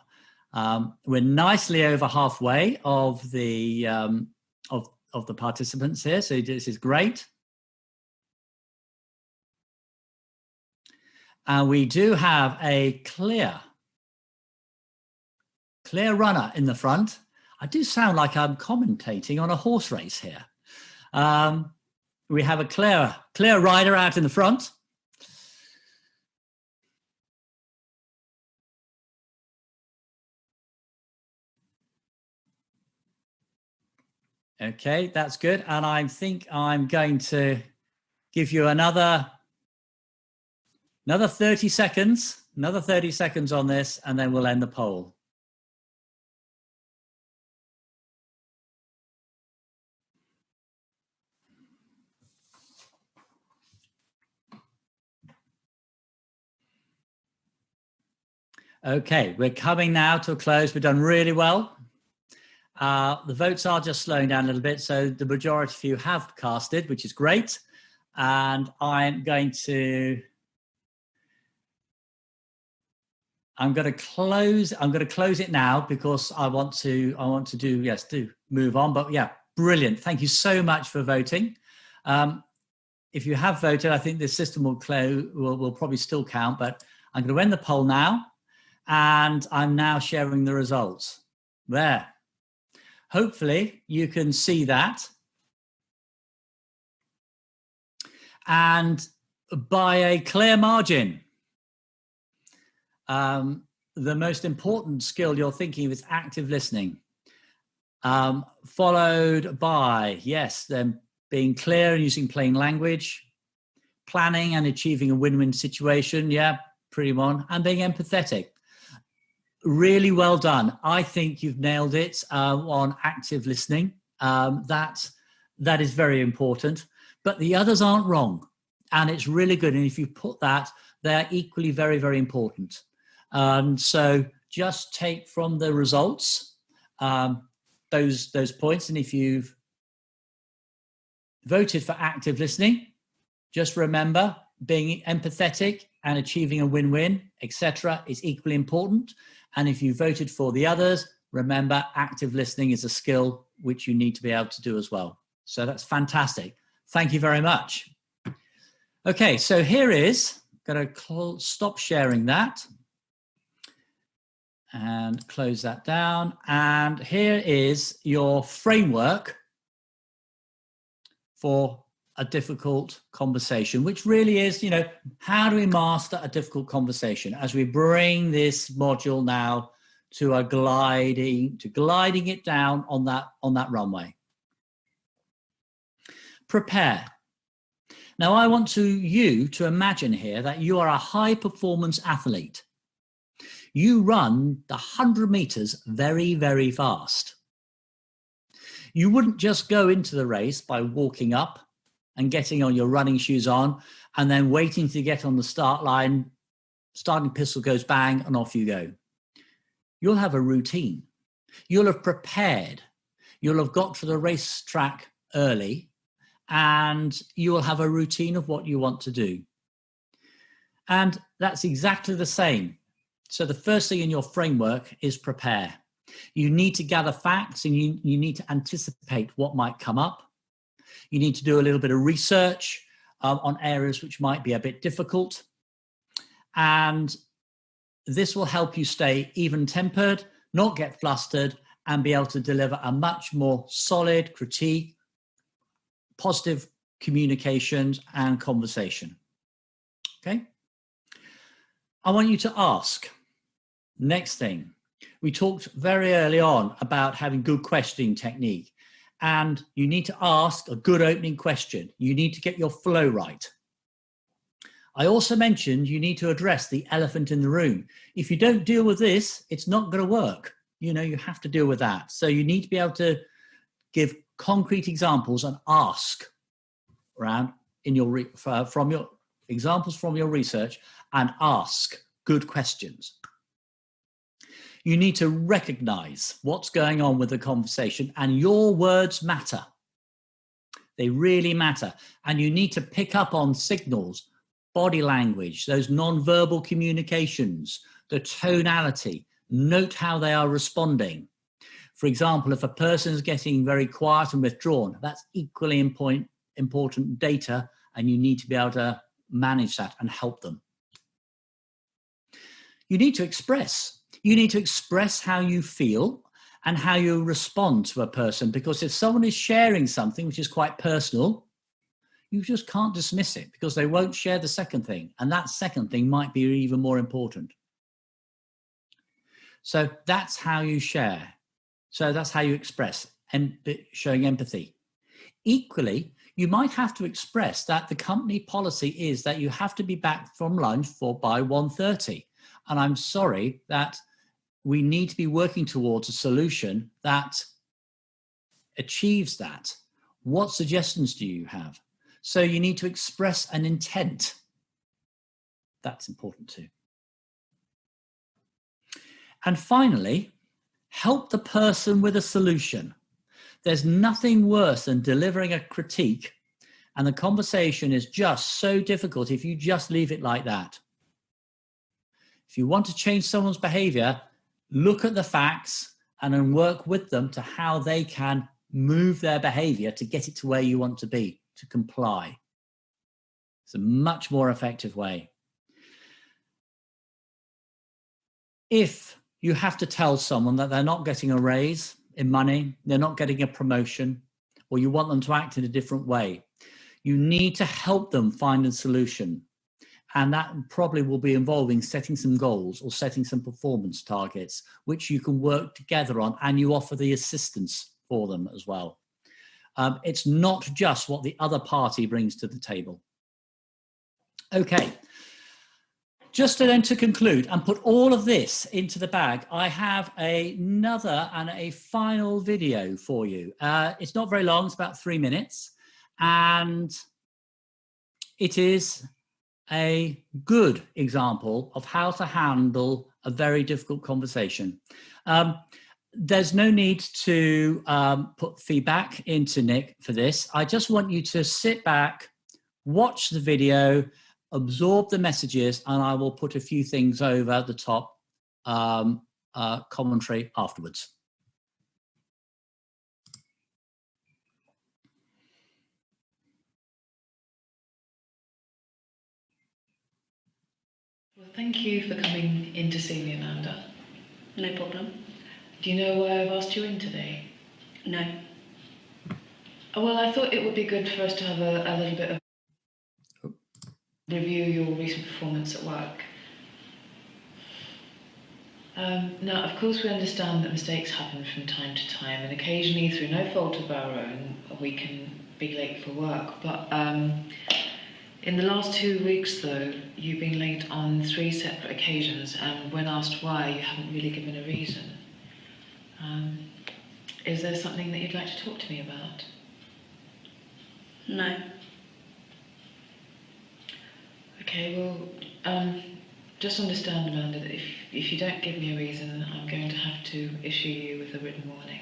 S1: We're nicely over halfway of the participants here, so this is great. And we do have a clear runner in the front. I do sound like I'm commentating on a horse race here. We have a clear rider out in the front. Okay, that's good. And I think I'm going to give you another Another 30 seconds, another 30 seconds on this, and then we'll end the poll. Okay, we're coming now to a close. We've done really well. The votes are just slowing down a little bit, so the majority of you have casted, which is great. And I'm going to close it now because I want to do move on. But yeah, brilliant. Thank you so much for voting. If you have voted, I think the system will probably still count, but I'm going to end the poll now, and I'm now sharing the results. There. Hopefully you can see that. And by a clear margin, the most important skill you're thinking of is active listening, followed by, yes, then being clear and using plain language, planning and achieving a win-win situation, yeah, pretty much, and being empathetic. Really well done. I think you've nailed it on active listening. That is very important, but the others aren't wrong, and it's really good. And if you put that, they're equally very, very important. So just take from the results those points, and if you've voted for active listening, just remember being empathetic and achieving a win-win, etc., is equally important. And if you voted for the others, remember active listening is a skill which you need to be able to do as well. So that's fantastic. Thank you very much. Okay, so here is, going to stop sharing that and close that down. And here is your framework for a difficult conversation, which really is, how do we master a difficult conversation as we bring this module now to gliding it down on that runway. Prepare. Now, I want you to imagine here that you are a high performance athlete. You run the 100 meters very, very fast. You wouldn't just go into the race by walking up and getting on your running shoes on and then waiting to get on the start line, starting pistol goes bang and off you go. You'll have a routine. You'll have prepared. You'll have got to the racetrack early and you will have a routine of what you want to do. And that's exactly the same. So the first thing in your framework is prepare. You need to gather facts and you need to anticipate what might come up. You need to do a little bit of research on areas which might be a bit difficult. And this will help you stay even-tempered, not get flustered, and be able to deliver a much more solid critique, positive communications and conversation. Okay? I want you to ask. Next thing, we talked very early on about having good questioning technique. And you need to ask a good opening question. You need to get your flow right. I also mentioned you need to address the elephant in the room. If you don't deal with this, it's not going to work. You have to deal with that. So you need to be able to give concrete examples and ask around from your examples from your research and ask good questions. You need to recognize what's going on with the conversation, and your words matter. They really matter. And you need to pick up on signals, body language, those non-verbal communications, the tonality, note how they are responding. For example, if a person is getting very quiet and withdrawn, that's equally important data, and you need to be able to manage that and help them. You need to express. You need to express how you feel and how you respond to a person, because if someone is sharing something which is quite personal, you just can't dismiss it because they won't share the second thing. And that second thing might be even more important. So that's how you share. So that's how you express, and showing empathy. Equally, you might have to express that the company policy is that you have to be back from lunch by 1:30. And I'm sorry that we need to be working towards a solution that achieves that. What suggestions do you have? So you need to express an intent. That's important too. And finally, help the person with a solution. There's nothing worse than delivering a critique and the conversation is just so difficult if you just leave it like that. If you want to change someone's behavior, look at the facts and then work with them to how they can move their behavior to get it to where you want to be, to comply. It's a much more effective way. If you have to tell someone that they're not getting a raise in money, they're not getting a promotion, or you want them to act in a different way, you need to help them find a solution. And that probably will be involving setting some goals or setting some performance targets, which you can work together on, and you offer the assistance for them as well. It's not just what the other party brings to the table. Okay. Just to conclude and put all of this into the bag, I have another and a final video for you. It's not very long, it's about 3 minutes. And it is a good example of how to handle a very difficult conversation. There's no need to put feedback into Nick for this. I just want you to sit back, watch the video, absorb the messages, and I will put a few things over the top commentary afterwards.
S7: Well, thank you for coming in to see me, Amanda.
S8: No problem.
S7: Do you know why I've asked you in today?
S8: No.
S7: Well, I thought it would be good for us to have a little bit of review your recent performance at work. Now, of course, we understand that mistakes happen from time to time, and occasionally, through no fault of our own, we can be late for work. But in the last 2 weeks, though, you've been late on 3 separate occasions, and when asked why, you haven't really given a reason. Is there something that you'd like to talk to me about?
S8: No.
S7: Okay, well, just understand, Amanda, that if you don't give me a reason, I'm going to have to issue you with a written warning.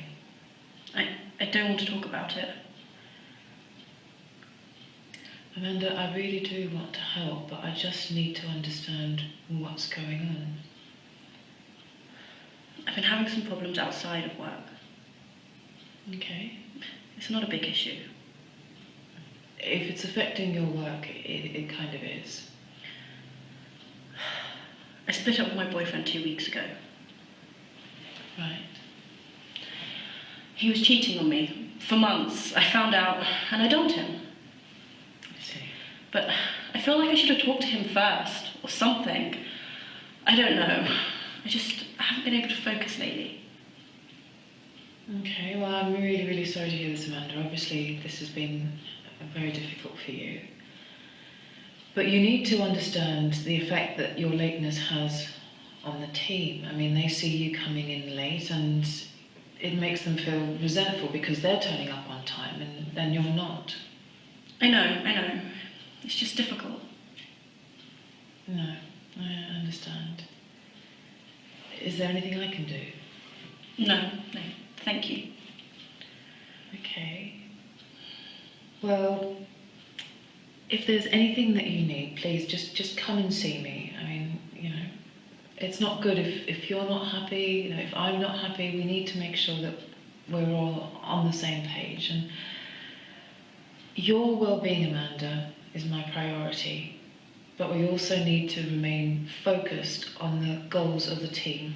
S8: I don't want to talk about it.
S7: Amanda, I really do want to help, but I just need to understand what's going on.
S8: I've been having some problems outside of work.
S7: Okay.
S8: It's not a big issue.
S7: If it's affecting your work, it kind of is.
S8: I split up with my boyfriend 2 weeks ago.
S7: Right.
S8: He was cheating on me. For months, I found out, and I dumped him.
S7: I see.
S8: But I feel like I should have talked to him first, or something. I don't know. I haven't been able to focus lately.
S7: Okay, well, I'm really, really sorry to hear this, Amanda. Obviously, this has been very difficult for you. But you need to understand the effect that your lateness has on the team. I mean, they see you coming in late and it makes them feel resentful because they're turning up on time and then you're not.
S8: I know. It's just difficult.
S7: No, I understand. Is there anything I can do?
S8: No, thank you.
S7: Okay. Well, if there's anything that you need, please just come and see me. I mean, it's not good if you're not happy, if I'm not happy, we need to make sure that we're all on the same page. And your well-being, Amanda, is my priority. But we also need to remain focused on the goals of the team.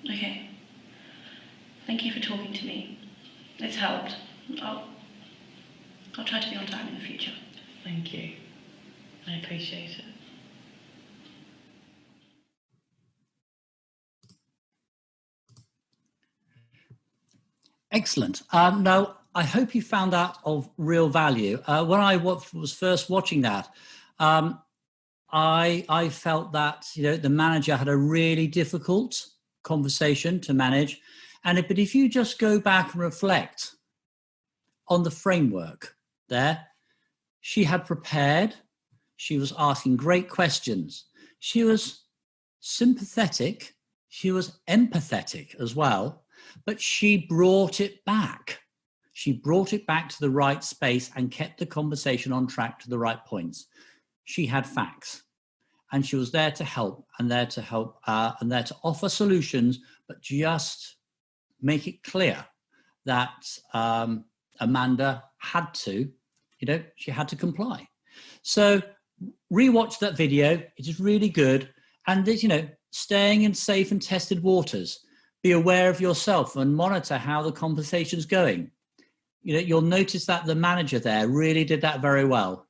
S8: Okay. Thank you for talking to me. It's helped. I'll try to be on time in the future.
S7: Thank you. I appreciate it.
S1: Excellent. Now, I hope you found that of real value. When I was first watching that, I felt that, you know, the manager had a really difficult conversation to manage. But if you just go back and reflect on the framework there, she had prepared, she was asking great questions, she was sympathetic, she was empathetic as well, but she brought it back. She brought it back to the right space and kept the conversation on track to the right points. She had facts, and she was there to help and there to offer solutions, but just make it clear that Amanda had to, you know, she had to comply. So rewatch that video. It is really good. And, you know, staying in safe and tested waters. Be aware of yourself and monitor how the conversation's going. You know, you'll notice that the manager there really did that very well.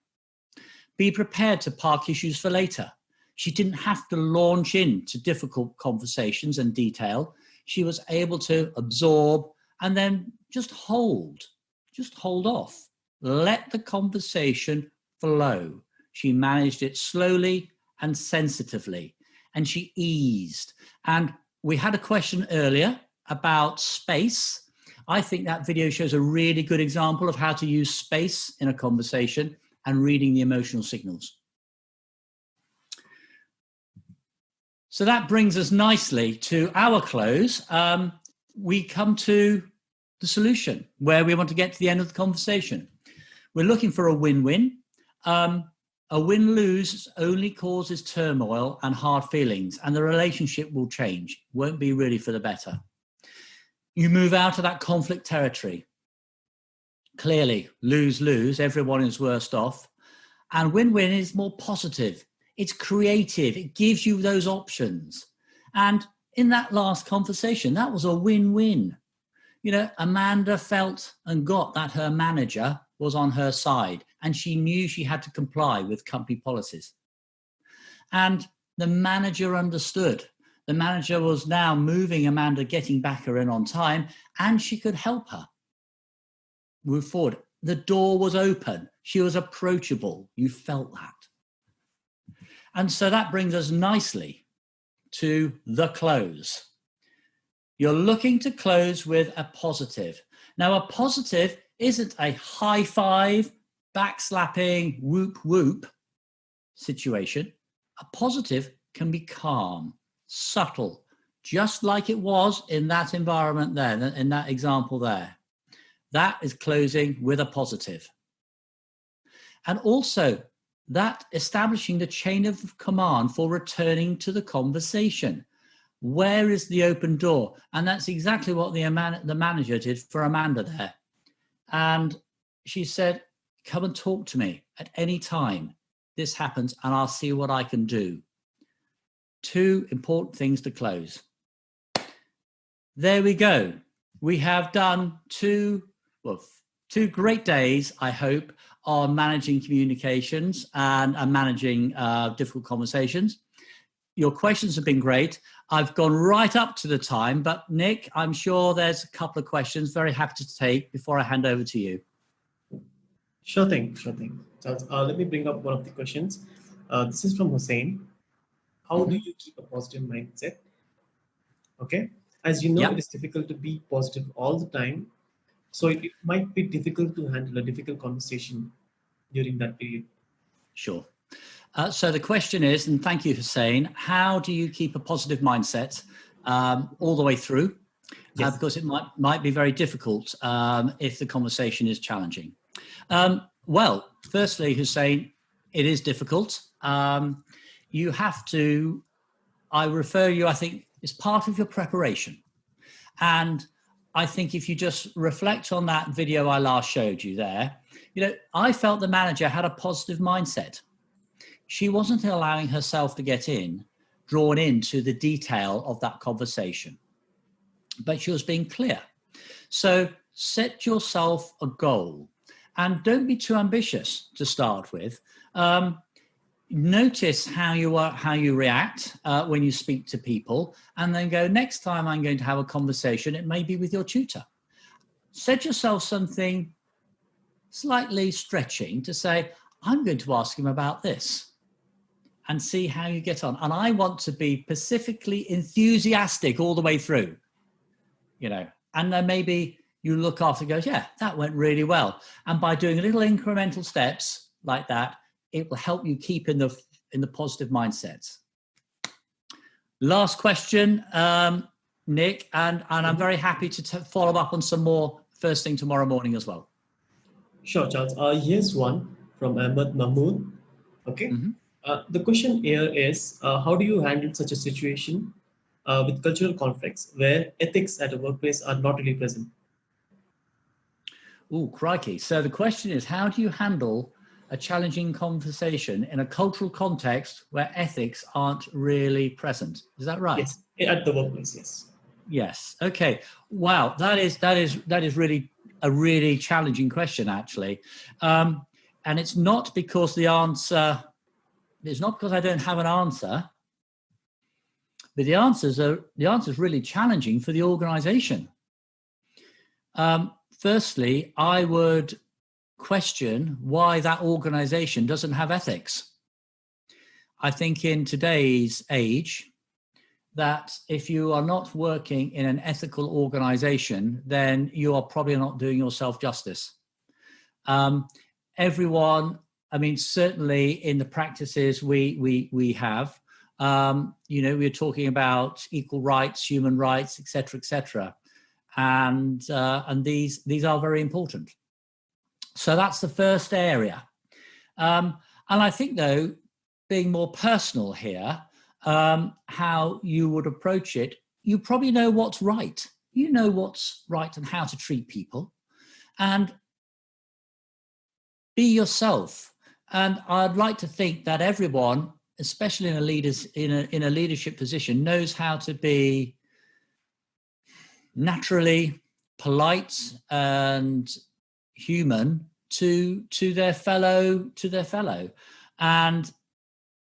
S1: Be prepared to park issues for later. She didn't have to launch into difficult conversations and detail. She was able to absorb and then just hold off. Let the conversation flow. She managed it slowly and sensitively, and she eased. And we had a question earlier about space. I think that video shows a really good example of how to use space in a conversation and reading the emotional signals. So that brings us nicely to our close. We come to the solution where we want to get to the end of the conversation. We're looking for a win-win. A win-lose only causes turmoil and hard feelings, and the relationship will change, won't be really for the better. You move out of that conflict territory. Clearly, lose-lose, everyone is worse off. And win-win is more positive. It's creative. It gives you those options. And in that last conversation, that was a win-win. You know, Amanda felt and got that her manager was on her side, and she knew she had to comply with company policies. And the manager understood. The manager was now moving Amanda, getting back her in on time, and she could help her move forward. The door was open. She was approachable. You felt that. And so that brings us nicely to the close. You're looking to close with a positive. Now, a positive isn't a high five, backslapping, whoop whoop situation. A positive can be calm, subtle, just like it was in that environment there, in that example there. That is closing with a positive. And also that establishing the chain of command for returning to the conversation. Where is the open door? And that's exactly what the manager did for Amanda there. And she said, come and talk to me at any time this happens, and I'll see what I can do. Two important things to close. There we go. We have done two great days, I hope, on managing communications and managing difficult conversations. Your questions have been great. I've gone right up to the time, but Nick, I'm sure there's a couple of questions very happy to take before I hand over to you.
S2: Sure thing. So, let me bring up one of the questions. This is from Hussein. How do you keep a positive mindset? Okay. As you know,
S1: Yep.
S2: It is difficult to be positive all the time. So it might be difficult to handle a difficult conversation during that period.
S1: Sure. So the question is, and thank you, Hussein, how do you keep a positive mindset all the way through?
S2: Yes.
S1: Because it might be very difficult if the conversation is challenging. Well, firstly, Hussein, it is difficult. You have to, I refer you, I think, it's part of your preparation. And I think if you just reflect on that video I last showed you there, you know, I felt the manager had a positive mindset. She wasn't allowing herself to get drawn into the detail of that conversation, but she was being clear. So set yourself a goal and don't be too ambitious to start with. Notice how you react when you speak to people, and then go, next time I'm going to have a conversation, it may be with your tutor. set yourself something slightly stretching to say, I'm going to ask him about this and see how you get on. And I want to be specifically enthusiastic all the way through, and then maybe you look after and goes, yeah, that went really well. And by doing little incremental steps like that, it will help you keep in the positive mindset. Last question, Nick, and I'm very happy to follow up on some more first thing tomorrow morning as well.
S2: Sure, Charles. Here's one from Ahmed Mahmood. Okay. The question here is, how do you handle such a situation with cultural conflicts where ethics at a workplace are not really present?
S1: Oh, crikey. So the question is, how do you handle a challenging conversation in a cultural context where ethics aren't really present? Is that right?
S2: Yes, at the workplace, yes.
S1: Yes. Okay. Wow. That is really a really challenging question, actually. And it's not because it's not because I don't have an answer, but the answer is really challenging for the organization. Firstly, I would question why that organization doesn't have ethics. I think in today's age, that if you are not working in an ethical organization, then you are probably not doing yourself justice. Everyone, I mean, certainly in the practices we have, we're talking about equal rights, human rights, etc., and these are very important. So that's the first area. And I think, though, being more personal here, how you would approach it, you probably know what's right. You know what's right and how to treat people, and be yourself. And I'd like to think that everyone, especially in a leadership position, knows how to be naturally polite and human to their fellow. And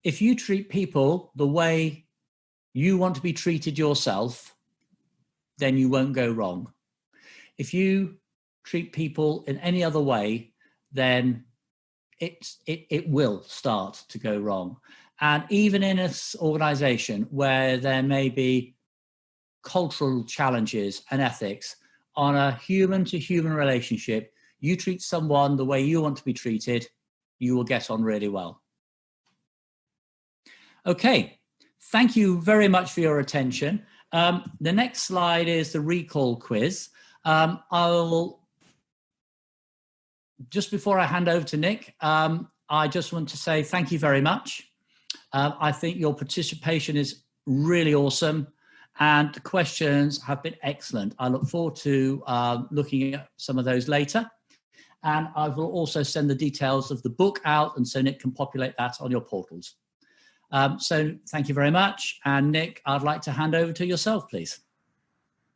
S1: if you treat people the way you want to be treated yourself, then you won't go wrong. If you treat people in any other way, then it will start to go wrong. And even in an organization where there may be cultural challenges and ethics, on a human-to-human relationship, you treat someone the way you want to be treated, you will get on really well. Okay, thank you very much for your attention. The next slide is the recall quiz. Just before I hand over to Nick, I just want to say thank you very much. I think your participation is really awesome, and the questions have been excellent. I look forward to looking at some of those later. And I will also send the details of the book out, and so Nick can populate that on your portals. So thank you very much. And Nick, I'd like to hand over to yourself, please.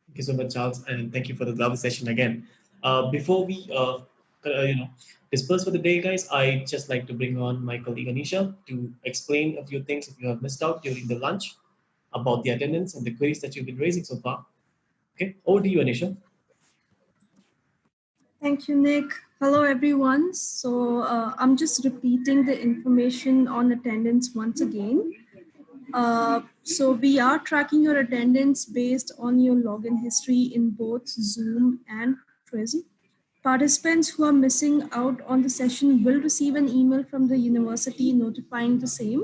S2: Thank you so much, Charles, and thank you for the lovely session again. Before we disperse for the day, guys, I'd just like to bring on my colleague Anisha to explain a few things if you have missed out during the lunch about the attendance and the queries that you've been raising so far. Okay, over to you, Anisha.
S9: Thank you, Nick. Hello, everyone. So I'm just repeating the information on attendance once again. So we are tracking your attendance based on your login history in both Zoom and Prism. Participants who are missing out on the session will receive an email from the university notifying the same.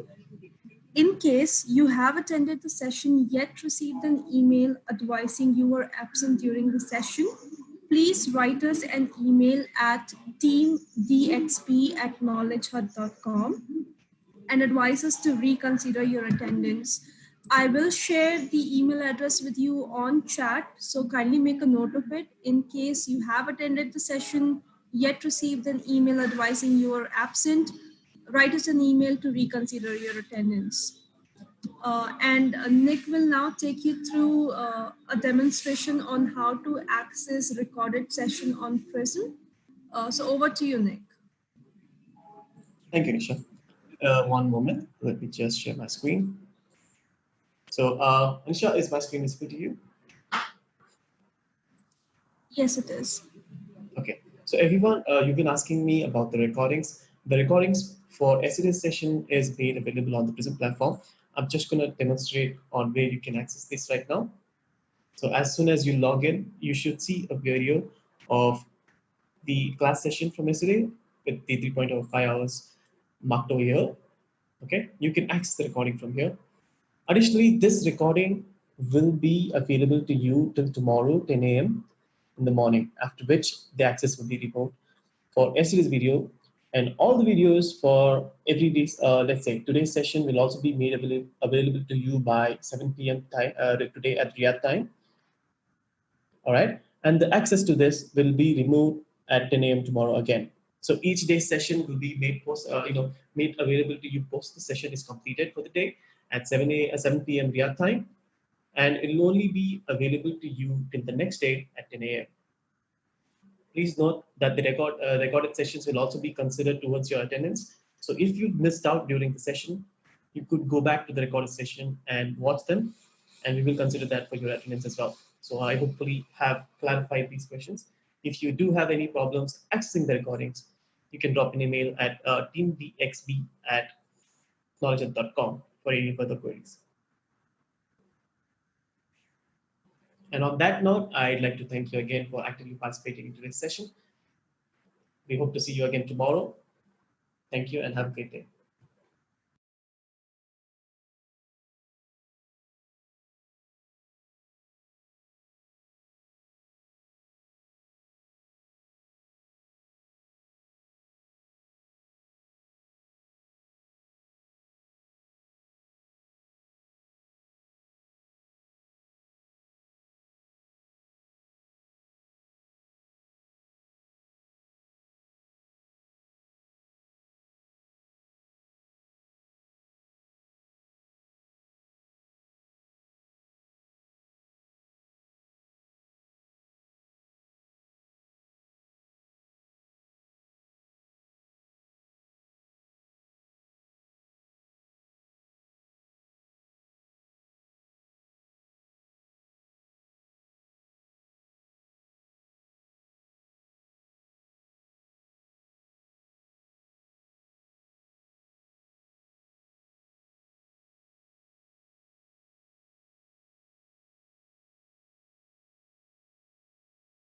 S9: In case you have attended the session yet received an email advising you were absent during the session, please write us an email at teamdxp@knowledgehut.com and advise us to reconsider your attendance. I will share the email address with you on chat, so kindly make a note of it. In case you have attended the session yet received an email advising you are absent, write us an email to reconsider your attendance. Nick will now take you through a demonstration on how to access recorded session on Prism. So over to you, Nick.
S2: Thank you, Anisha. One moment, let me just share my screen. So Anisha, is my screen visible to you?
S9: Yes, it is.
S2: Okay. So everyone, you've been asking me about the recordings. The recordings for yesterday's session is made available on the Prism platform. I'm just going to demonstrate on where you can access this right now. So as soon as you log in, you should see a video of the class session from yesterday with the 3.5 hours marked over here. Okay, you can access the recording from here. Additionally, this recording will be available to you till tomorrow 10 a.m. in the morning, after which the access will be removed for yesterday's video. And all the videos for every day, let's say today's session will also be made available to you by 7 p.m. time today at Riyadh time. All right, and the access to this will be removed at 10 a.m. tomorrow again. So each day's session will be made available to you post the session is completed for the day at 7 p.m. Riyadh time, and it will only be available to you till the next day at 10 a.m. Please note that the recorded sessions will also be considered towards your attendance. So if you missed out during the session, you could go back to the recorded session and watch them, and we will consider that for your attendance as well. So I hopefully have clarified these questions. If you do have any problems accessing the recordings, you can drop an email at teamdxb@knowledge.com for any further queries. And on that note, I'd like to thank you again for actively participating in today's session. We hope to see you again tomorrow. Thank you and have a great day.